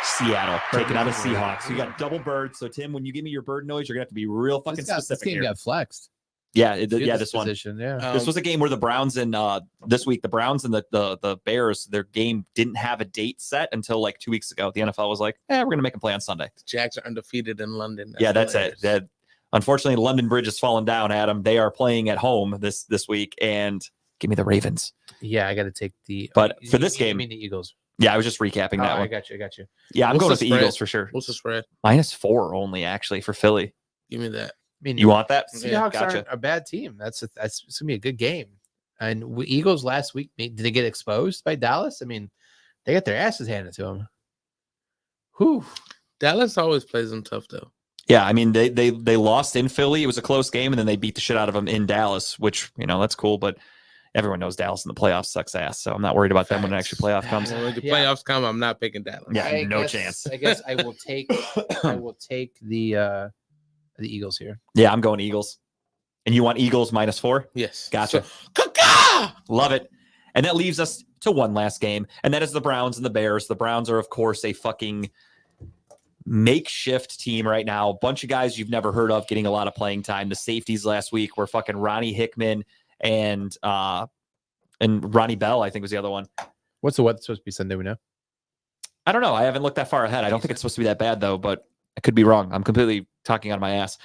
Seattle taking on the Birds. Seahawks. You got double birds. So Tim, when you give me your bird noise, you're gonna have to be real fucking This specific game here. got flexed. Yeah, Field this one. position, yeah. This was a game where the Browns and this week, the Browns and the Bears, their game didn't have a date set until like 2 weeks ago. The NFL was like, we're going to make them play on Sunday. The Jags are undefeated in London. Yeah, that's it. hilarious. Unfortunately, London Bridge has fallen down, Adam. They are playing at home this week, and give me the Ravens. Yeah, I got to take the. But for this I game- mean the Eagles. Yeah, I was just recapping that I one. got you. Yeah, I'm What's going with the the spread? Eagles for sure. What's the spread? -4 only, actually, for Philly. Give me that. I mean, You want that? Seahawks Gotcha. aren't a bad team. That's it's gonna be a good game. And Eagles last week, did they get exposed by Dallas? I mean, they got their asses handed to them. Whew. Dallas always plays them tough though. Yeah, I mean, they lost in Philly. It was a close game, and then they beat the shit out of them in Dallas, which, that's cool. But everyone knows Dallas in the playoffs sucks ass. So I'm not worried about them when the actual playoff comes. When the Yeah. playoffs come, I'm not picking Dallas. Yeah. No chance. I guess I will take the Eagles here. Yeah, I'm going Eagles. And you want Eagles -4? Yes. Gotcha. So, Caca! Love it. And that leaves us to one last game, and that is the Browns and the Bears. The Browns are, of course, a fucking makeshift team right now. A bunch of guys you've never heard of getting a lot of playing time. The safeties last week were fucking Ronnie Hickman and Ronnie Bell, I think was the other one. What's the weather supposed to be Sunday? We know. I don't know. I haven't looked that far ahead. I don't think it's supposed to be that bad, though, but I could be wrong. I'm completely talking out of my ass.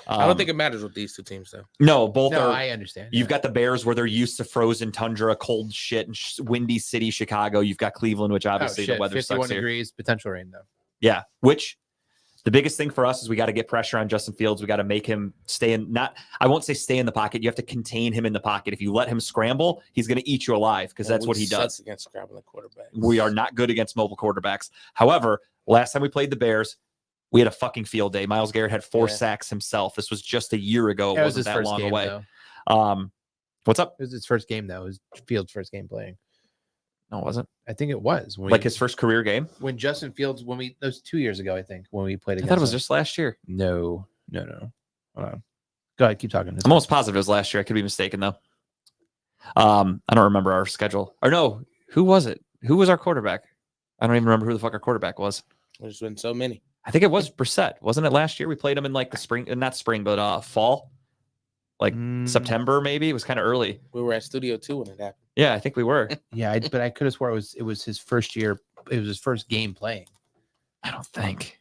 I don't think it matters with these two teams though. No, both No, are. I understand. You've got the Bears where they're used to frozen tundra, cold shit, and windy city, Chicago. You've got Cleveland, which obviously the weather 51 sucks here. degrees, potential rain though. Yeah, which the biggest thing for us is we got to get pressure on Justin Fields. We got to make him stay in. I won't say stay in the pocket. You have to contain him in the pocket. If you let him scramble, he's going to eat you alive because that's what he does. Against scrambling quarterback. We are not good against mobile quarterbacks. However, last time we played the Bears, we had a fucking field day. Myles Garrett had 4 sacks himself. This was just a year ago. It That was wasn't his that first long game away. though. What's up? It was his first game though. It was Fields' first game playing. No, it wasn't. I think it was when Like his first career game? when Justin Fields that was 2 years ago. I think when we played I against. thought it was him. just last year. No. Hold on. Go ahead, keep talking. I'm almost positive it was last year. I could be mistaken though. I don't remember our schedule. Or no, who was it? Who was our quarterback? I don't even remember who the fuck our quarterback was. There's been so many. I think it was Brissett. Wasn't it last year? We played him in like the spring, not spring, but fall, like September maybe. It was kind of early. We were at Studio 2 when it happened. Yeah, I think we were. Yeah, but I could have swore it was his first year. It was his first game playing. I don't think.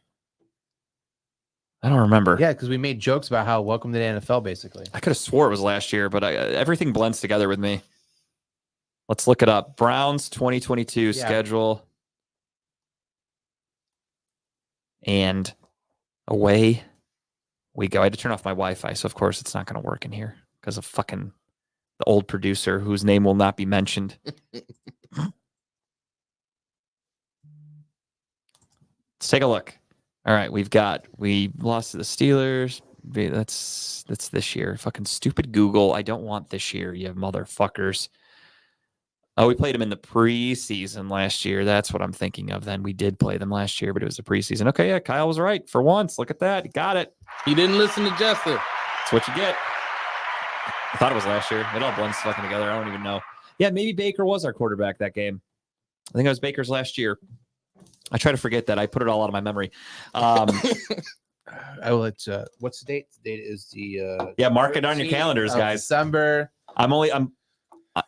I don't remember. Yeah, because we made jokes about how welcome to the NFL basically. I could have swore it was last year, but everything blends together with me. Let's look it up. Browns 2022 schedule. And away we go. I had to turn off my Wi-Fi, so of course it's not going to work in here because of fucking the old producer whose name will not be mentioned. Let's take a look. All right, we lost to the Steelers. That's this year. Fucking stupid Google. I don't want this year, you motherfuckers. Oh, we played them in the preseason last year. That's what I'm thinking of. Then we did play them last year, but it was the preseason. Okay, yeah, Kyle was right for once. Look at that. He got it. He didn't listen to Justin. That's what you get. I thought it was last year. It all blends fucking together. I don't even know. Yeah, maybe Baker was our quarterback that game. I think it was Baker's last year. I try to forget that. I put it all out of my memory. I will let. What's the date? The date is the. Yeah, mark it on your 13th calendars, of guys. December. I'm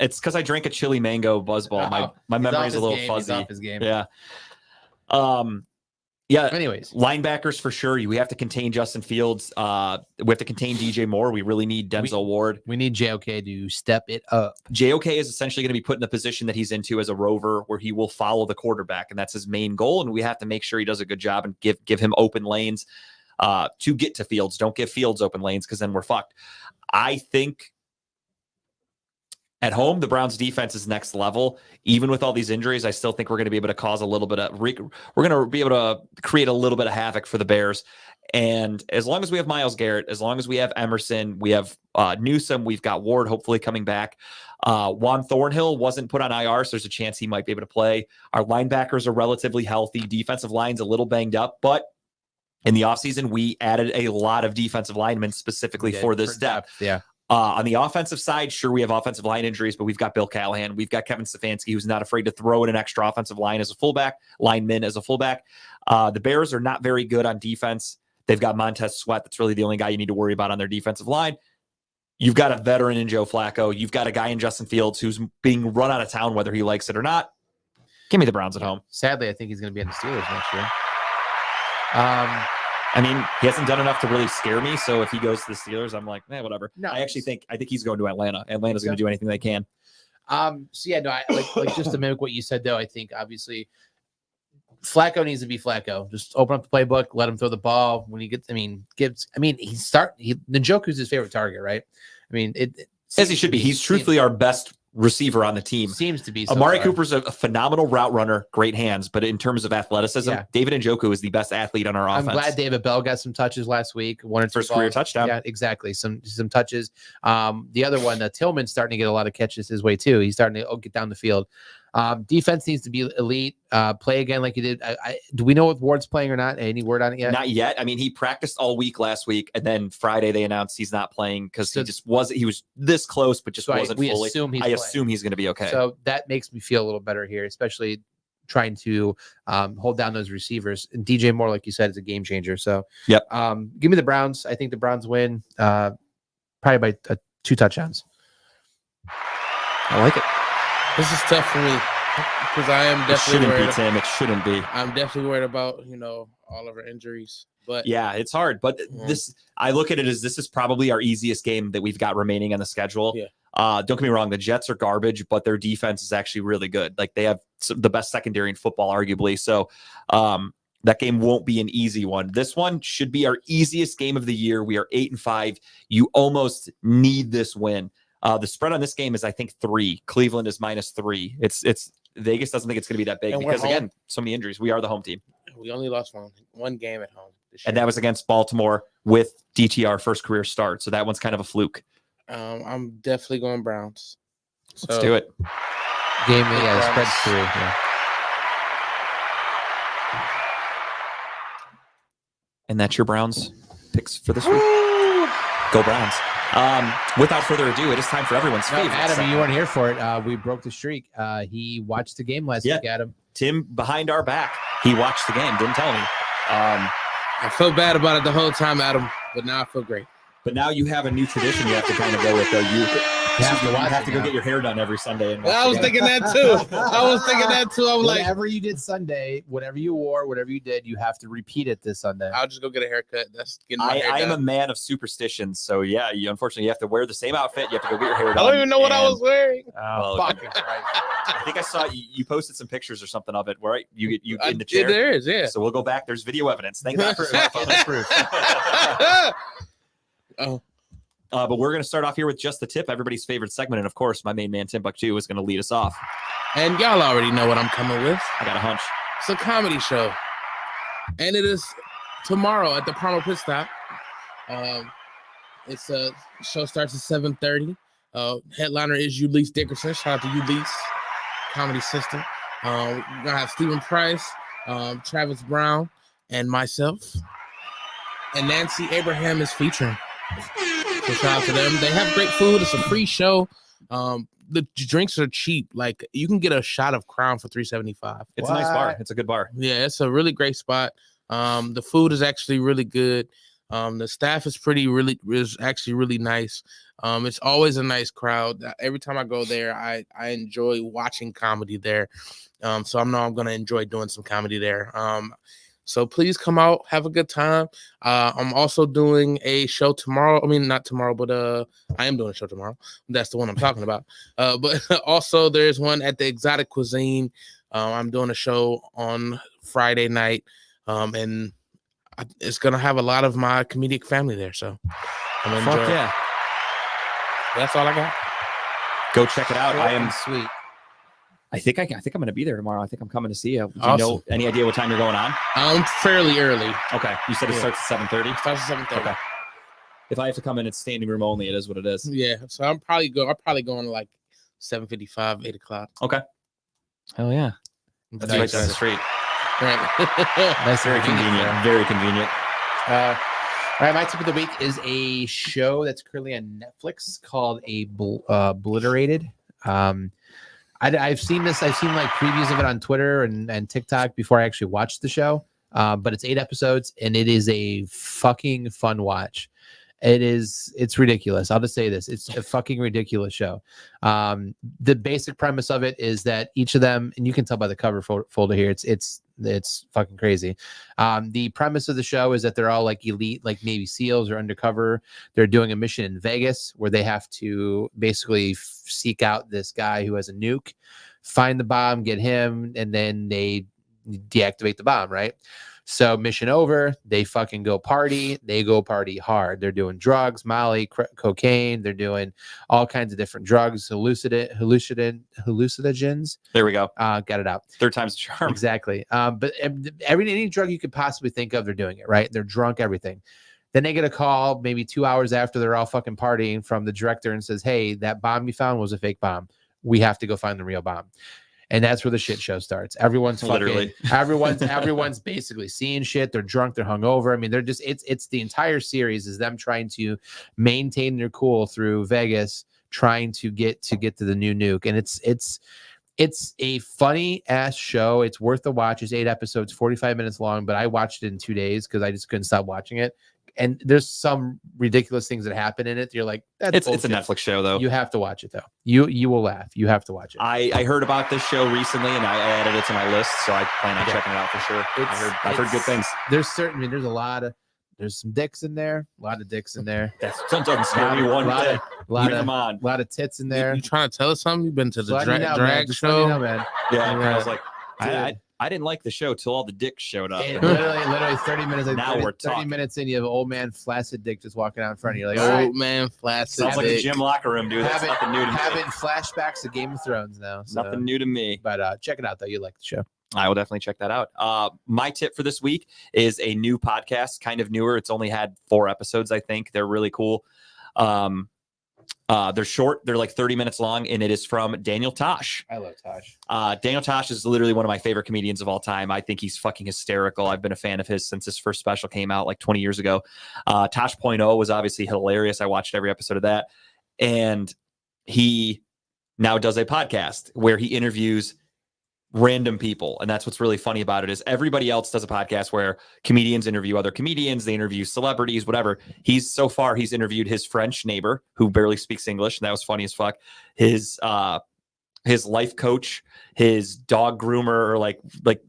It's because I drank a chili mango buzzball. My He's memory off is a his little game. He's fuzzy. off his game. Yeah. Yeah. Anyways, Linebackers for sure. We have to contain Justin Fields. We have to contain DJ Moore. We really need Denzel Ward. we need JOK to step it up. JOK is essentially going to be put in the position that he's into as a rover, where he will follow the quarterback, and that's his main goal. And we have to make sure he does a good job and give him open lanes to get to Fields. Don't give Fields open lanes, because then we're fucked. I think at home, the Browns defense is next level. Even with all these injuries, I still think we're going to be able to cause a little bit of we're going to be able to create a little bit of havoc for the Bears. And as long as we have Myles Garrett, as long as we have Emerson, we have Newsome, we've got Ward hopefully coming back. Juan Thornhill wasn't put on IR, so there's a chance he might be able to play. Our linebackers are relatively healthy. Defensive line's a little banged up, but in the offseason, we added a lot of defensive linemen specifically for this depth. Yeah. On the offensive side, sure, we have offensive line injuries, but we've got Bill Callahan. We've got Kevin Stefanski, who's not afraid to throw in an extra offensive lineman as a fullback. The Bears are not very good on defense. They've got Montez Sweat. That's really the only guy you need to worry about on their defensive line. You've got a veteran in Joe Flacco. You've got a guy in Justin Fields who's being run out of town, whether he likes it or not. Give me the Browns at home. Sadly, I think he's going to be in the Steelers next year. I mean, he hasn't done enough to really scare me. So if he goes to the Steelers, I'm like, whatever. No, I think he's going to Atlanta. Atlanta's going to do anything they can. So yeah, no, I like just to mimic what you said though. I think obviously Flacco needs to be Flacco. Just open up the playbook, let him throw the ball when he gets. Njoku's his favorite target, right? I mean, As he should be. He's truthfully our best receiver on the team. Seems to be. So Amari far. Cooper's a phenomenal route runner, great hands, but in terms of athleticism, David Njoku is the best athlete on our offense. I'm glad David Bell got some touches last week. One or two first career balls. touchdown. Yeah, exactly. Some touches. The other one, Tillman's starting to get a lot of catches his way too. He's starting to get down the field. Defense needs to be elite. Play again like he did. Do we know if Ward's playing or not? Any word on it yet? Not yet. I mean, he practiced all week last week, and then Friday they announced he's not playing because he was this close, but just wasn't fully. I assume he's going to be okay. So that makes me feel a little better here, especially trying to hold down those receivers. And DJ Moore, like you said, is a game changer. So yep. Give me the Browns. I think the Browns win probably by 2 touchdowns. I like it. This is tough for me because I am definitely worried. Tim. It shouldn't be. I'm definitely worried about all of our injuries. But yeah, it's hard. But I look at it as this is probably our easiest game that we've got remaining on the schedule. Yeah. Don't get me wrong, the Jets are garbage, but their defense is actually really good. Like they have the best secondary in football, arguably. So that game won't be an easy one. This one should be our easiest game of the year. We are 8-5. You almost need this win. The spread on this game is, I think, 3. Cleveland is -3. It's Vegas doesn't think it's going to be that big because, again, so many injuries. We are the home team. We only lost one game at home this year. And that was against Baltimore with DTR first career start. So that one's kind of a fluke. I'm definitely going Browns. So, let's do it. Spread's 3. Yeah. And that's your Browns picks for this week. Go Browns. Without further ado, it is time for everyone's favorite. Adam, you weren't here for it. We broke the streak. He watched the game last week, Adam. Tim, behind our back, he watched the game. Didn't tell me. I felt bad about it the whole time, Adam, but now I feel great. But now you have a new tradition you have to kind of go with, though. You have to go get your hair done every Sunday. And I was thinking that too. I was like, whatever you did Sunday, whatever you wore, whatever you did, you have to repeat it this Sunday. I'll just go get a haircut. That's getting my hair I am done. a man of superstitions. So, yeah, unfortunately, you have to wear the same outfit. You have to go get your hair done. I don't even know what I was wearing. Oh, fucking Christ. I think I saw you posted some pictures or something of it, right? You in the chair. There is, yeah. So we'll go back. There's video evidence. Thank God for smartphone proof. Oh. But we're going to start off here with just the tip, everybody's favorite segment. And of course, my main man, Timbuktu, is going to lead us off. And y'all already know what I'm coming with. I got a hunch. It's a comedy show. And it is tomorrow at the Promo Pit Stop. It's a show starts at 7:30. Headliner is Ulysses Dickerson. Shout out to Ulysses, comedy sister. We're going to have Stephen Price, Travis Brown, and myself. And Nancy Abraham is featuring. So shout out to them. They have great food. It's a free show. The drinks are cheap. Like you can get a shot of Crown for $3.75. It's a nice bar. It's a good bar. Yeah, it's a really great spot. The food is actually really good. The staff is actually really nice. It's always a nice crowd. Every time I go there, I enjoy watching comedy there. So I know I'm gonna enjoy doing some comedy there. So please come out, have a good time. I'm also doing a show tomorrow. I mean, not tomorrow, but I am doing a show tomorrow. That's the one I'm talking about. But also there's one at the Exotic Cuisine. I'm doing a show on Friday night, and it's gonna have a lot of my comedic family there. So I'm gonna enjoy. Yeah. That's all I got. Go check it out. I am sweet. I think I'm going to be there tomorrow. I think I'm coming to see you. Do you Awesome. know any idea what time you're going on? Fairly early. Okay. You said it starts at 7:30? It starts at 7:30. Okay. If I have to come in, it's standing room only. It is what it is. Yeah. So I'm probably going like 7:55, 8 o'clock. Okay. Hell yeah. That's right down the street. Right. Nice, Very convenient. Very convenient. All right, my tip of the week is a show that's currently on Netflix called Obliterated. I've seen this. I've seen like previews of it on Twitter and TikTok before I actually watched the show. But it's 8 episodes and it is a fucking fun watch. It's ridiculous. I'll just say this. It's a fucking ridiculous show. The basic premise of it is that each of them, and you can tell by the cover folder here, it's fucking crazy. The premise of the show is that they're all like elite, like Navy SEALs or undercover. They're doing a mission in Vegas where they have to basically seek out this guy who has a nuke, find the bomb, get him, and then they deactivate the bomb, right? So mission over, they fucking go party. They go party hard. They're doing drugs, Molly, cocaine. They're doing all kinds of different drugs, hallucinogens. There we go. Got it out. Third time's a charm. Exactly. But any drug you could possibly think of, they're doing it, right? They're drunk, everything. Then they get a call maybe 2 hours after they're all fucking partying from the director and says, hey, that bomb you found was a fake bomb. We have to go find the real bomb. And that's where the shit show starts. Everyone's fucking, everyone's basically seeing shit. They're drunk. They're hungover. I mean, they're just, it's the entire series is them trying to maintain their cool through Vegas, trying to get to the new nuke. And it's a funny ass show. It's worth the watch. It's 8 episodes, 45 minutes long, but I watched it in 2 days because I just couldn't stop watching it. And there's some ridiculous things that happen in it. You're like, it's a Netflix show though. You have to watch it though. You will laugh. You have to watch it. I heard about this show recently and I added it to my list, so I plan on checking it out for sure. I've heard good things. There's some dicks in there. A lot of dicks in there. That doesn't scare me one bit. A lot of tits in there. You trying to tell us something? You've been to the drag show? show? Man. Yeah, I was like, I didn't like the show till all the dicks showed up. Literally 30 minutes. Like now 30, we're talking. 30 minutes in, you have an old man flaccid dick just walking out in front of you. Like, old man flaccid. Sounds like a gym locker room, dude. That's nothing new to me. Having flashbacks to Game of Thrones now. So. Nothing new to me. But check it out though. You like the show. I will definitely check that out. My tip for this week is a new podcast, kind of newer. It's only had 4 episodes, I think. They're really cool. They're short. They're like 30 minutes long, and it is from Daniel Tosh. I love Tosh. Daniel Tosh is literally one of my favorite comedians of all time. I think he's fucking hysterical. I've been a fan of his since his first special came out like 20 years ago. Tosh.0 was obviously hilarious. I watched every episode of that. And he now does a podcast where he interviews random people. And that's what's really funny about it is everybody else does a podcast where comedians interview other comedians, they interview celebrities, whatever. He's interviewed his French neighbor who barely speaks English, and that was funny as fuck. His life coach, his dog groomer, or like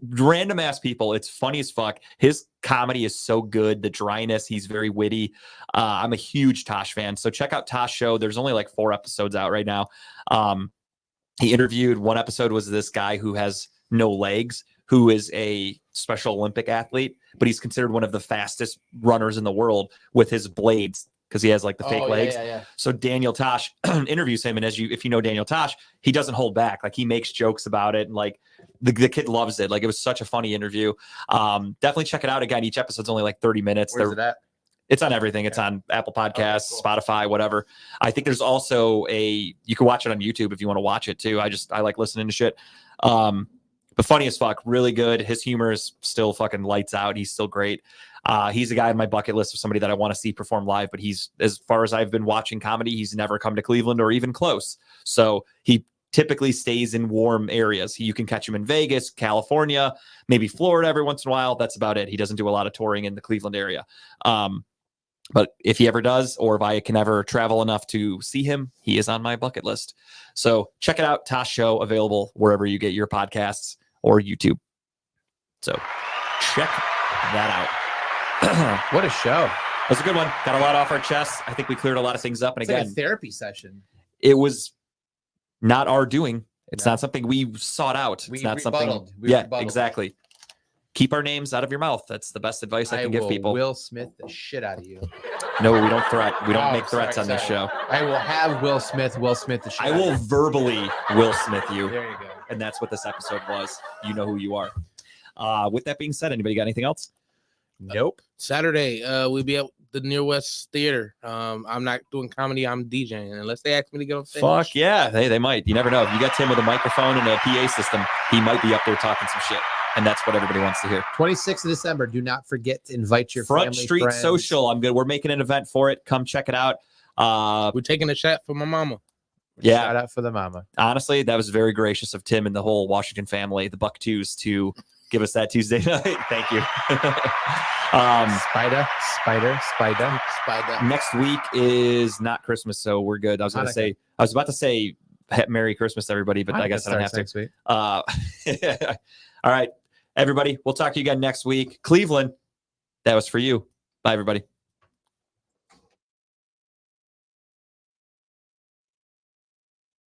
random ass people. It's funny as fuck. His comedy is so good. The dryness, he's very witty. I'm a huge Tosh fan. So check out Tosh Show. There's only like 4 episodes out right now. He interviewed, one episode was this guy who has no legs, who is a Special Olympic athlete, but he's considered one of the fastest runners in the world with his blades because he has like the fake legs. Yeah. So So Daniel Tosh interviews him, and if you know Daniel Tosh, he doesn't hold back. Like he makes jokes about it, and like the kid loves it. Like it was such a funny interview. Definitely check it out. Again, each episode's only like 30 minutes. Where's it at? It's on everything. It's on Apple Podcasts, cool. Spotify, whatever. I think there's also you can watch it on YouTube if you want to watch it too. I like listening to shit. But funny as fuck, really good. His humor is still fucking lights out. He's still great. He's a guy on my bucket list of somebody that I want to see perform live, but he's, as far as I've been watching comedy, he's never come to Cleveland or even close. So he typically stays in warm areas. You can catch him in Vegas, California, maybe Florida every once in a while. That's about it. He doesn't do a lot of touring in the Cleveland area. But if he ever does, or if I can ever travel enough to see him, he is on my bucket list. So check it out. Tosh Show, available wherever you get your podcasts or YouTube. So check that out. What a show. That was a good one. Got a lot off our chests. I think we cleared a lot of things up. And It's again, like a therapy session. it was not our doing. It's No. not something we sought out. It's We not something. rebutted. We Yeah, rebutted. exactly. Keep our names out of your mouth. That's the best advice I can give will people. Will Smith the shit out of you. No, we don't threat. We don't Oh, make threats sorry, on this show. I will have Will Smith the shit I out of will you. verbally Will Smith you. There you go. And that's what this episode was. You know who you are. With that being said, anybody got anything else? Nope. Saturday, we'll be at the Near West Theater. I'm not doing comedy. I'm DJing unless they ask me to get on stage. Fuck yeah. They might. You never know. If you got Tim with a microphone and a PA system, he might be up there talking some shit. And that's what everybody wants to hear. 26th of December. Do not forget to invite your Front family, Street friends. Social. I'm good. We're making an event for it. Come check it out. We're taking a shot for my mama. Yeah. Shout out for the mama. Honestly, that was very gracious of Tim and the whole Washington family, the Buck Twos, to give us that Tuesday night. Thank you. Spider. Next week is not Christmas, so we're good. I was about to say Merry Christmas, everybody, but I guess I don't have to. Next week. All right, everybody. We'll talk to you again next week. Cleveland, that was for you. Bye, everybody.